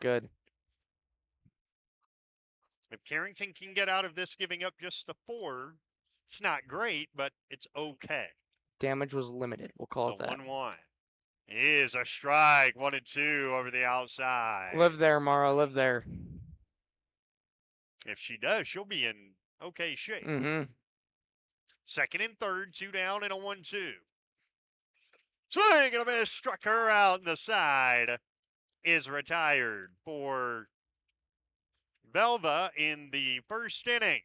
Good. If Carrington can get out of this giving up just the 4, it's not great, but it's okay. Damage was limited. We'll call it The that. 1-1 is a strike. 1-2 over the outside. Live there, Mara. Live there. If she does, she'll be in okay shape. Mm-hmm. Second and third, 2 down and a 1-2. Swing and a miss. Struck her out. And the side is retired for Velva in the first inning.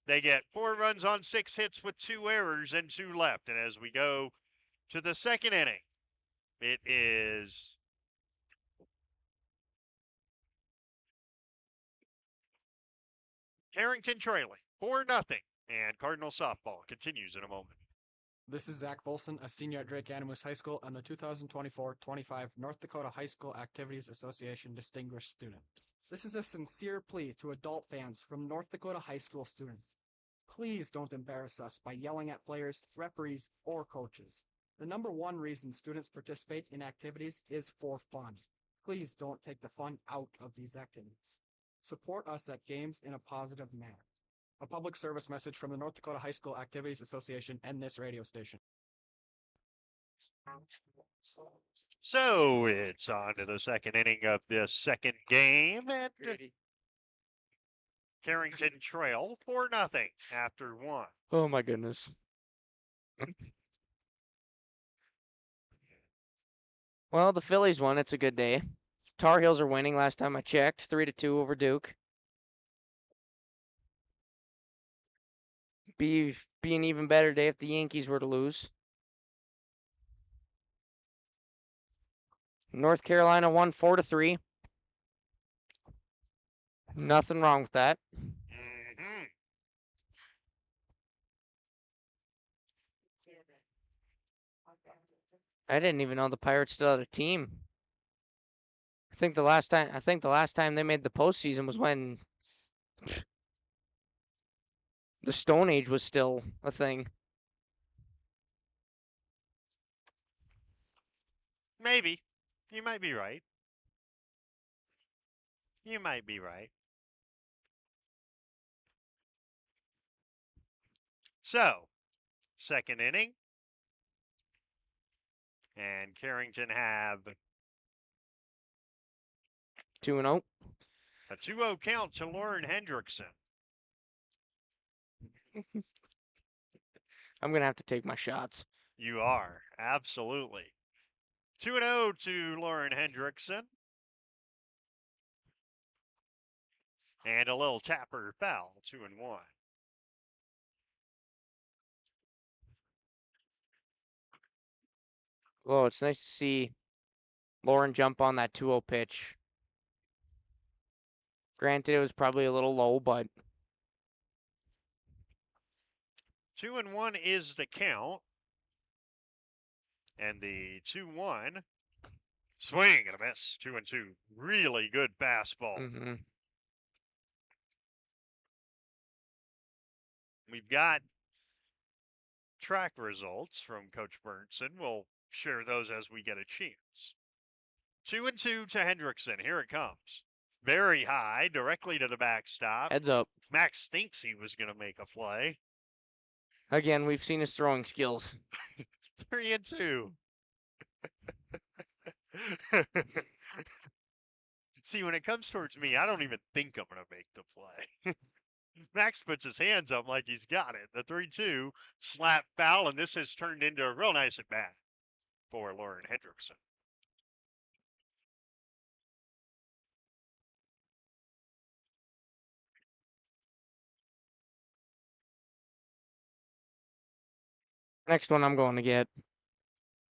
They get 4 runs on 6 hits with 2 errors and 2 left. And as we go to the second inning, it is Carrington trailing 4-0. And Cardinal softball continues in a moment. This is Zach Volson, a senior at Drake Animus High School and the 2024-25 North Dakota High School Activities Association Distinguished Student. This is a sincere plea to adult fans from North Dakota high school students. Please don't embarrass us by yelling at players, referees, or coaches. The number one reason students participate in activities is for fun. Please don't take the fun out of these activities. Support us at games in a positive manner. A public service message from the North Dakota High School Activities Association and this radio station. So it's on to the second inning of this second game. And Carrington trail 4-0 after 1. Oh, my goodness. Well, the Phillies won. It's a good day. Tar Heels are winning last time I checked. 3-2 over Duke. Be an even better day if the Yankees were to lose. North Carolina won 4-3. Nothing wrong with that. Mm-hmm. I didn't even know the Pirates still had a team. I think the last time they made the postseason was when the Stone Age was still a thing. Maybe. You might be right. You might be right. So, second inning. And Carrington have 2-0. a 2-0 count to Lauren Hendrickson. I'm going to have to take my shots. You are, absolutely. 2-0 to Lauren Hendrickson. And a little tapper foul, 2-1. Well, it's nice to see Lauren jump on that 2-0 pitch. Granted, it was probably a little low, but 2-1 is the count. And the 2-1 swing and a miss. 2-2. Really good fastball. Mm-hmm. We've got track results from Coach Burnson. We'll share those as we get a chance. 2-2 to Hendrickson. Here it comes. Very high, directly to the backstop. Heads up. Max thinks he was going to make a play. Again, we've seen his throwing skills. 3-2. See, when it comes towards me, I don't even think I'm going to make the play. Max puts his hands up like he's got it. The 3-2 slap foul, and this has turned into a real nice at bat for Lauren Hendrickson. Next one I'm going to get.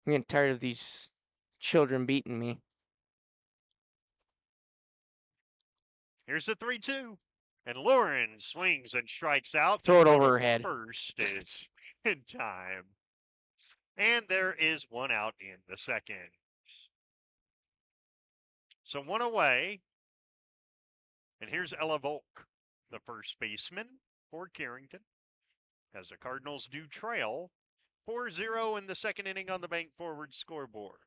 I'm getting tired of these children beating me. Here's the 3-2. And Lauren swings and strikes out. Throw it over her head. First is in time. And there is one out in the second. So one away. And here's Ella Volk, the first baseman for Carrington, as the Cardinals do trail 4-0 in the second inning on the Bank Forward scoreboard.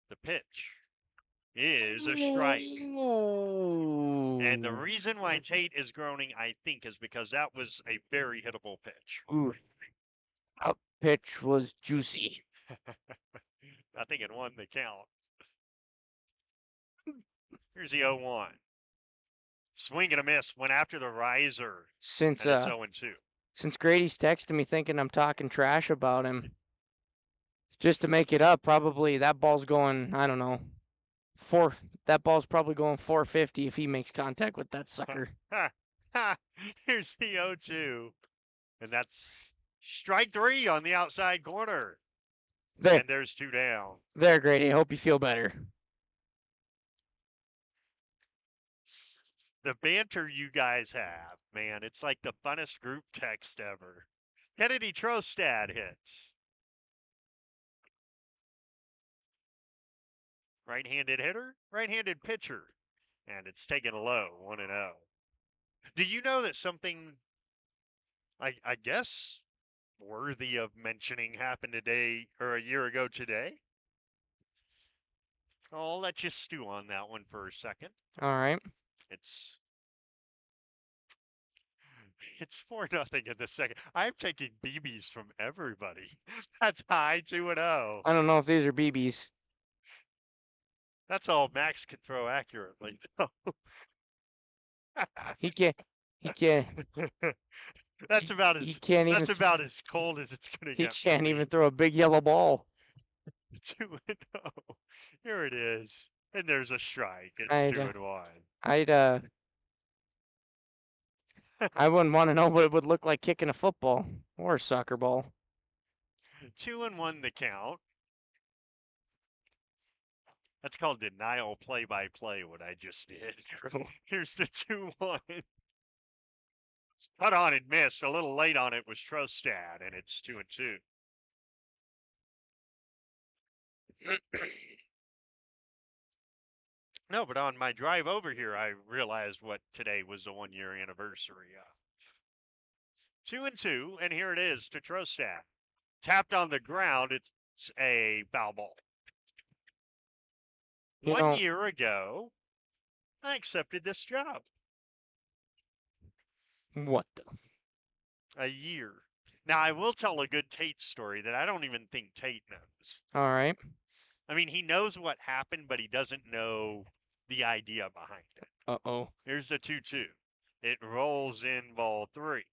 The pitch is a strike. And the reason why Tate is groaning, I think, is because that was a very hittable pitch. Ooh. That pitch was juicy. I think it won the count. Here's the 0-1. Swing and a miss. Went after the riser. Since and it's 0-2. Since Grady's texting me thinking I'm talking trash about him, just to make it up, probably that ball's going, I don't know, that ball's probably going 450 if he makes contact with that sucker. Here's the 0-2. And that's strike 3 on the outside corner. There. And there's 2 down. There, Grady. I hope you feel better. The banter you guys have, man, it's like the funnest group text ever. Kennedy Trostad hits. Right-handed hitter, right-handed pitcher. And it's taken low, 1-0. Do you know that something, I guess, worthy of mentioning happened today, or a year ago today? I'll let you stew on that one for a second. All right. It's 4-0 in the second. I'm taking BBs from everybody. That's high, 2-0. I don't know if these are BBs. That's all Max can throw accurately. He can't. That's about he can't even. That's about as cold as it's gonna get. He can't even throw a big yellow ball. 2-0. Here it is, and there's a strike. It's 2-1. I wouldn't want to know what it would look like kicking a football or a soccer ball. 2-1 the count. That's called denial play-by-play, what I just did. Here's the 2-1. Cut on and missed. A little late on it was Trostad, and it's 2-2. No, but on my drive over here, I realized what today was the 1-year anniversary of. 2-2, and here it is to Trostad. Tapped on the ground. It's a foul ball. 1 year ago, I accepted this job. What the? A year. Now, I will tell a good Tate story that I don't even think Tate knows. All right. I mean, he knows what happened, but he doesn't know the idea behind it. Uh-oh. Here's the 2-2. It rolls in ball 3.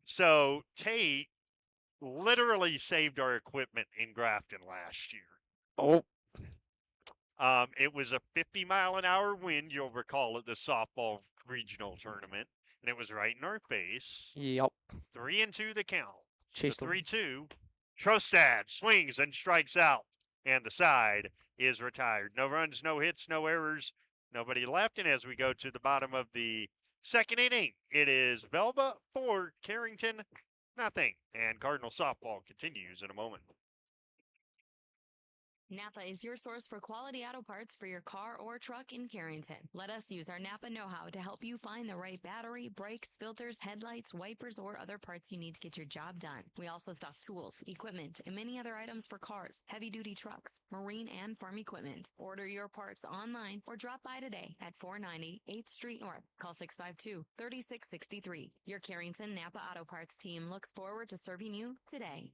So Tate literally saved our equipment in Grafton last year. Oh. It was a 50-mile-an-hour wind, you'll recall, at the softball regional tournament, and it was right in our face. Yep. 3-2 the count. Chase the 3-2 Trostad swings and strikes out, and the side is retired. No runs, no hits, no errors, nobody left. And as we go to the bottom of the second inning, it is Velva 4, Carrington nothing. And Cardinal softball continues in a moment. Napa is your source for quality auto parts for your car or truck in Carrington. Let us use our Napa know-how to help you find the right battery, brakes, filters, headlights, wipers, or other parts you need to get your job done. We also stock tools, equipment, and many other items for cars, heavy-duty trucks, marine, and farm equipment. Order your parts online or drop by today at 490 8th Street North. Call 652-3663. Your Carrington Napa Auto Parts team looks forward to serving you today.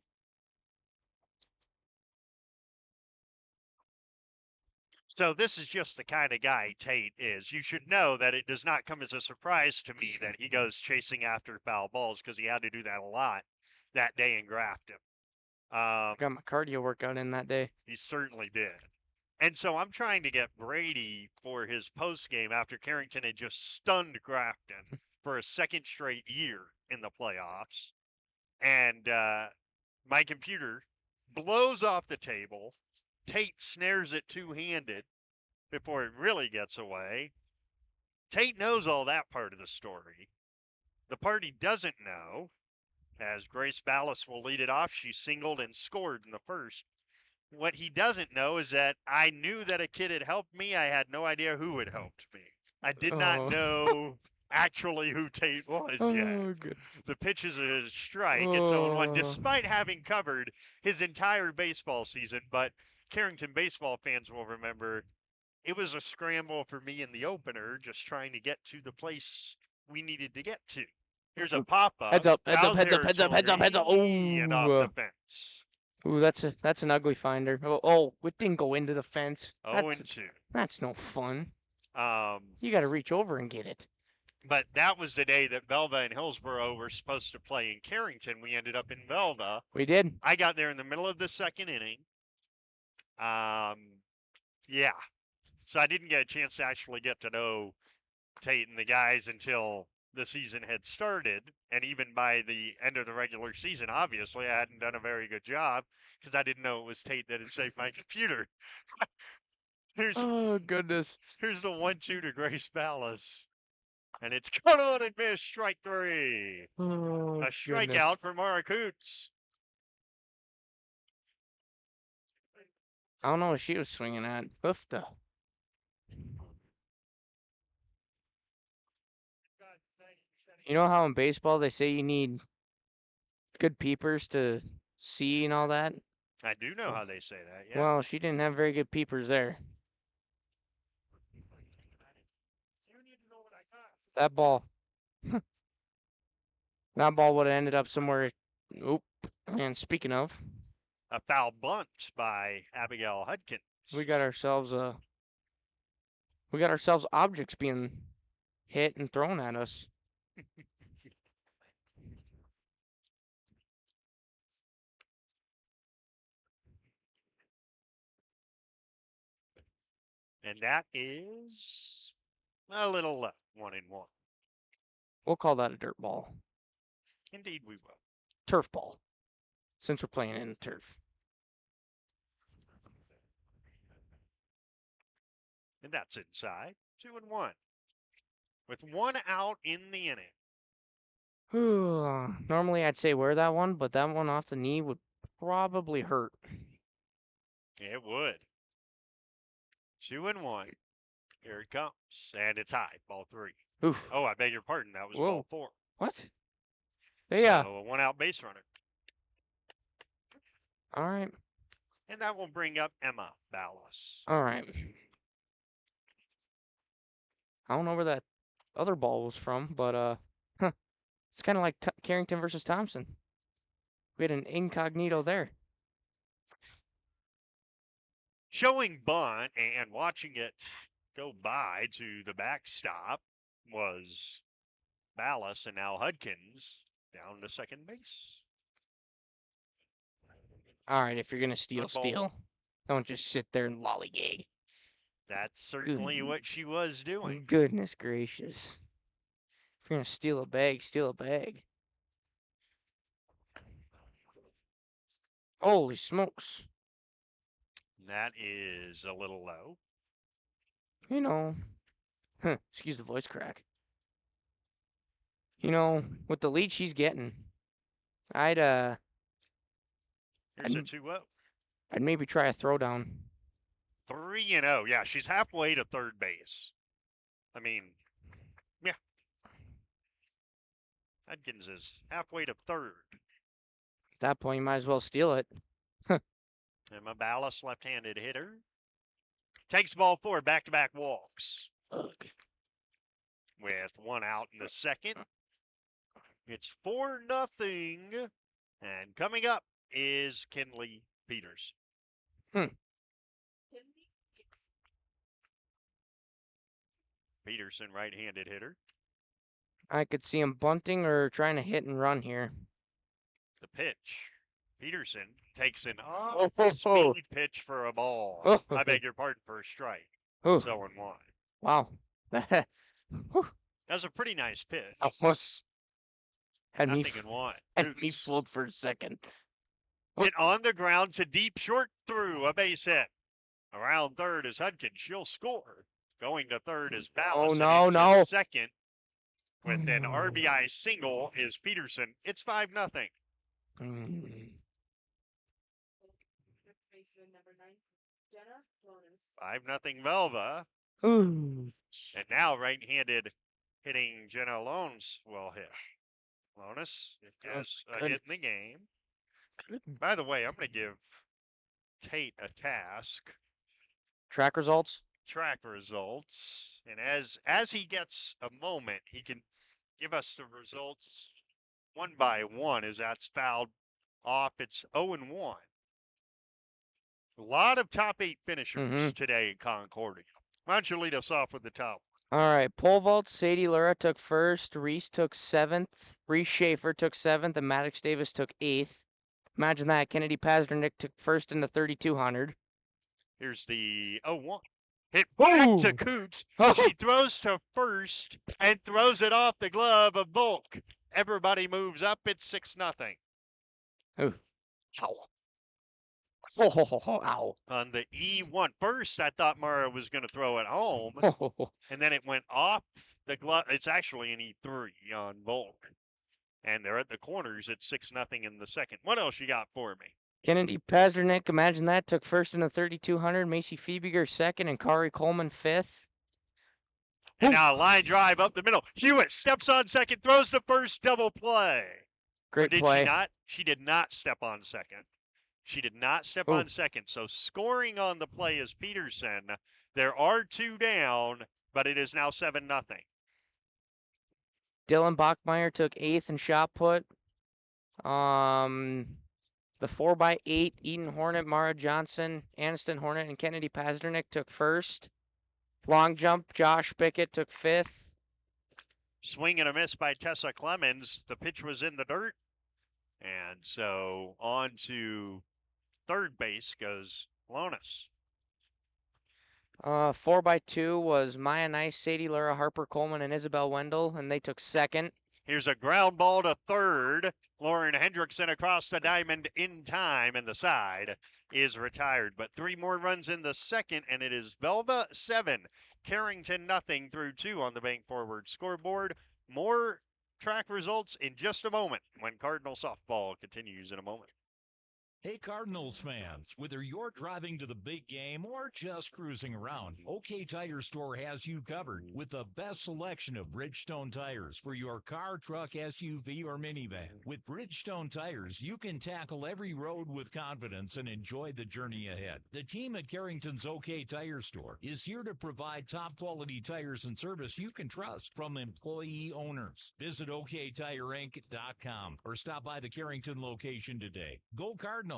So this is just the kind of guy Tate is. You should know that it does not come as a surprise to me that he goes chasing after foul balls, because he had to do that a lot that day in Grafton. Got my cardio workout in that day. He certainly did. And so I'm trying to get Brady for his post game after Carrington had just stunned Grafton for a second straight year in the playoffs. And my computer blows off the table. Tate snares it two-handed before it really gets away. Tate knows all that part of the story. The part he doesn't know, as Grace Ballas will lead it off, she singled and scored in the first. What he doesn't know is that I knew that a kid had helped me. I had no idea who had helped me. I did not know actually who Tate was yet. Good. The pitch is a strike. It's 0-1, despite having covered his entire baseball season. But Carrington baseball fans will remember it was a scramble for me in the opener, just trying to get to the place we needed to get to. Here's a pop-up. Heads up, heads foul up, heads up, heads up, heads up, heads up. territory, and off the fence. Ooh, that's an ugly finder. Oh, it didn't go into the fence. 0-2. That's no fun. Um, You got to reach over and get it. But that was the day that Velva and Hillsboro were supposed to play in Carrington. We ended up in Velva. We did. I got there in the middle of the second inning. Yeah. So I didn't get a chance to actually get to know Tate and the guys until the season had started. And even by the end of the regular season, obviously, I hadn't done a very good job because I didn't know it was Tate that had saved my computer. Oh, goodness. Here's the 1-2 to Grace Ballas. And it's cut on and missed, strike three. Oh, a strikeout goodness. for Mara Coots. I don't know what she was swinging at. Hoofda. You know how in baseball they say you need good peepers to see and all that? I do know how they say that, yeah. Well, she didn't have very good peepers there. That ball. That ball would have ended up somewhere. Oop. And speaking of, A foul bunt by Abigail Hudkins. we got ourselves objects being hit and thrown at us. And that is a little left, 1-1. We'll call that a dirt ball. Indeed, we will. Turf ball. Since we're playing in the turf. And that's inside, 2-1. With one out in the inning. Normally I'd say wear that one, but that one off the knee would probably hurt. It would. 2-1. Here it comes. And it's high, ball three. Oof. Oh, I beg your pardon. That was ball four. What? Yeah. So a one out base runner. All right. And that will bring up Emma Ballas. All right. I don't know where that other ball was from, but it's kind of like Carrington versus Thompson. We had an incognito there. Showing bunt and watching it go by to the backstop was Ballas, and now Hudkins down to second base. All right, if you're going to steal, Good ball. steal. Don't just sit there and lollygag. That's certainly what she was doing. Goodness gracious. If you're going to steal a bag, steal a bag. Holy smokes. That is a little low. You know, excuse the voice crack. You know, with the lead she's getting, I'd Here's I'd, a 2-0. I'd maybe try a throwdown. 3-0. Yeah, she's halfway to third base. I mean, yeah. Adkins is halfway to third. At that point, you might as well steal it. And Mabalis, left-handed hitter. Takes ball forward, back-to-back walks. Ugh. With 1 out in the second. It's 4-0. And coming up is Kinley Peters. Peterson, right-handed hitter. I could see him bunting or trying to hit and run here. The pitch. Peterson takes an off-speed pitch for a ball. I beg your pardon, for a strike. Oh. So and 1. Wow. That's a pretty nice pitch. Almost had me, Nothing in 1. had me fooled for a second. Hit on the ground to deep short through, a base hit. Around third is Hudkins. She'll score. Going to third is Ballas. No. Second with an RBI single is Peterson. It's 5-0. 5-0 Velva. And now right-handed hitting Jenna Lones will hit. Lones has a hit in the game. By the way, I'm going to give Tate a task. Track results? Track results. And as he gets a moment, he can give us the results one by one as that's fouled off. It's 0-1. A lot of top 8 finishers today in Concordia. Why don't you lead us off with the top? All right, pole vault, Sadie Lura took first, Reese took 7th, Reese Schaefer took 7th, and Maddox Davis took 8th. Imagine that. Kennedy Pazdernick took first in the 3,200. Here's the 0-1. Hit back to Coots. She throws to first and throws it off the glove of Volk. Everybody moves up. It's 6-0. Ooh. Ow. Ow. On the E1. First, I thought Mara was going to throw it home. And then it went off the glove. It's actually an E3 on Volk. And they're at the corners at 6-0 in the second. What else you got for me? Kennedy Pazdernick, imagine that, took first in the 3,200. Macy Fiebiger second, and Kari Coleman 5th. And now a line drive up the middle. Hewitt steps on second, throws the first, double play. Great did play. She not? She did not step on second. She did not step on second. So scoring on the play is Peterson. There are 2 down, but it is now 7-0. Dylan Bachmeyer took 8th in shot put. The 4x8, Eden Hornet, Mara Johnson, Aniston Hornet, and Kennedy Pazdernick took first. Long jump, Josh Bickett took 5th. Swing and a miss by Tessa Clemens. The pitch was in the dirt. And so on to third base goes Lonis. 4x2 was Maya Nice, Sadie Lura, Harper Coleman, and Isabel Wendell, and they took second. Here's a ground ball to third. Lauren Hendrickson across the diamond in time, and the side is retired. But 3 more runs in the second, and it is Velva 7, Carrington 0 through 2 on the Bank Forward scoreboard. More track results in just a moment when Cardinal softball continues in a moment. Hey Cardinals fans, whether you're driving to the big game or just cruising around, OK Tire Store has you covered with the best selection of Bridgestone tires for your car, truck, SUV, or minivan. With Bridgestone tires, you can tackle every road with confidence and enjoy the journey ahead. The team at Carrington's OK Tire Store is here to provide top quality tires and service you can trust from employee owners. Visit OKTireInc.com or stop by the Carrington location today. Go Cardinals!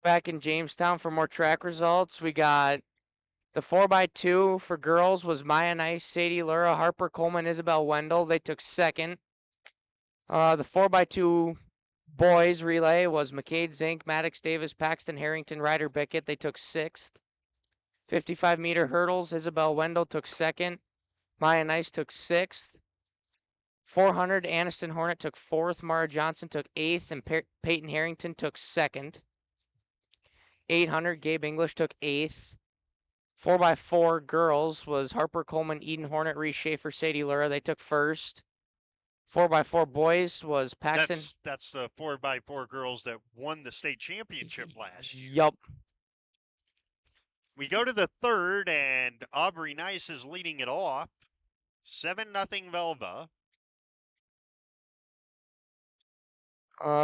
Back in Jamestown for more track results, we got the 4x2 for girls was Maya Nice, Sadie Lura, Harper Coleman, Isabel Wendell. They took second. The 4x2 boys relay was McCade Zink, Maddox Davis, Paxton Harrington, Ryder Bickett. They took 6th. 55-meter hurdles, Isabel Wendell took 2nd. Maya Nice took 6th. 400, Aniston Hornet took 4th, Mara Johnson took 8th, and Peyton Harrington took 2nd. 800, Gabe English took 8th. 4x4 girls was Harper Coleman, Eden Hornet, Reese Schaefer, Sadie Lura. They took 1st. 4x4 boys was Paxton. That's the 4x4 girls that won the state championship last year. Yup. We go to the 3rd, and Aubrey Nice is leading it off. 7-0 Velva.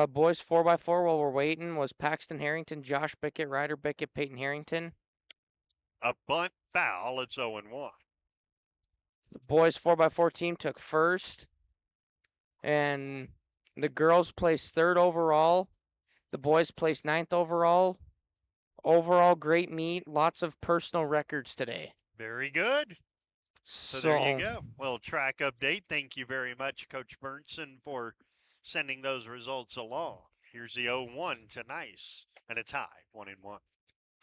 Boys 4x4 while we're waiting was Paxton Harrington, Josh Bickett, Ryder Bickett, Peyton Harrington. A bunt foul. It's 0-1. The boys 4x4 team took 1st. And the girls placed 3rd overall. The boys placed 9th overall. Overall, great meet. Lots of personal records today. Very good. So there you go. Well, track update. Thank you very much, Coach Burnson, for sending those results along. Here's the 0-1 to Nice, and a tie, 1-1.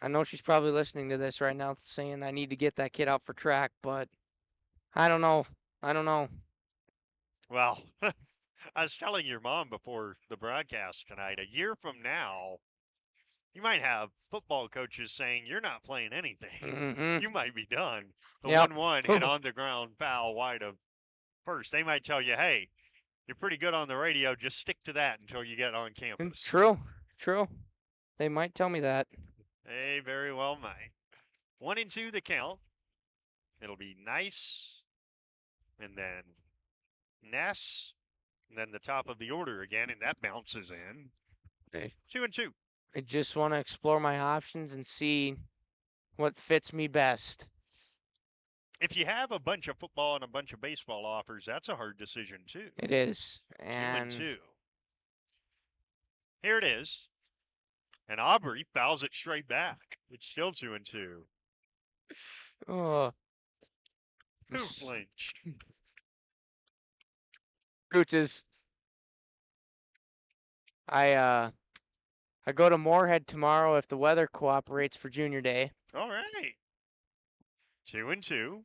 I know she's probably listening to this right now saying I need to get that kid out for track, but I don't know. Well, I was telling your mom before the broadcast tonight, a year from now, you might have football coaches saying you're not playing anything. Mm-hmm. You might be done. The Yep. 1-1 hit on the ground foul wide of first. They might tell you, hey, you're pretty good on the radio. Just stick to that until you get on campus. True. They might tell me that. They very well might. 1-2 the count. It'll be Nice, and then Ness, and then the top of the order again, and that bounces in. Okay. 2-2. I just want to explore my options and see what fits me best. If you have a bunch of football and a bunch of baseball offers, that's a hard decision too. It is. And 2-2. Here it is. And Aubrey fouls it straight back. It's still 2-2. Oh. Who flinched? Gooches. I go to Moorhead tomorrow if the weather cooperates for Junior Day. All right. 2-2.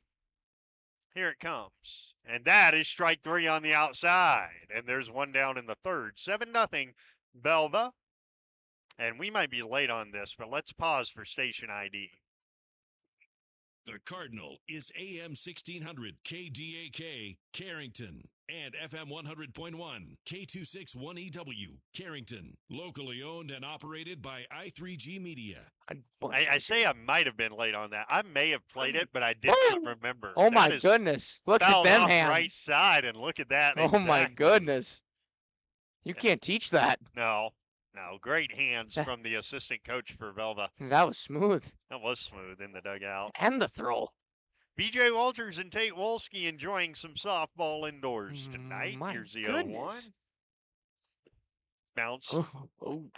Here it comes. And that is strike 3 on the outside. And there's one down in the 3rd. 7-0 Velva. And we might be late on this, but let's pause for station ID. The Cardinal is AM 1600 KDAK Carrington and FM 100.1 K261EW Carrington. Locally owned and operated by I3G Media. I say I might have been late on that. I may have played it, but I did not remember. Oh my goodness. Look at them off hands. Right side, and look at that. Oh my goodness. You can't teach that. No. Great hands from the assistant coach for Velva. That was smooth. That was smooth in the dugout. And the throw. BJ Walters and Tate Wolski enjoying some softball indoors tonight. Here's the 0-1. Bounce. Oh.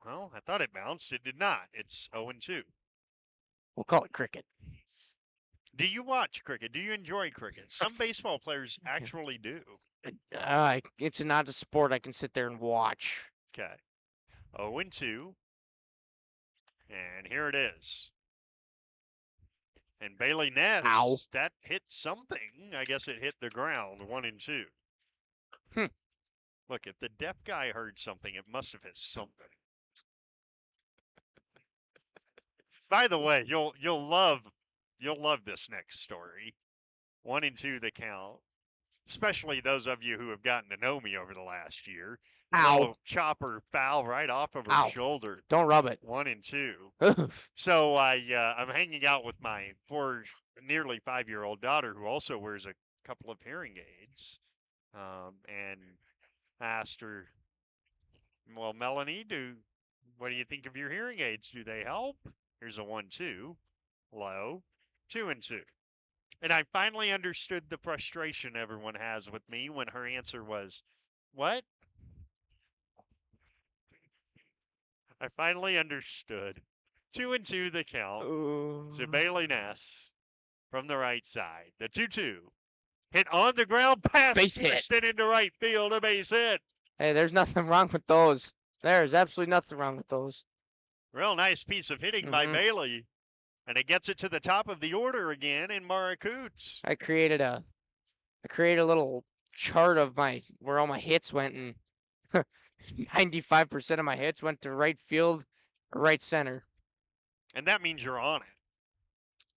Well, I thought it bounced. It did not. It's 0-2. We'll call it cricket. Do you watch cricket? Do you enjoy cricket? Some baseball players actually do. It's not a sport I can sit there and watch. Okay. 0-2. And here it is. And Bailey Ness, that hit something. I guess it hit the ground, 1-2. Look, if the deaf guy heard something, it must have hit something. By the way, you'll love this next story. 1-2 the count. Especially those of you who have gotten to know me over the last year. Ow. Chopper foul right off of her shoulder. Don't rub it. 1-2. So I'm hanging out with my nearly 5-year-old daughter who also wears a couple of hearing aids. And I asked her, well, Melanie, what do you think of your hearing aids? Do they help? Here's a 1-2. Low. 2-2. And I finally understood the frustration everyone has with me when her answer was, what? I finally understood. 2-2 the count. To Bailey Ness from the right side. The 2-2. Hit on the ground, pass base hit. Twisted into right field, a base hit. Hey, there's nothing wrong with those. There's absolutely nothing wrong with those. Real nice piece of hitting by Bailey. And it gets it to the top of the order again in Mara Coots. I created a little chart of where all my hits went, and 95% of my hits went to right field or right center. And that means you're on it.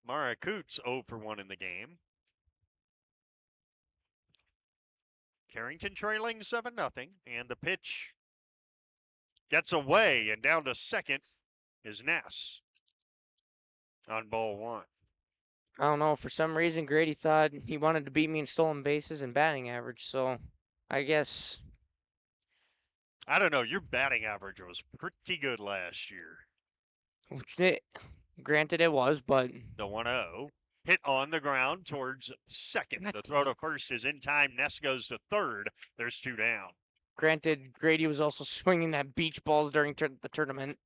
Mara Coots 0 for 1 in the game. Carrington trailing 7-0, and the pitch gets away, and down to second is Ness on ball 1. I don't know. For some reason, Grady thought he wanted to beat me in stolen bases and batting average, so I guess. I don't know. Your batting average was pretty good last year. Granted, it was, but. The 1-0. Hit on the ground towards second. The throw to first is in time. Ness goes to third. There's 2 down. Granted, Grady was also swinging at beach balls during the tournament.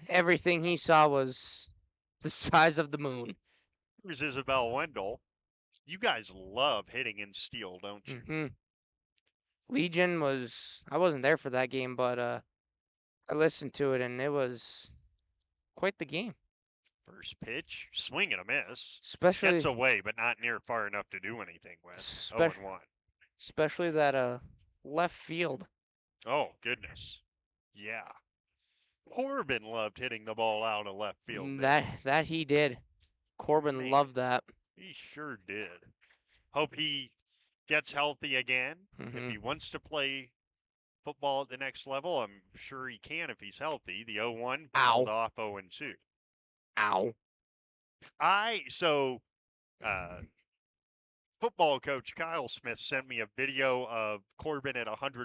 Everything he saw was the size of the moon. Here's Isabel Wendell. You guys love hitting in steel, don't you? Mm-hmm. Legion was. I wasn't there for that game, but I listened to it, and it was quite the game. First pitch, swing and a miss. Especially gets away, but not near far enough to do anything with. 0-1. Especially that left field. Oh goodness, yeah. Corbin loved hitting the ball out of left field. That he did. Corbin loved that. He sure did. Hope he gets healthy again. If he wants to play football at the next level, I'm sure he can if he's healthy. The 0-1 fouled off 0-2. Ow. Football coach Kyle Smith sent me a video of Corbin at 100%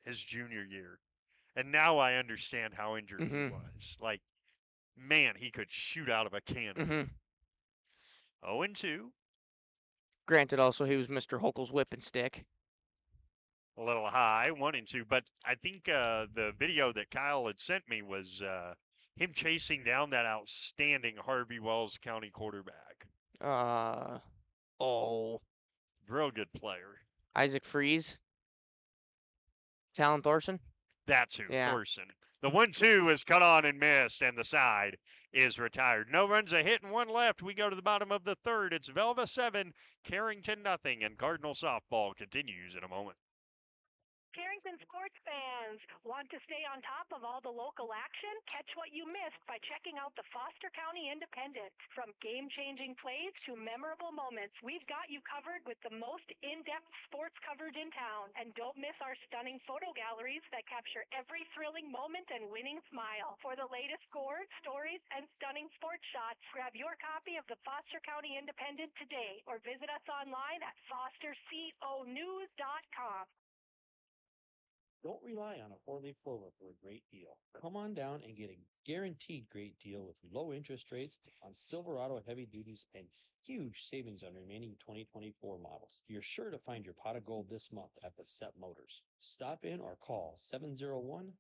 his junior year. And now I understand how injured he was. Like, man, he could shoot out of a cannon. 0-2. Granted, also, he was Mr. Hochul's whipping stick. A little high, 1-2. But I think the video that Kyle had sent me was him chasing down that outstanding Harvey Wells County quarterback. Real good player. Isaac Freeze. Talon Thorson. That's who, Thorson. The 1-2 is cut on and missed, and the side is retired. No runs, a hit, and 1 left. We go to the bottom of the third. It's Velva 7, Carrington 0, and Cardinal softball continues in a moment. Carrington sports fans, want to stay on top of all the local action? Catch what you missed by checking out the Foster County Independent. From game-changing plays to memorable moments, we've got you covered with the most in-depth sports coverage in town. And don't miss our stunning photo galleries that capture every thrilling moment and winning smile. For the latest scores, stories, and stunning sports shots, grab your copy of the Foster County Independent today or visit us online at fosterconews.com. Don't rely on a 4-leaf clover for a great deal. Come on down and get a guaranteed great deal with low interest rates on Silverado heavy duties and huge savings on remaining 2024 models. You're sure to find your pot of gold this month at the Set Motors. Stop in or call 701-652-2955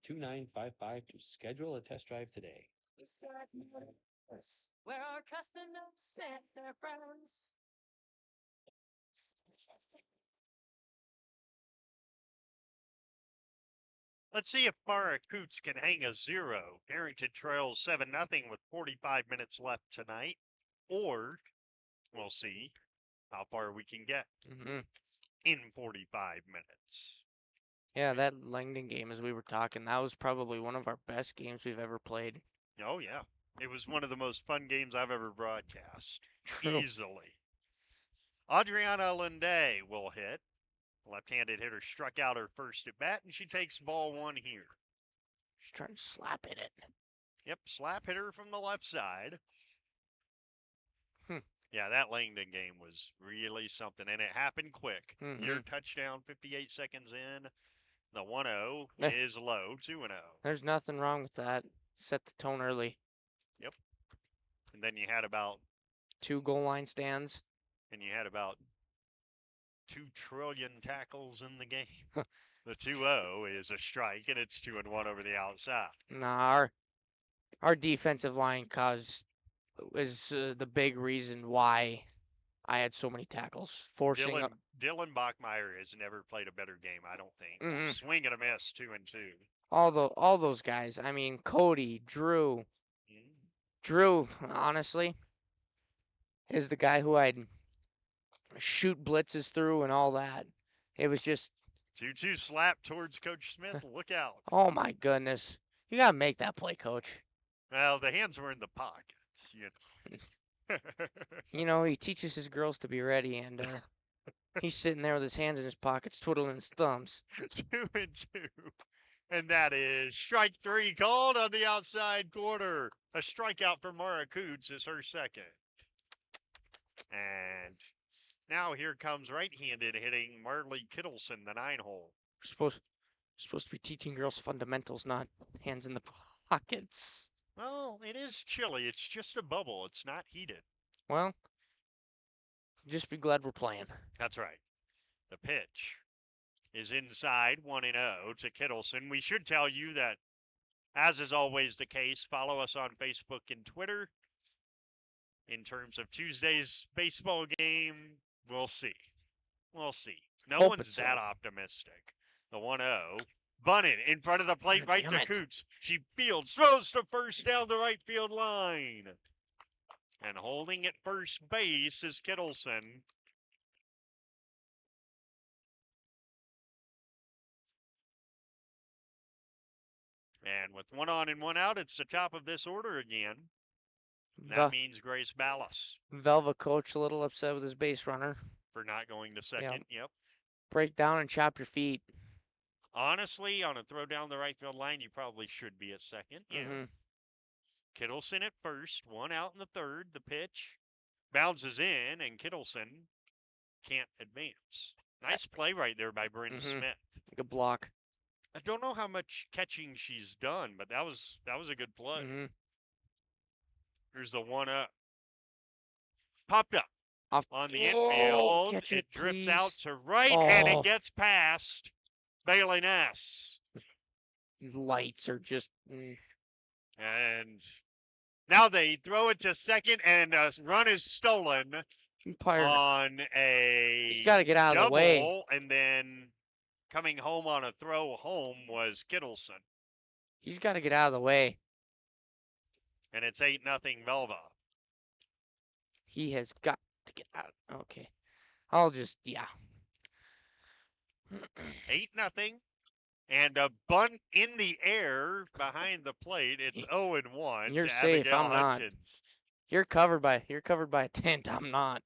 to schedule a test drive today. Where our customers set their friends. Let's see if Mara Coots can hang a 0. Carrington trails 7-0 with 45 minutes left tonight. Or we'll see how far we can get in 45 minutes. Yeah, that Langdon game, as we were talking, that was probably one of our best games we've ever played. Oh, yeah. It was one of the most fun games I've ever broadcast. True. Easily. Adriana Lunde will hit. Left-handed hitter struck out her first at bat, and she takes ball 1 here. She's trying to slap hit it. Yep, slap hitter from the left side. Yeah, that Langdon game was really something, and it happened quick. Your touchdown, 58 seconds in. The 1-0 is low, 2-0. There's nothing wrong with that. Set the tone early. Yep. And then you had about 2 goal line stands. And you had about 2 trillion tackles in the game. The 2-0 is a strike, and it's 2-1 over the outside. Nah, our defensive line is the big reason why I had so many tackles. Forcing Dylan Bachmeyer has never played a better game, I don't think. Swing and a miss, 2-2. all those guys. I mean, Cody, Drew. Drew, honestly, is the guy who I'd shoot blitzes through and all that. It was just 2-2 slap towards Coach Smith. Look out. oh my goodness. You gotta make that play, coach. Well, the hands were in the pockets, you know. You know, he teaches his girls to be ready, and he's sitting there with his hands in his pockets, twiddling his thumbs. 2-2. And that is strike 3 called on the outside corner. A strikeout for Mara Coots is her second. And now here comes right-handed hitting Marley Kittleson, the 9-hole. We're supposed to be teaching girls fundamentals, not hands in the pockets. Well, it is chilly. It's just a bubble. It's not heated. Well, just be glad we're playing. That's right. The pitch is inside 1-0 to Kittleson. We should tell you that, as is always the case, follow us on Facebook and Twitter. In terms of Tuesday's baseball game, we'll see. We'll see. No Hope one's it's that so. optimistic. The 1-0. Bunted in front of the plate, God right damn to it. Coots. She fields, throws to first down the right field line. And holding at first base is Kittleson. And with 1 on and 1 out, it's the top of this order again. That means Grace Ballas Velva coach a little upset with his base runner. for not going to second. Yep. Break down and chop your feet. Honestly, on a throw down the right field line, you probably should be at second. Yeah. Kittleson at first, 1 out in the third. The pitch bounces in, and Kittleson can't advance. Nice play right there by Bryn Smith. Good block. I don't know how much catching she's done, but that was a good play. Here's the 1-0. Popped up on the infield. Catch it it, drifts out please. to right, and Oh. it gets past Bailey Ness. These lights are just. And now they throw it to second, and a run is stolen on a He's gotta get out of the way. double, and then coming home on a throw home was Kittleson. He's got to get out of the way. And it's 8-0 Velva. He has got to get out. Okay. I'll just, yeah. 8-0. And a bunt in the air behind the plate. It's 0-1 You're to safe. Abigail I'm not. Hudkins. You're covered by a tent. I'm not.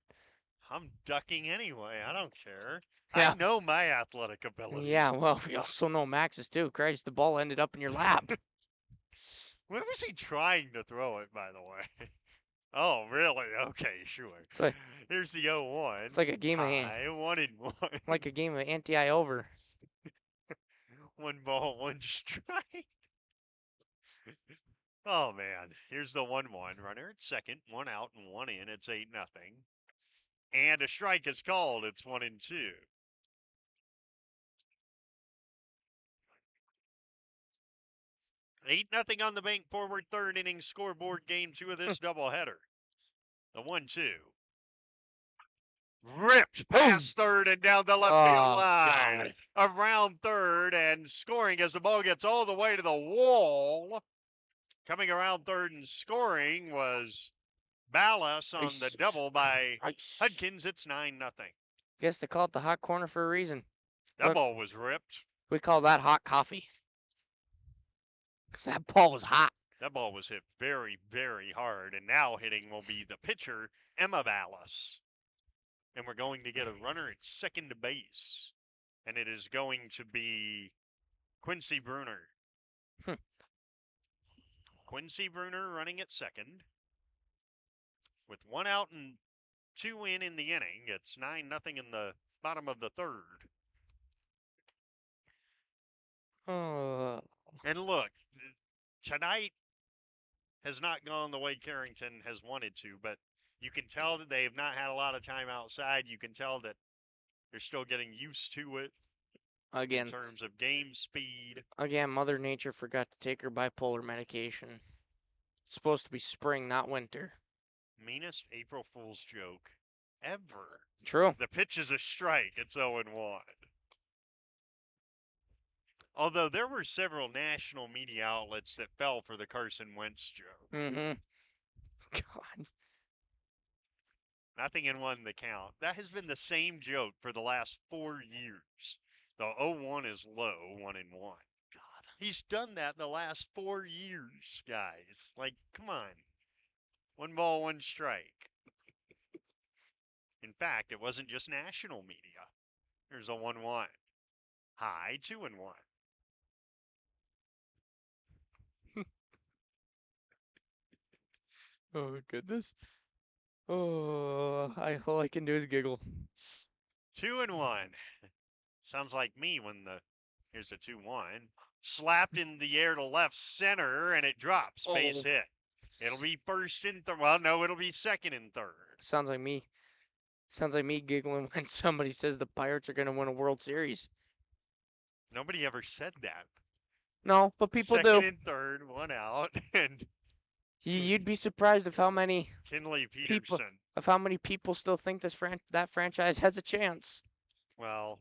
I'm ducking anyway. I don't care. Yeah. I know my athletic ability. Yeah, well, you also know Max's too. Christ, the ball ended up in your lap. Where was he trying to throw it, by the way? Oh, really? Okay, sure. It's like, Here's the 0-1. it's like a game of High, 1-1. like a game of anti-eye over. 1 ball, 1 strike. Oh, man. Here's the 1-1. Runner at second, 1 out and 1 in. It's 8-0. And a strike is called. It's 1-2. 8-0 on the Bank Forward third inning scoreboard, game 2 of this doubleheader. The 1-2. Ripped past third and down the left field line. Around third and scoring as the ball gets all the way to the wall. Coming around third and scoring was Ballas on the double by Hudkins. It's 9-0. Guess they call it the hot corner for a reason. That ball was ripped. We call that hot coffee. Because that ball was hot. That ball was hit very, very hard. And now hitting will be the pitcher, Emma Ballas. And we're going to get a runner at second to base. And it is going to be Quincy Bruner. Quincy Bruner running at second. With 1 out and 2 in the inning. It's 9-0 in the bottom of the third. And look, tonight has not gone the way Carrington has wanted to, but you can tell that they have not had a lot of time outside. You can tell that they're still getting used to it. Again. In terms of game speed. Again, Mother Nature forgot to take her bipolar medication. It's supposed to be spring, not winter. Meanest April Fool's joke ever. True. The pitch is a strike. It's 0-1. Although there were several national media outlets that fell for the Carson Wentz joke. God. Nothing and one the count. That has been the same joke for the last 4 years. The 0-1 is low, 1-1. God. He's done that the last 4 years, guys. Like, come on. 1 ball, 1 strike. In fact, it wasn't just national media. There's a 1-1. High, 2-1. Oh, goodness. Oh, all I can do is giggle. 2-1. Sounds like me when here's a 2-1. Slapped in the air to left center, and it drops. Base hit. It'll be first and third. Well, no, it'll be second and third. Sounds like me. Sounds like me giggling when somebody says the Pirates are going to win a World Series. Nobody ever said that. No, but people do. Second and third, 1 out, and You'd be surprised of how many Kenley Peterson. people still think that franchise has a chance. Well,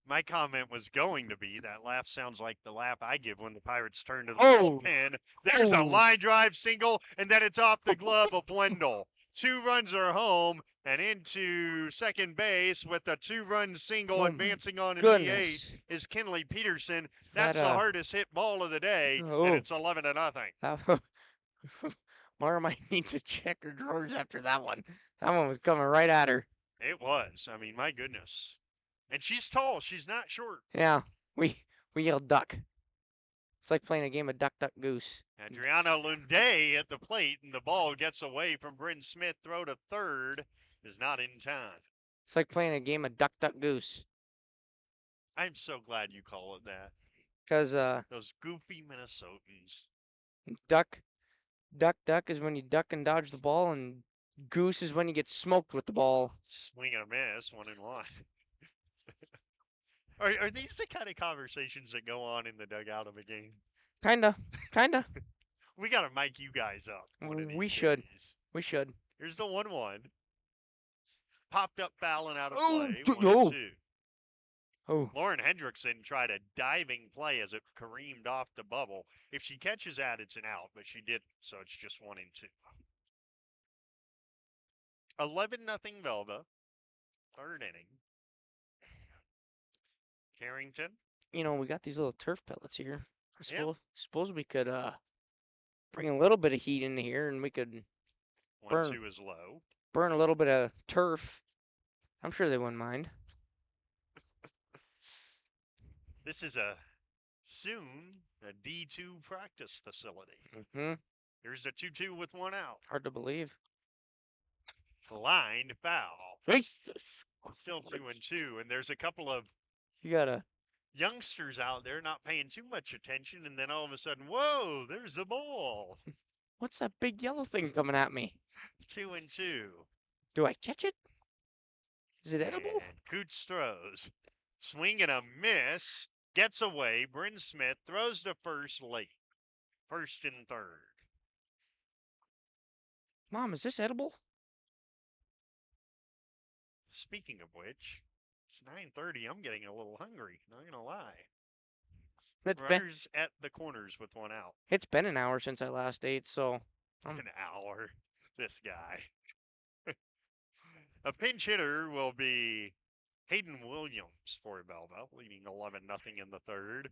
my comment was going to be that laugh sounds like the laugh I give when the Pirates turn to the bullpen. There's a line drive single, and then it's off the glove of Wendell. 2 runs are home and into second base with a 2-run single advancing on a DH is Kenley Peterson. That's the hardest hit ball of the day, and it's 11-0. Mara might need to check her drawers after that one. That one was coming right at her. It was. I mean, my goodness. And she's tall. She's not short. Yeah, we yelled duck. It's like playing a game of duck, duck, goose. Adriana Lunde at the plate, and the ball gets away from Bryn Smith. Throw to third is not in time. It's like playing a game of duck, duck, goose. I'm so glad you call it that. Because those goofy Minnesotans. Duck is when you duck and dodge the ball, and goose is when you get smoked with the ball. Swing and a miss, 1-1. Are these the kind of conversations that go on in the dugout of a game? Kinda. We got to mic you guys up. We should. Here's the 1-1. Popped up foul and out of play. 1-2. Lauren Hendrickson tried a diving play as it careened off the bubble. If she catches that, it's an out, but she didn't, so it's just 1-2. 11-0 Velva. Third inning. Carrington. We got these little turf pellets here. I suppose we could bring a little bit of heat into here, and we could 1-2 is low. Burn a little bit of turf. I'm sure they wouldn't mind. This is soon a D2 practice facility. Mm-hmm. Here's the 2-2 with 1 out. Hard to believe. Lined foul. Still 2-2, and there's a couple of youngsters out there not paying too much attention, and then all of a sudden, whoa, there's the ball. What's that big yellow thing coming at me? 2-2. Do I catch it? Is it edible? And Coots throws. Swing and a miss. Gets away. Bryn Smith throws to first late. First and third. Mom, is this edible? Speaking of which, it's 9:30. I'm getting a little hungry. Not gonna lie. Runners at the corners with 1 out. It's been an hour since I last ate, so. An hour. This guy. A pinch hitter will be Hayden Williams for Velva, leading 11-0 in the third.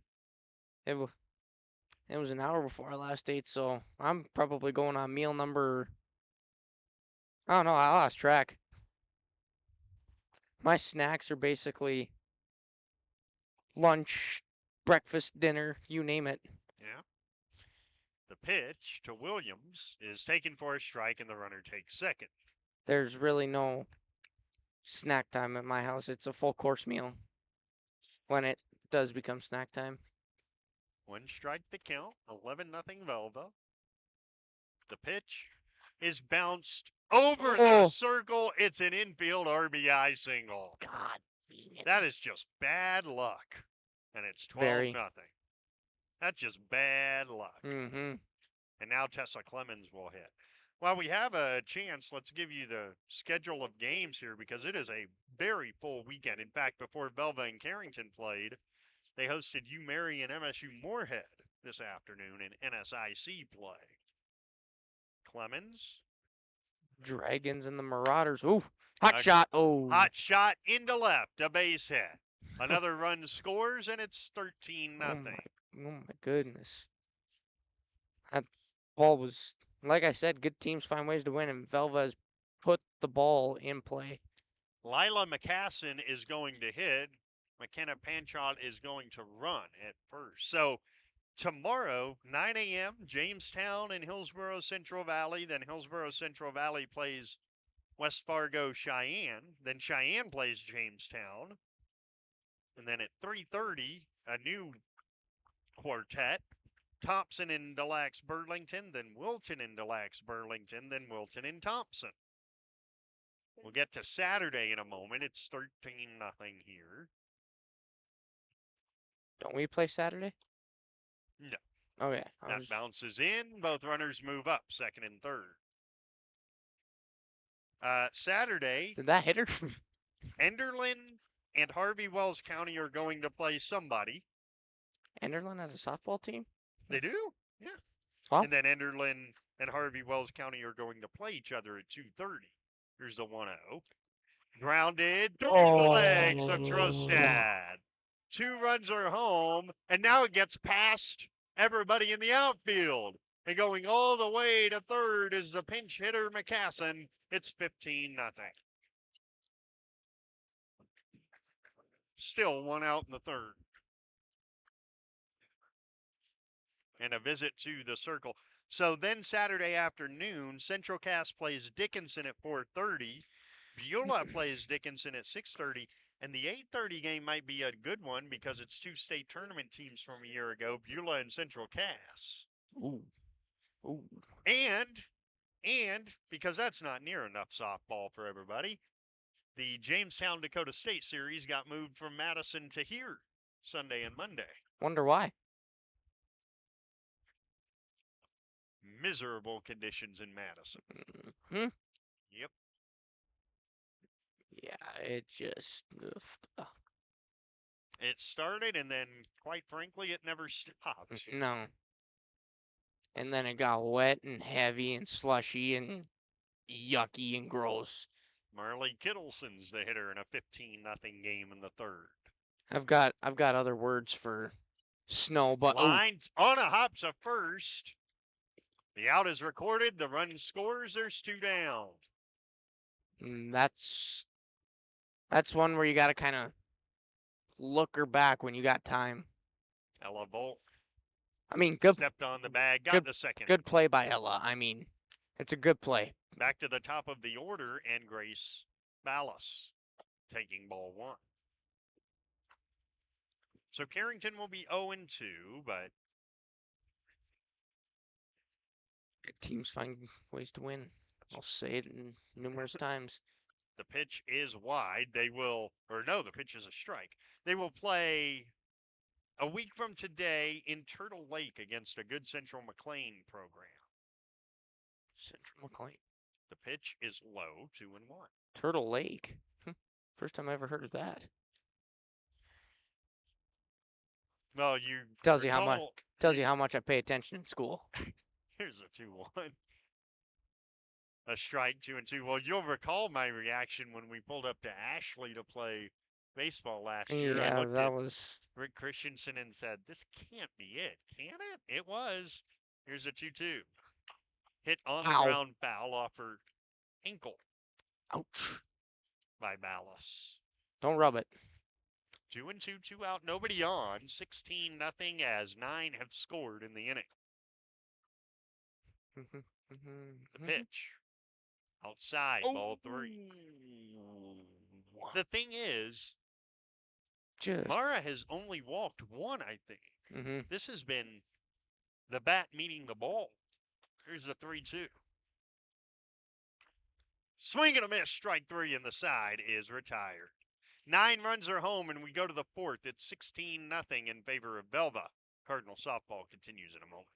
It was an hour before I last ate, so I'm probably going on meal number. I don't know. I lost track. My snacks are basically lunch, breakfast, dinner, you name it. Yeah. The pitch to Williams is taken for a strike, and the runner takes second. There's really no snack time at my house. It's a full course meal when it does become snack time. 1 strike the count, 11-0 Velva. The pitch is bounced over the circle. It's an infield RBI single. God, that is just bad luck. And it's 12-0. That's just bad luck. Mm-hmm. And now Tessa Clemens will hit. While we have a chance, let's give you the schedule of games here because it is a very full weekend. In fact, before Velva and Carrington played, they hosted UMary and MSU Moorhead this afternoon in NSIC play. Clemens Dragons and the Marauders. Ooh, hot A shot. Oh. Hot shot into left, a base hit. Another run scores, and it's 13 nothing. Oh my goodness. That ball was, like I said, good teams find ways to win, and Velva has put the ball in play. Lila McCassin is going to hit. McKenna Panchot is going to run at first. So tomorrow, 9 a.m., Jamestown and Hillsborough Central Valley. Then Hillsborough Central Valley plays West Fargo Cheyenne. Then Cheyenne plays Jamestown. And then at 3:30, a new quartet. Thompson and Des Lacs Burlington, then Wilton and Des Lacs Burlington, then Wilton and Thompson. We'll get to Saturday in a moment. It's 13 nothing here. Don't we play Saturday? No. Okay. That bounces in. Both runners move up, second and third. Saturday. Did that hit her? Enderlin and Harvey Wells County are going to play somebody. Enderlin has a softball team? They do? Yeah. Wow. And then Enderlin and Harvey Wells County are going to play each other at 2:30. Here's the 1-0. Grounded. The legs of Trostad. 2 runs are home, and now it gets past everybody in the outfield. And going all the way to third is the pinch hitter McCassin. It's 15 nothing. Still 1 out in the third. And a visit to the circle. So then Saturday afternoon, Central Cass plays Dickinson at 4:30. Beulah plays Dickinson at 6:30. And the 8:30 game might be a good one because it's 2 state tournament teams from a year ago, Beulah and Central Cass. Ooh. Ooh. And because that's not near enough softball for everybody, the Jamestown Dakota State series got moved from Madison to here Sunday and Monday. Wonder why. Miserable conditions in Madison. Hmm. Yep. Yeah, it just. It started, and then, quite frankly, it never stopped. No. And then it got wet and heavy and slushy and yucky and gross. Marley Kittleson's the hitter in a 15 nothing game in the third. I've got other words for snow, but Line on a hop to first. The out is recorded. The run scores. There's 2 down. That's one where you got to kind of look her back when you got time. Ella Volk. I mean, good. Stepped on the bag. Got the second. Good play by Ella. I mean, it's a good play. Back to the top of the order, and Grace Ballas taking ball 1. So Carrington will be 0-2, but Good teams find ways to win. I'll say it numerous times. the pitch is wide. They will, or no, the pitch is a strike. They will play a week from today in Turtle Lake against a good Central McLean program. Central McLean. The pitch is low, 2-1. Turtle Lake. First time I ever heard of that. Well, you tells you how much I pay attention in school. Here's a 2-1. A strike, 2-2. Well, you'll recall my reaction when we pulled up to Ashley to play baseball last year. I Yeah, looked that at was. Rick Christensen and said, "This can't be it, can it?" It was. Here's a 2-2. Hit on the ground, foul off her ankle. Ouch. By Ballas. Don't rub it. 2-2, 2 out, nobody on. 16 nothing as 9 have scored in the inning. The pitch. Outside, ball 3. The thing is, Mara has only walked 1, I think. This has been the bat meeting the ball. Here's the 3-2. Swing and a miss, strike 3, and the side is retired. 9 runs are home, and we go to the 4th. It's 16 nothing in favor of Velva. Cardinal softball continues in a moment.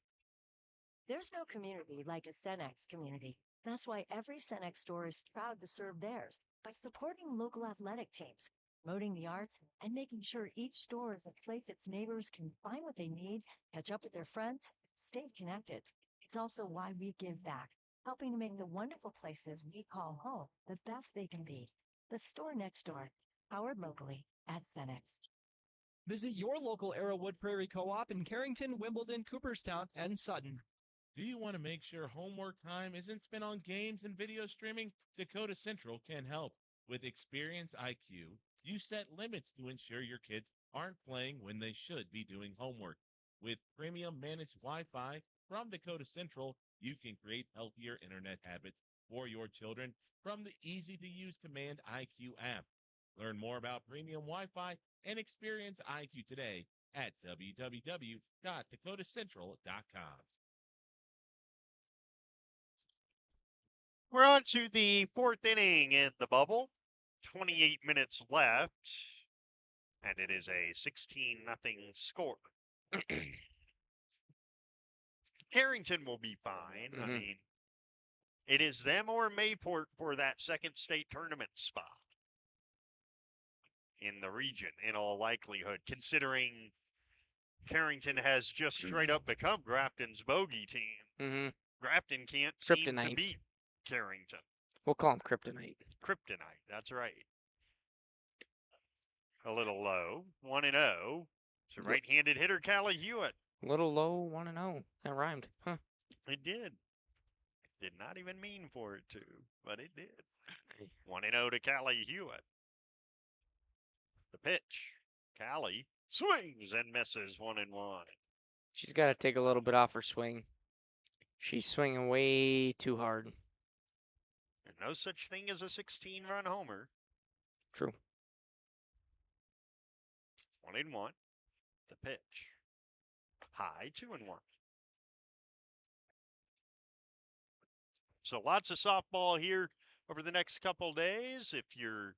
There's no community like a Cenex community. That's why every Cenex store is proud to serve theirs by supporting local athletic teams, promoting the arts, and making sure each store is a place its neighbors can find what they need, catch up with their friends, stay connected. It's also why we give back. helping to make the wonderful places we call home the best they can be. The store next door, powered locally at Cenex. Visit your local Arrowwood Prairie Co-op in Carrington, Wimbledon, Cooperstown, and Sutton. Do you want to make sure homework time isn't spent on games and video streaming? Dakota Central can help. With Experience IQ, you set limits to ensure your kids aren't playing when they should be doing homework. With premium managed Wi-Fi from Dakota Central, you can create healthier internet habits for your children from the easy-to-use Command IQ app. Learn more about premium Wi-Fi and Experience IQ today at www.dakotacentral.com. We're on to the fourth inning in the bubble. 28 minutes left, and it is a 16-0 score. Carrington will be fine. I mean, it is them or Mayport for that second state tournament spot in the region, in all likelihood, considering Carrington has just straight up become Grafton's bogey team. Grafton can't seem to Kryptonite. beat Carrington. We'll call him Kryptonite. Kryptonite, that's right. A little low, 1-0. It's a right-handed hitter, Callie Hewitt. Little low, 1-0. That rhymed. Huh. It did. Did not even mean for it to, but it did. 1-0 to Callie Hewitt. The pitch. Callie swings and misses 1-1. She's got to take a little bit off her swing. She's swinging way too hard. There's no such thing as a 16-run homer. True. 1-1. The pitch. High, 2-1. So lots of softball here over the next couple days. If you're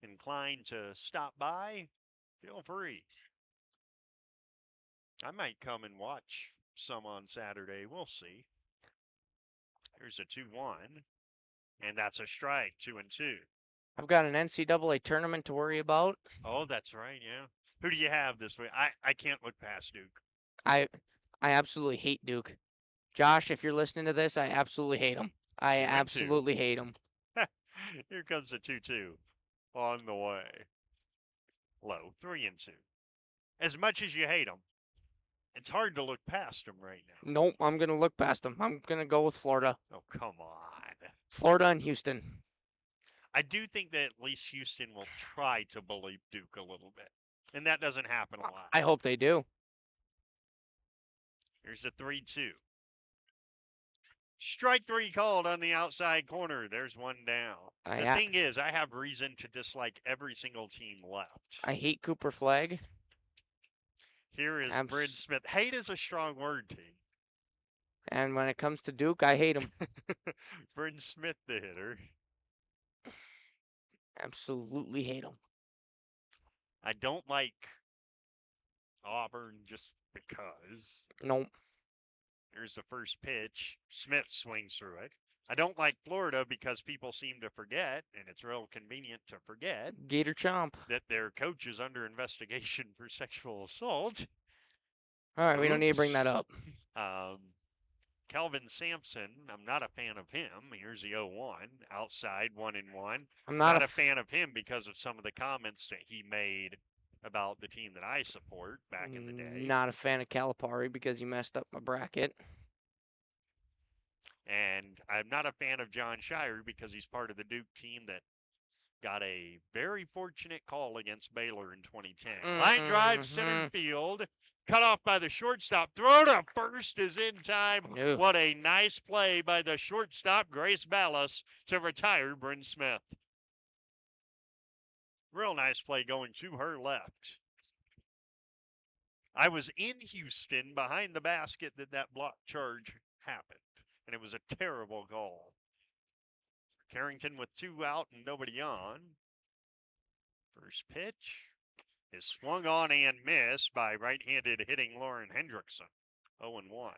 inclined to stop by, feel free. I might come and watch some on Saturday. We'll see. Here's a 2-1. And that's a strike, 2-2. I've got an NCAA tournament to worry about. Oh, that's right, yeah. Who do you have this week? I can't look past Duke. I absolutely hate Duke. Josh, if you're listening to this, I absolutely hate him. I absolutely hate him. Here comes the 2-2 on the way. Low, 3-2. As much as you hate him, it's hard to look past him right now. Nope, I'm going to look past him. I'm going to go with Florida. Oh, come on. Florida and Houston. I do think that at least Houston will try to believe Duke a little bit. And that doesn't happen a lot. I hope they do. Here's the 3-2. Strike 3 called on the outside corner. There's one down. The thing is, I have reason to dislike every single team left. I hate Cooper Flag. Here is Bryn Smith. Hate is a strong word, T. And when it comes to Duke, I hate him. Bryn Smith, the hitter. Absolutely hate him. I don't like Auburn just because. Nope. Here's the first pitch. Smith swings through it. I don't like Florida because people seem to forget, and it's real convenient to forget. Gator Chomp. That their coach is under investigation for sexual assault. All right, we don't need to bring that up. Kelvin Sampson, I'm not a fan of him. Here's the 0-1. Outside, 1-1. I'm not a fan of him because of some of the comments that he made about the team that I support back in the day. Not a fan of Calipari because he messed up my bracket. And I'm not a fan of John Shire because he's part of the Duke team that got a very fortunate call against Baylor in 2010. Line drive, center field. Cut off by the shortstop. Throw to first is in time. Ew. What a nice play by the shortstop, Grace Ballas, to retire Bryn Smith. Real nice play going to her left. I was in Houston behind the basket that block charge happened, and it was a terrible call. Carrington with 2 out and nobody on. First pitch is swung on and missed by right-handed hitting Lauren Hendrickson. 0-1.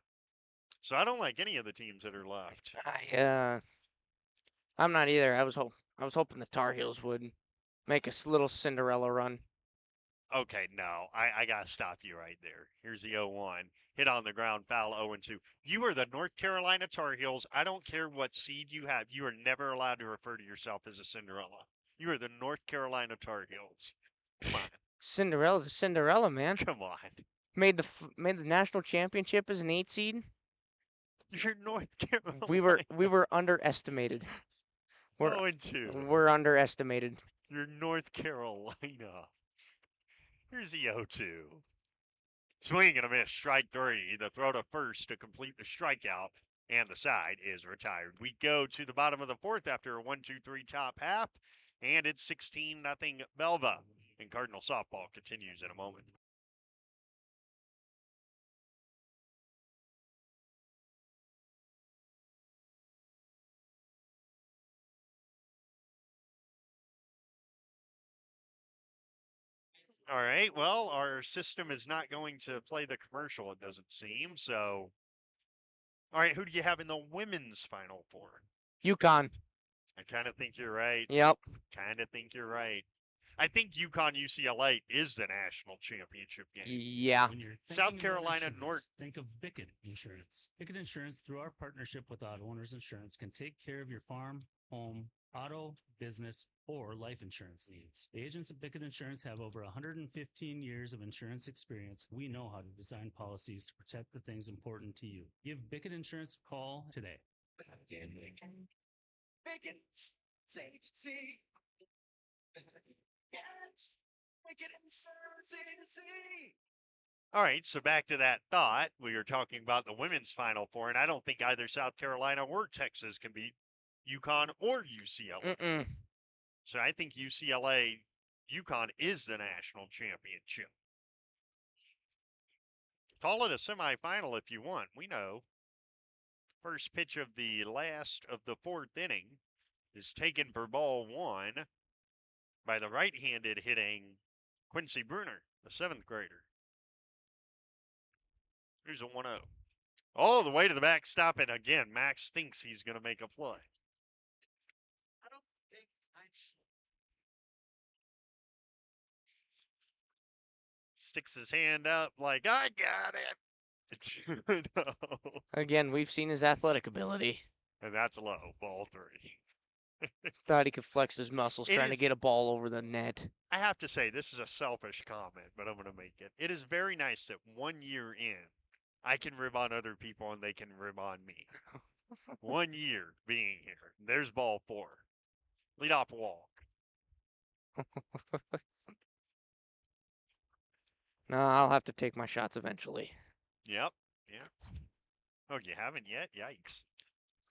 So I don't like any of the teams that are left. I'm not either. I was hoping the Tar Heels would make a little Cinderella run. Okay, no, I got to stop you right there. Here's the 0-1. hit on the ground foul 0-2. You are the North Carolina Tar Heels. I don't care what seed you have. You are never allowed to refer to yourself as a Cinderella. You are the North Carolina Tar Heels. Come on. Cinderella's a Cinderella, man. Come on. Made the national championship as an 8 seed. You're North Carolina. We were underestimated. We're 0-2. We're underestimated. You're North Carolina. Here's the 0-2. Swing and a miss, strike 3. The throw to first to complete the strikeout, and the side is retired. We go to the bottom of the fourth after a 1-2-3 top half, and it's 16-0 Velva. And Cardinal softball continues in a moment. All right, well, our system is not going to play the commercial, it doesn't seem. So, all right, who do you have in the women's Final Four? UConn. I kind of think you're right. Yep. Kind of think you're right. I think UConn UCLA is the national championship game. Yeah. When you're South thinking about Carolina insurance, North. think of Bickett Insurance. Bickett Insurance, through our partnership with Auto Owners Insurance, can take care of your farm, home, auto, business, or life insurance needs. The agents at Bickett Insurance have over 115 years of insurance experience. We know how to design policies to protect the things important to you. Give Bickett Insurance a call today. Bickett Agency. Yes, Bickett Insurance Agency. All right, so back to that thought. We were talking about the women's Final Four, and I don't think either South Carolina or Texas can beat UConn or UCLA. Mm-mm. So I think UCLA, UConn is the national championship. Call it a semifinal if you want. We know. First pitch of the last of the fourth inning is taken for ball 1 by the right-handed hitting Quincy Bruner, the 7th grader. Here's a 1-0. All the way to the backstop, and again, Max thinks he's going to make a play. I don't think I should. Sticks his hand up like, I got it. No. Again, we've seen his athletic ability. And that's low, ball 3. Thought he could flex his muscles trying to get a ball over the net. I have to say, this is a selfish comment, but I'm going to make it. It is very nice that 1 year in, I can rib on other people and they can rib on me. 1 year being here. There's ball 4. Lead off walk. No, I'll have to take my shots eventually. Yep. Yeah. Oh, you haven't yet? Yikes.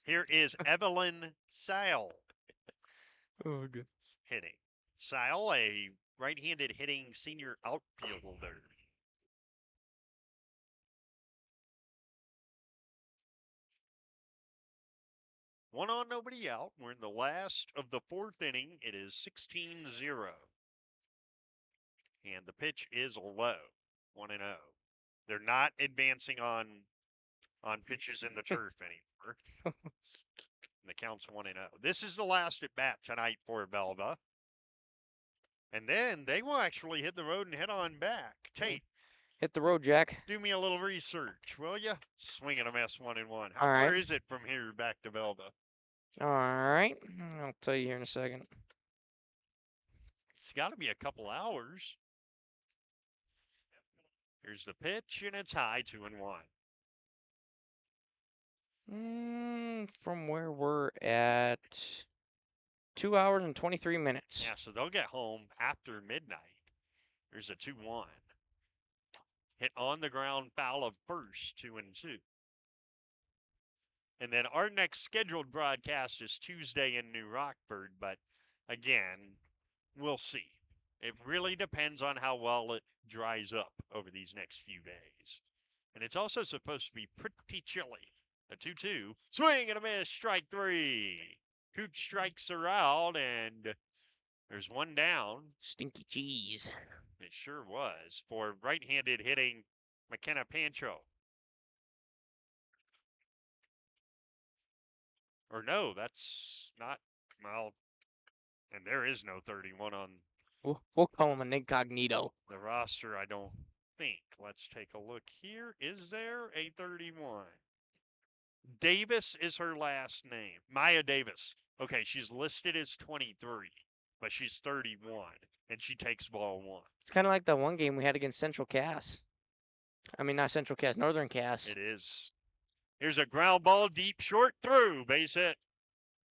Here is Evelyn Sile. Oh, good. Hitting. Sile, a right-handed hitting senior outfielder. One on, nobody out. We're in the last of the fourth inning. It is 16-0. And the pitch is low, 1-0. They're not advancing on pitches in the turf anymore. The count's 1-0. This is the last at bat tonight for Velva. And then they will actually hit the road and head on back. Tate. Hit the road, Jack. Do me a little research, will you? Swing and a miss, 1-1. All right. Where is it from here back to Velva? All right. I'll tell you here in a second. It's got to be a couple hours. Here's the pitch, and it's high, 2-1. From where we're at, 2 hours and 23 minutes. Yeah, so they'll get home after midnight. There's a 2-1. Hit on the ground, foul of first, 2-2. And then our next scheduled broadcast is Tuesday in New Rockford, but again, we'll see. It really depends on how well it dries up over these next few days. And it's also supposed to be pretty chilly. A 2-2, swing and a miss, strike 3. Cooch strikes her out, and there's one down. Stinky cheese. It sure was for right-handed hitting McKenna Pancho. Or no, that's not, well, and there is no 31 on We'll call him an incognito. the roster. I don't think. Let's take a look here. Is there a 31? Davis is her last name. Maya Davis. Okay, she's listed as 23, but she's 31, and she takes ball 1. It's kind of like the one game we had against Central Cass. I mean, not Central Cass, Northern Cass. It is. Here's a ground ball, deep, short, through. Base hit.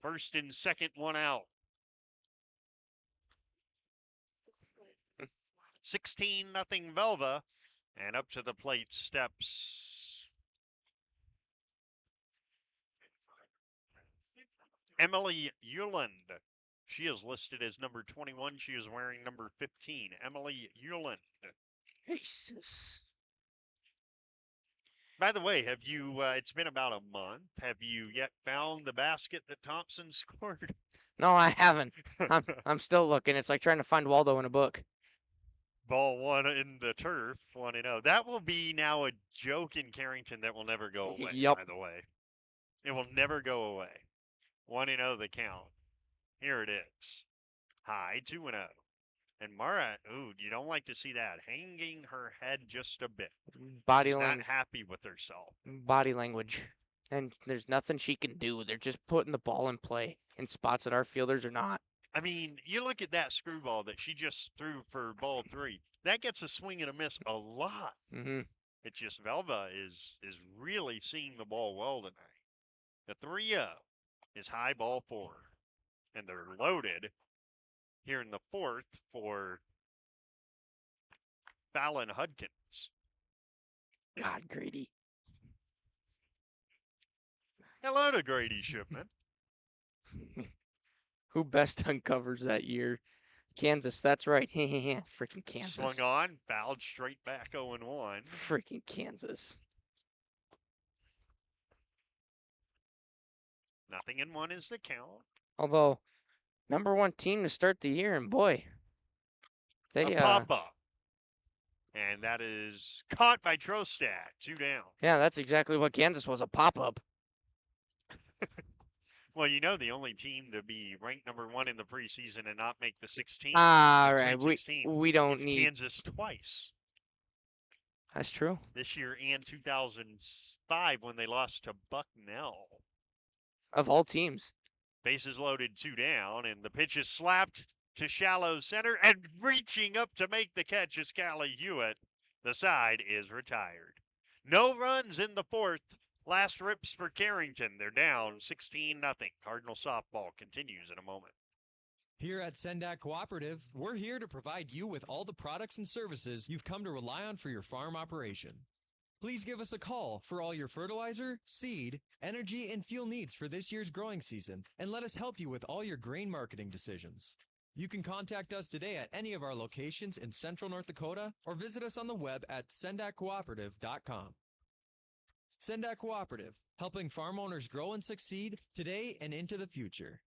First and second, one out. 16-0 Velva. And up to the plate steps Emily Euland. She is listed as number 21. She is wearing number 15. Emily Euland. Jesus. By the way, have you, it's been about a month. Have you yet found the basket that Thompson scored? No, I haven't. I'm still looking. It's like trying to find Waldo in a book. Ball 1 in the turf, 1-0. That will be now a joke in Carrington that will never go away, Yep. by the way. It will never go away. 1-0 the count. Here it is. High, 2-0. And Mara, ooh, you don't like to see that. Hanging her head just a bit. Body She's not language. happy with herself. Body language. And there's nothing she can do. They're just putting the ball in play in spots that our fielders are not. I mean, you look at that screwball that she just threw for ball 3. That gets a swing and a miss a lot. Mm-hmm. It's just Velva is really seeing the ball well tonight. The 3-0 is high, ball 4. And they're loaded here in the 4th for Fallon Hudkins. God, Grady. Hello to Grady Shipman. Who best uncovers that year? Kansas, that's right. Freaking Kansas. Swung on, fouled straight back 0-1. Freaking Kansas. 0-1 is the count. Although, #1 team to start the year, and boy, they A pop-up. And that is caught by Trostat. 2 down. Yeah, that's exactly what Kansas was, a pop-up. Well, you know, the only team to be ranked #1 in the preseason and not make the 16. All right, Sweet we don't is need Kansas twice. That's true. This year and 2005 when they lost to Bucknell. Of all teams. Bases loaded, 2 down, and the pitch is slapped to shallow center, and reaching up to make the catch is Callie Hewitt. The side is retired. No runs in the 4th. Last rips for Carrington. They're down 16-0. Cardinal softball continues in a moment. Here at Sendak Cooperative, we're here to provide you with all the products and services you've come to rely on for your farm operation. Please give us a call for all your fertilizer, seed, energy, and fuel needs for this year's growing season, and let us help you with all your grain marketing decisions. You can contact us today at any of our locations in Central North Dakota or visit us on the web at sendakcooperative.com. Sendak Cooperative, helping farm owners grow and succeed today and into the future.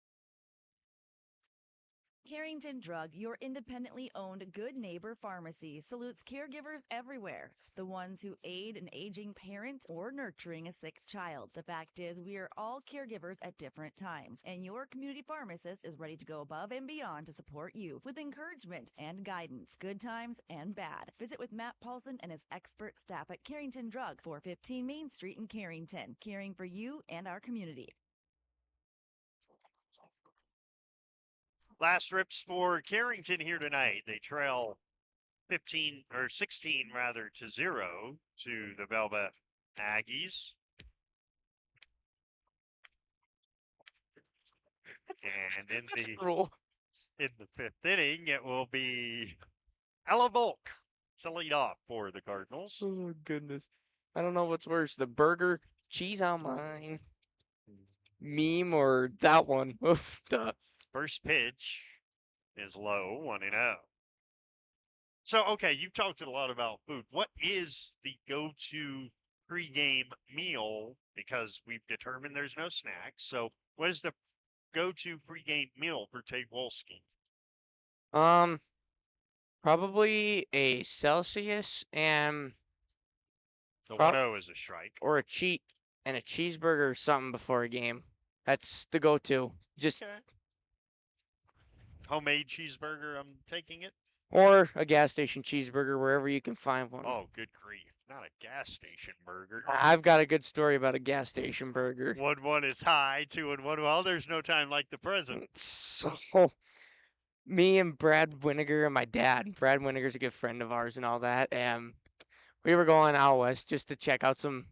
Carrington Drug, your independently owned Good Neighbor pharmacy, salutes caregivers everywhere. The ones who aid an aging parent or nurturing a sick child. The fact is, we are all caregivers at different times, and your community pharmacist is ready to go above and beyond to support you with encouragement and guidance, good times and bad. Visit with Matt Paulson and his expert staff at Carrington Drug, 415 Main Street in Carrington, caring for you and our community. Last rips for Carrington here tonight. They trail 16 to 0 to the Velva Aggies. And in the 5th inning, it will be Ella Volk to lead off for the Cardinals. Oh, goodness. I don't know what's worse, the burger, cheese on mine, meme, or that one. Oof, duh. First pitch is low, 1-0. So, okay, you've talked a lot about food. What is the go-to pregame meal? Because we've determined there's no snacks. So, what is the go-to pregame meal for Tate Wolski? Probably a Celsius and The 1-0 is a strike. or a cheeseburger or something before a game. That's the go-to. Just Okay. Homemade cheeseburger, I'm taking it. Or a gas station cheeseburger, wherever you can find one. Oh, good grief. Not a gas station burger. I've got a good story about a gas station burger. 1-1 is high, 2-1. Well, there's no time like the present. So, me and Brad Winiger and my dad. Brad Winiger's a good friend of ours and all that. And we were going out west just to check out some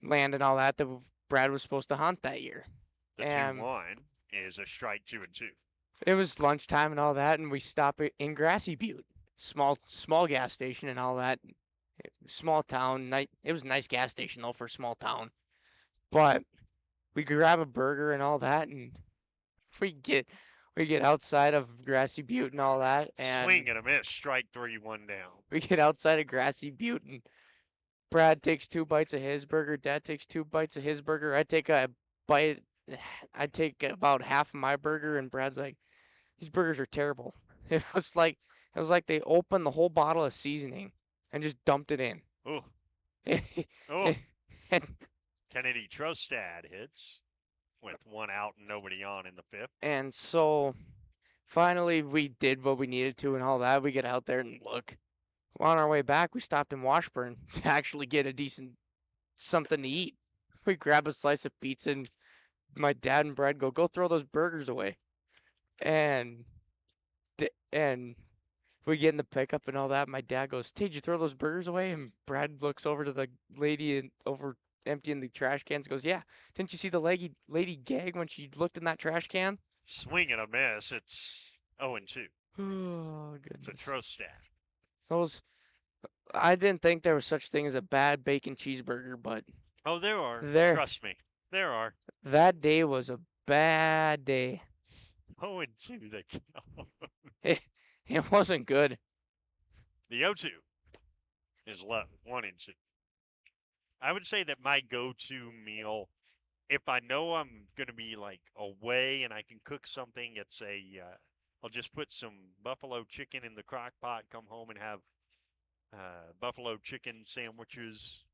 land and all that Brad was supposed to hunt that year. The 2-1 is a strike 2-2. It was lunchtime and all that, and we stopped in Grassy Butte. Small gas station and all that. Small town. It was a nice gas station, though, for a small town. But we grab a burger and all that, and we get outside of Grassy Butte and all that. And swing and a miss. Strike 3, 1 down. We get outside of Grassy Butte, and Brad takes 2 bites of his burger. Dad takes 2 bites of his burger. I take a bite. I take about half of my burger, and Brad's like, "These burgers are terrible." It was like they opened the whole bottle of seasoning and just dumped it in. Oh. Kennedy Trostad hits with 1 out and nobody on in the 5th. And so finally we did what we needed to and all that. We get out there and look. On our way back, we stopped in Washburn to actually get a decent something to eat. We grab a slice of pizza, and my dad and Brad go throw those burgers away. And we get in the pickup and all that. My dad goes, "Did you throw those burgers away?" And Brad looks over to the lady over emptying the trash cans. Goes, "Yeah. Didn't you see the lady gag when she looked in that trash can?" Swing and a miss. It's 0-2. Oh goodness. It's a Trostad. I didn't think there was such thing as a bad bacon cheeseburger, but oh, there are. Trust me, there are. That day was a bad day. 0-2 they count. It wasn't good. The 0-2 is low. 1-2. I would say that my go-to meal, if I know I'm gonna be like away and I can cook something, it's I'll just put some buffalo chicken in the crock pot, come home and have buffalo chicken sandwiches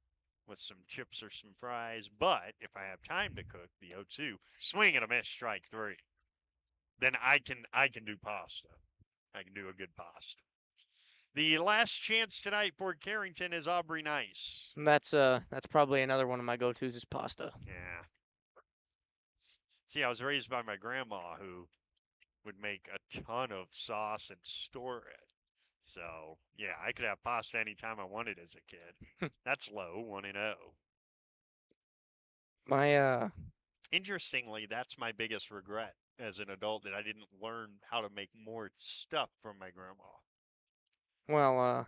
with some chips or some fries. But if I have time to cook, the 0-2, swing and a miss, strike 3. Then I can do pasta. I can do a good pasta. The last chance tonight for Carrington is Aubrey Nice. That's probably another one of my go-tos is pasta. Yeah. See, I was raised by my grandma who would make a ton of sauce and store it. So, yeah, I could have pasta anytime I wanted as a kid. That's low, 1-0. Interestingly, that's my biggest regret as an adult, that I didn't learn how to make more stuff from my grandma. Well,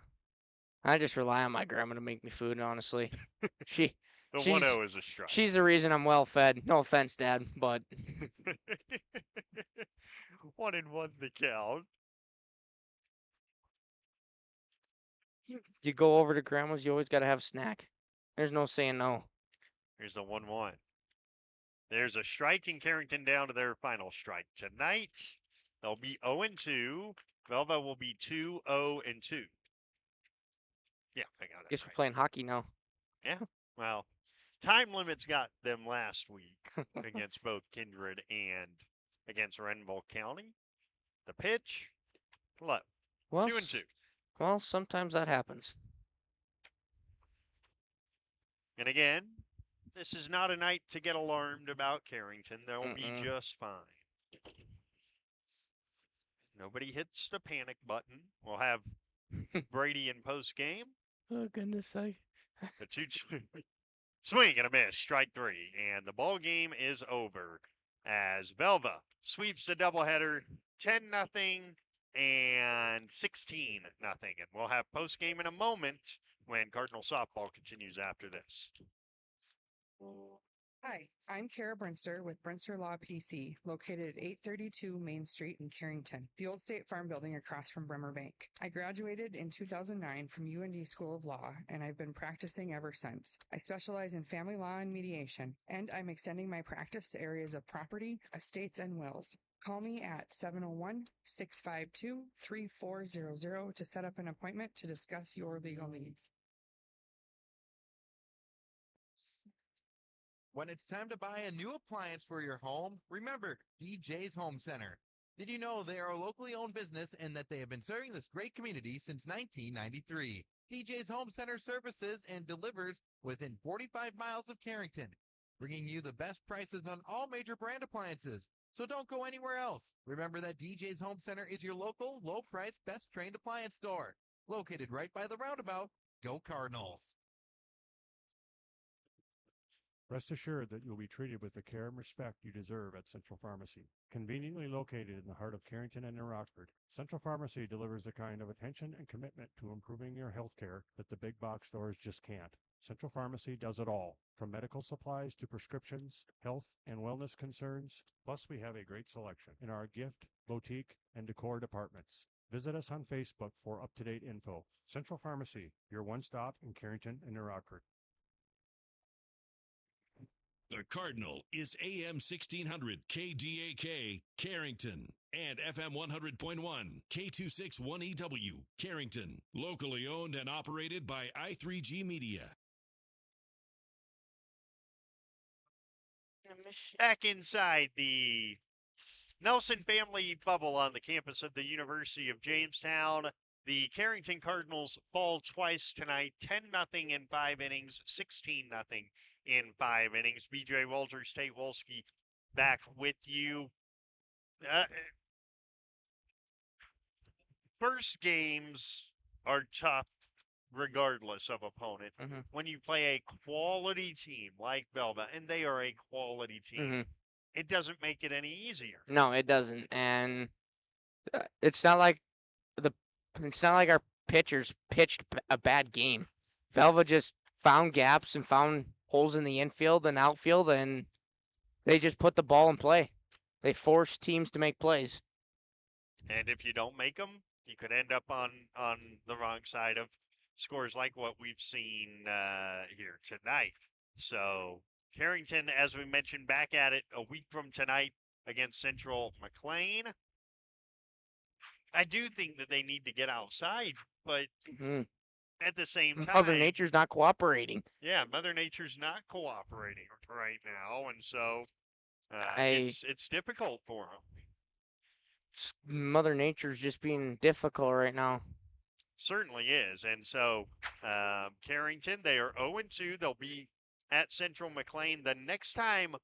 I just rely on my grandma to make me food, honestly. The 1-0 is a strike. She's the reason I'm well fed. No offense, Dad, but 1-1 the count. You go over to grandma's, you always got to have a snack. There's no saying no. Here's the 1-1. There's a strike in Carrington down to their final strike. Tonight, they'll be 0-2. Velva will be 2-0-2. Yeah, I got it. Guess we're playing hockey now. Yeah, well, time limits got them last week against both Kindred and against Renville County. The pitch, low. Well, 2-2. Well, sometimes that happens. And again, this is not a night to get alarmed about Carrington. They'll be just fine. Nobody hits the panic button. We'll have Brady in post game. Oh, goodness sake. The 2-2 swing and a miss, strike 3. And the ball game is over as Velva sweeps the doubleheader 10-0 and 16-0. And we'll have post game in a moment when Cardinal softball continues after this. Hi, I'm Kara Brinster with Brinster Law PC, located at 832 Main Street in Carrington, the old State Farm building across from Bremer Bank. I graduated in 2009 from UND School of Law, and I've been practicing ever since. I specialize in family law and mediation, and I'm extending my practice to areas of property, estates, and wills. Call me at 701-652-3400 to set up an appointment to discuss your legal needs. When it's time to buy a new appliance for your home, remember DJ's Home Center. Did you know they are a locally owned business and that they have been serving this great community since 1993? DJ's Home Center services and delivers within 45 miles of Carrington, bringing you the best prices on all major brand appliances. So don't go anywhere else. Remember that DJ's Home Center is your local, low-price, best-trained appliance store. Located right by the roundabout. Go Cardinals. Rest assured that you'll be treated with the care and respect you deserve at Central Pharmacy. Conveniently located in the heart of Carrington and New Rockford, Central Pharmacy delivers the kind of attention and commitment to improving your health care that the big box stores just can't. Central Pharmacy does it all, from medical supplies to prescriptions, health and wellness concerns. Plus, we have a great selection in our gift, boutique, and decor departments. Visit us on Facebook for up-to-date info. Central Pharmacy, your one-stop in Carrington and New Rockford. The Cardinal is AM 1600 KDAK Carrington and FM 100.1 K261EW Carrington. Locally owned and operated by I3G Media. Back inside the Nelson family bubble on the campus of the University of Jamestown, the Carrington Cardinals fall twice tonight, 10-0 in 5 innings, 16-0 in 5 innings. BJ Walters, Tate Wolski back with you. First games are tough regardless of opponent. When you play a quality team like Velva, and they are a quality team, it doesn't make it any easier. No, it doesn't. And it's not like our pitchers pitched a bad game. Velva just found gaps and found holes in the infield and outfield, and they just put the ball in play. They force teams to make plays. And if you don't make them, you could end up on the wrong side of scores like what we've seen here tonight. So Carrington, as we mentioned, back at it a week from tonight against Central McLean. I do think that they need to get outside, but at the same time, Mother Nature's not cooperating. Yeah, Mother Nature's not cooperating right now, and so it's difficult for them. Mother Nature's just being difficult right now. Certainly is, and so Carrington, they are 0-2. They'll be at Central McLean. The next time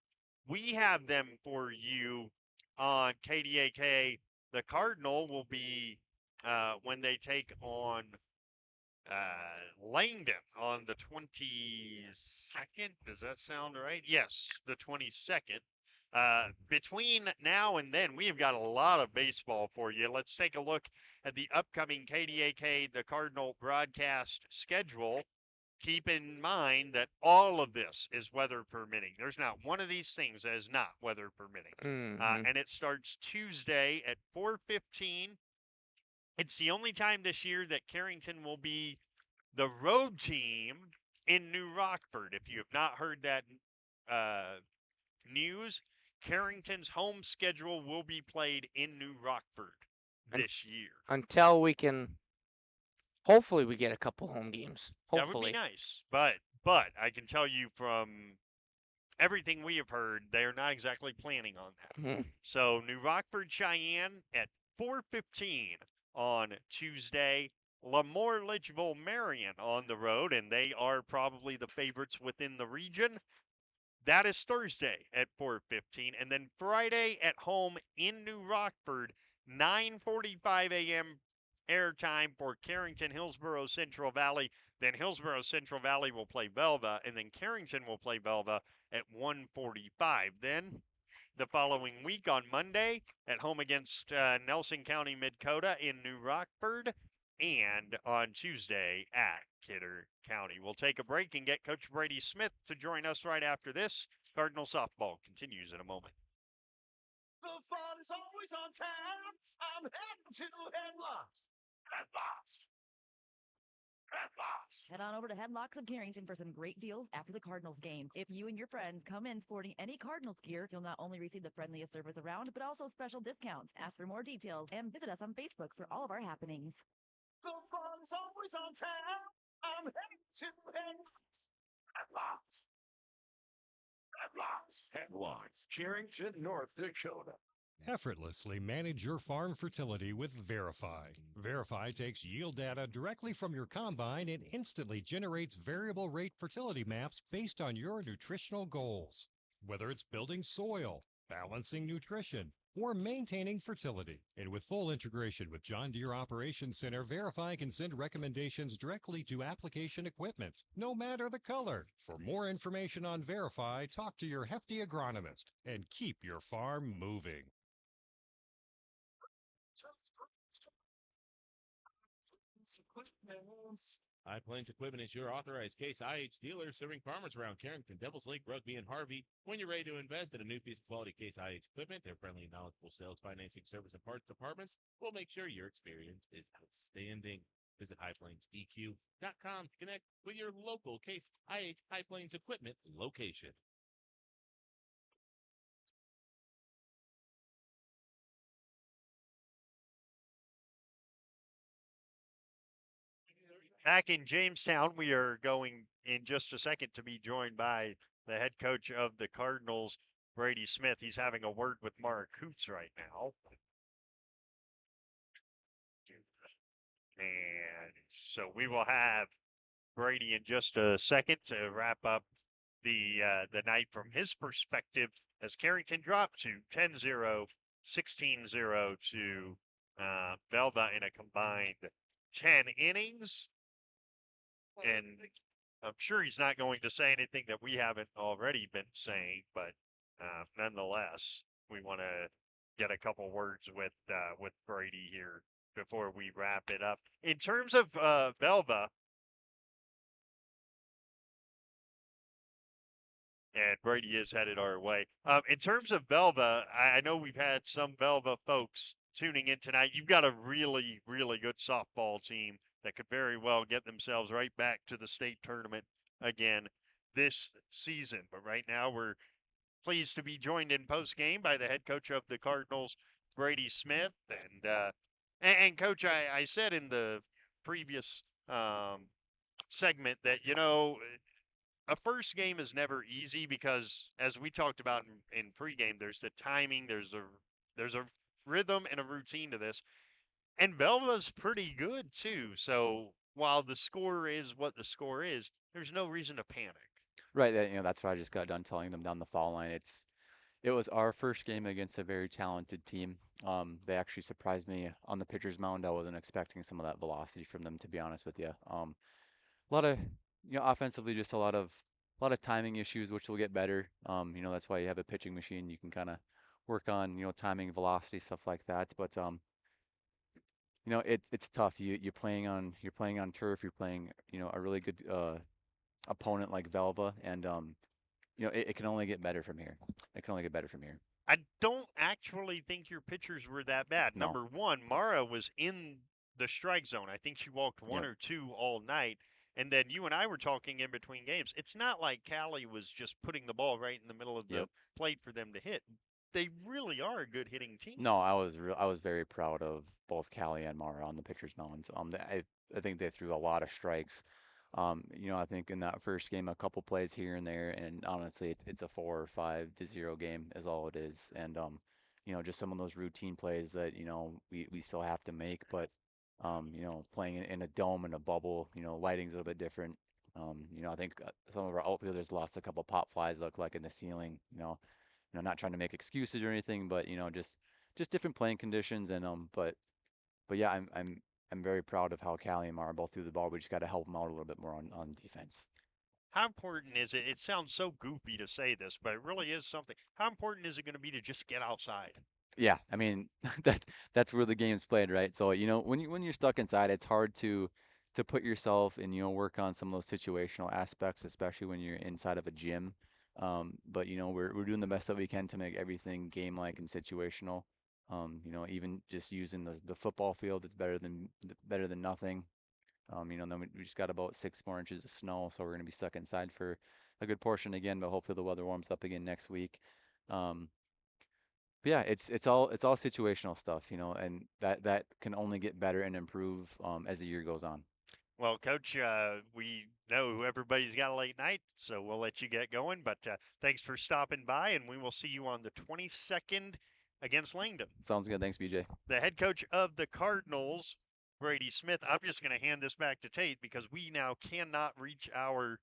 we have them for you on KDAK, the Cardinal will be when they take on Langdon on the 22nd. Does that sound right? Yes, the 22nd. Between now and then, we have got a lot of baseball for you. Let's take a look at the upcoming KDAK, the Cardinal broadcast schedule. Keep in mind that all of this is weather permitting. There's not one of these things that is not weather permitting. And it starts Tuesday at 4:15. It's the only time this year that Carrington will be the road team in New Rockford. If you have not heard that news, Carrington's home schedule will be played in New Rockford this year. Until we can, hopefully we get a couple home games. Hopefully. That would be nice. But I can tell you from everything we have heard, they are not exactly planning on that. So New Rockford, Cheyenne at 4:15 on Tuesday. Lemoore, Litchville, Marion on the road, and they are probably the favorites within the region. That is Thursday at 4:15. And then Friday at home in New Rockford, 9:45 a.m. airtime for Carrington, Hillsborough, Central Valley. Then Hillsborough, Central Valley will play Velva, and then Carrington will play Velva at 1:45. Then the following week on Monday at home against Nelson County, Midcoda in New Rockford, and on Tuesday at Kidder County. We'll take a break and get Coach Brady Smith to join us right after this. Cardinal softball continues in a moment. The fun is always on tap. I'm heading to Headlocks. Headlocks. Headlocks. Head on over to Headlocks of Carrington for some great deals after the Cardinals game. If you and your friends come in sporting any Cardinals gear, you'll not only receive the friendliest service around, but also special discounts. Ask for more details and visit us on Facebook for all of our happenings. The fun is always on tap. I'm heading to Headlocks. Headlocks. Headlocks. Headlocks. Carrington, North Dakota. Effortlessly manage your farm fertility with Verify. Verify takes yield data directly from your combine and instantly generates variable rate fertility maps based on your nutritional goals. Whether it's building soil, balancing nutrition, or maintaining fertility. And with full integration with John Deere Operations Center, Verify can send recommendations directly to application equipment, no matter the color. For more information on Verify, talk to your hefty agronomist and keep your farm moving. High Plains Equipment is your authorized Case IH dealer serving farmers around Carrington, Devils Lake, Rugby, and Harvey. When you're ready to invest in a new piece of quality Case IH equipment, their friendly and knowledgeable sales, financing, service, and parts departments will make sure your experience is outstanding. Visit highplainseq.com to connect with your local Case IH High Plains Equipment location. Back in Jamestown, we are going in just a second to be joined by the head coach of the Cardinals, Brady Smith. He's having a word with Mark Hoots right now. And so we will have Brady in just a second to wrap up the night from his perspective as Carrington dropped to 10-0, 16-0 to Velva in a combined 10 innings. And I'm sure he's not going to say anything that we haven't already been saying, but nonetheless, we want to get a couple words with Brady here before we wrap it up. In terms of Velva, and Brady is headed our way. In terms of Velva, I know we've had some Velva folks tuning in tonight. You've got a really, really good softball team that could very well get themselves right back to the state tournament again this season. But right now, we're pleased to be joined in post game by the head coach of the Cardinals, Brady Smith. And Coach, I said in the previous segment that, a first game is never easy because, as we talked about in pregame, there's the timing, there's a rhythm and a routine to this, and Velva's pretty good too. So while the score is what the score is, there's no reason to panic. Right. That's what I just got done telling them down the foul line. It was our first game against a very talented team. They actually surprised me on the pitcher's mound. I wasn't expecting some of that velocity from them, to be honest with you. A lot of, offensively, just a lot of timing issues, which will get better. That's why you have a pitching machine. You can kind of work on, timing, velocity, stuff like that. But it's tough. You're playing on turf. You're playing, a really good opponent like Velva, and it can only get better from here. It can only get better from here. I don't actually think your pitchers were that bad. No. Number one, Mara was in the strike zone. I think she walked one Yep. or two all night. And then you and I were talking in between games. It's not like Callie was just putting the ball right in the middle of the Yep. plate for them to hit. They really are a good hitting team. No, I was very proud of both Callie and Mara on the pitcher's mound. I think they threw a lot of strikes. I think in that first game, a couple plays here and there, and honestly, it's a 4 or 5-0 game is all it is. And just some of those routine plays that we still have to make, but playing in a dome and a bubble, lighting's a little bit different. I think some of our outfielders lost a couple pop flies look like in the ceiling. Not trying to make excuses or anything, but just different playing conditions. And but yeah, I'm very proud of how Callie and Mara both threw the ball. We just got to help them out a little bit more on defense. How important is it? It sounds so goofy to say this, but it really is something. How important is it going to be to just get outside? Yeah, I mean that's where the game's played, right? So when you're stuck inside, it's hard to put yourself and work on some of those situational aspects, especially when you're inside of a gym. But we're doing the best that we can to make everything game-like and situational. Even just using the football field, it's better than nothing. Then we just got about 6 more inches of snow, so we're gonna be stuck inside for a good portion again. But hopefully the weather warms up again next week. Um, but yeah, it's all situational stuff, and that can only get better and improve as the year goes on. Well, Coach, we know everybody's got a late night, so we'll let you get going. But thanks for stopping by, and we will see you on the 22nd against Langdon. Sounds good. Thanks, BJ. The head coach of the Cardinals, Brady Smith. I'm just going to hand this back to Tate because we now cannot reach our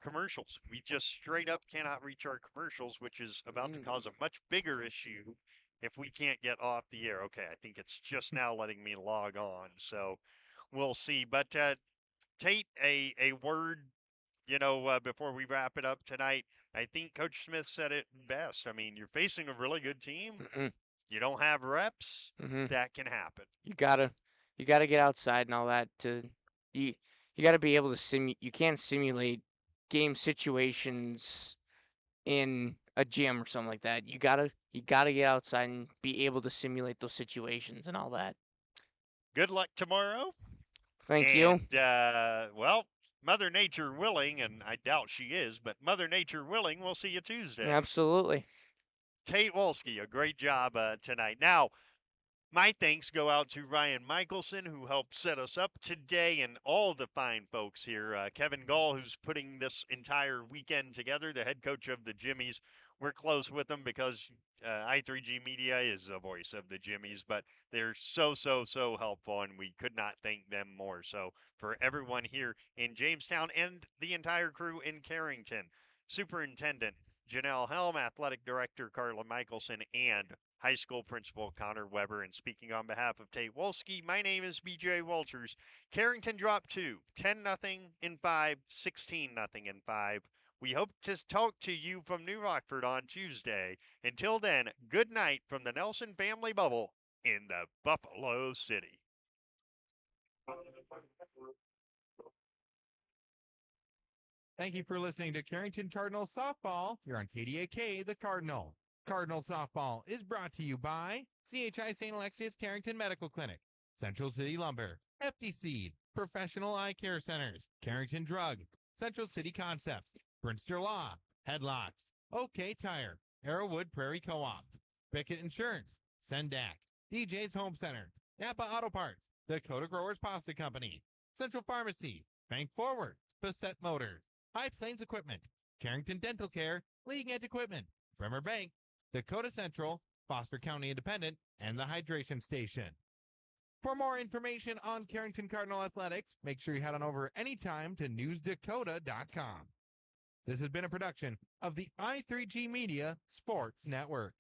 commercials. We just straight up cannot reach our commercials, which is about to cause a much bigger issue if we can't get off the air. Okay, I think it's just now letting me log on, so we'll see. But Tate, a word, before we wrap it up tonight. I think Coach Smith said it best. I mean, you're facing a really good team. You don't have reps. That can happen. You gotta get outside and all that you gotta be able to you can't simulate game situations in a gym or something like that. You gotta get outside and be able to simulate those situations and all that. Good luck tomorrow. Thank you. Well, Mother Nature willing, and I doubt she is, but Mother Nature willing, we'll see you Tuesday. Absolutely. Tate Wolski, a great job tonight. Now, my thanks go out to Ryan Michelson, who helped set us up today, and all the fine folks here. Kevin Gall, who's putting this entire weekend together, the head coach of the Jimmies. We're close with them because I3G Media is the voice of the Jimmies, but they're so helpful, and we could not thank them more. So for everyone here in Jamestown and the entire crew in Carrington, Superintendent Janelle Helm, Athletic Director Carla Michelson, and High School Principal Connor Weber. And speaking on behalf of Tate Wolski, my name is BJ Walters. Carrington dropped 2, 10-0 in 5, 16-0 in 5. We hope to talk to you from New Rockford on Tuesday. Until then, good night from the Nelson family bubble in the Buffalo City. Thank you for listening to Carrington Cardinals softball. You're on KDAK, the Cardinal. Cardinal softball is brought to you by CHI St. Alexius Carrington Medical Clinic, Central City Lumber, Hefty Seed, Professional Eye Care Centers, Carrington Drug, Central City Concepts, Brinster Law, Headlocks, OK Tire, Arrowwood Prairie Co-op, Bickett Insurance, Sendak, DJ's Home Center, Napa Auto Parts, Dakota Growers Pasta Company, Central Pharmacy, Bank Forward, Bassett Motors, High Plains Equipment, Carrington Dental Care, Leading Edge Equipment, Bremer Bank, Dakota Central, Foster County Independent, and the Hydration Station. For more information on Carrington Cardinal Athletics, make sure you head on over anytime to newsdakota.com. This has been a production of the I3G Media Sports Network.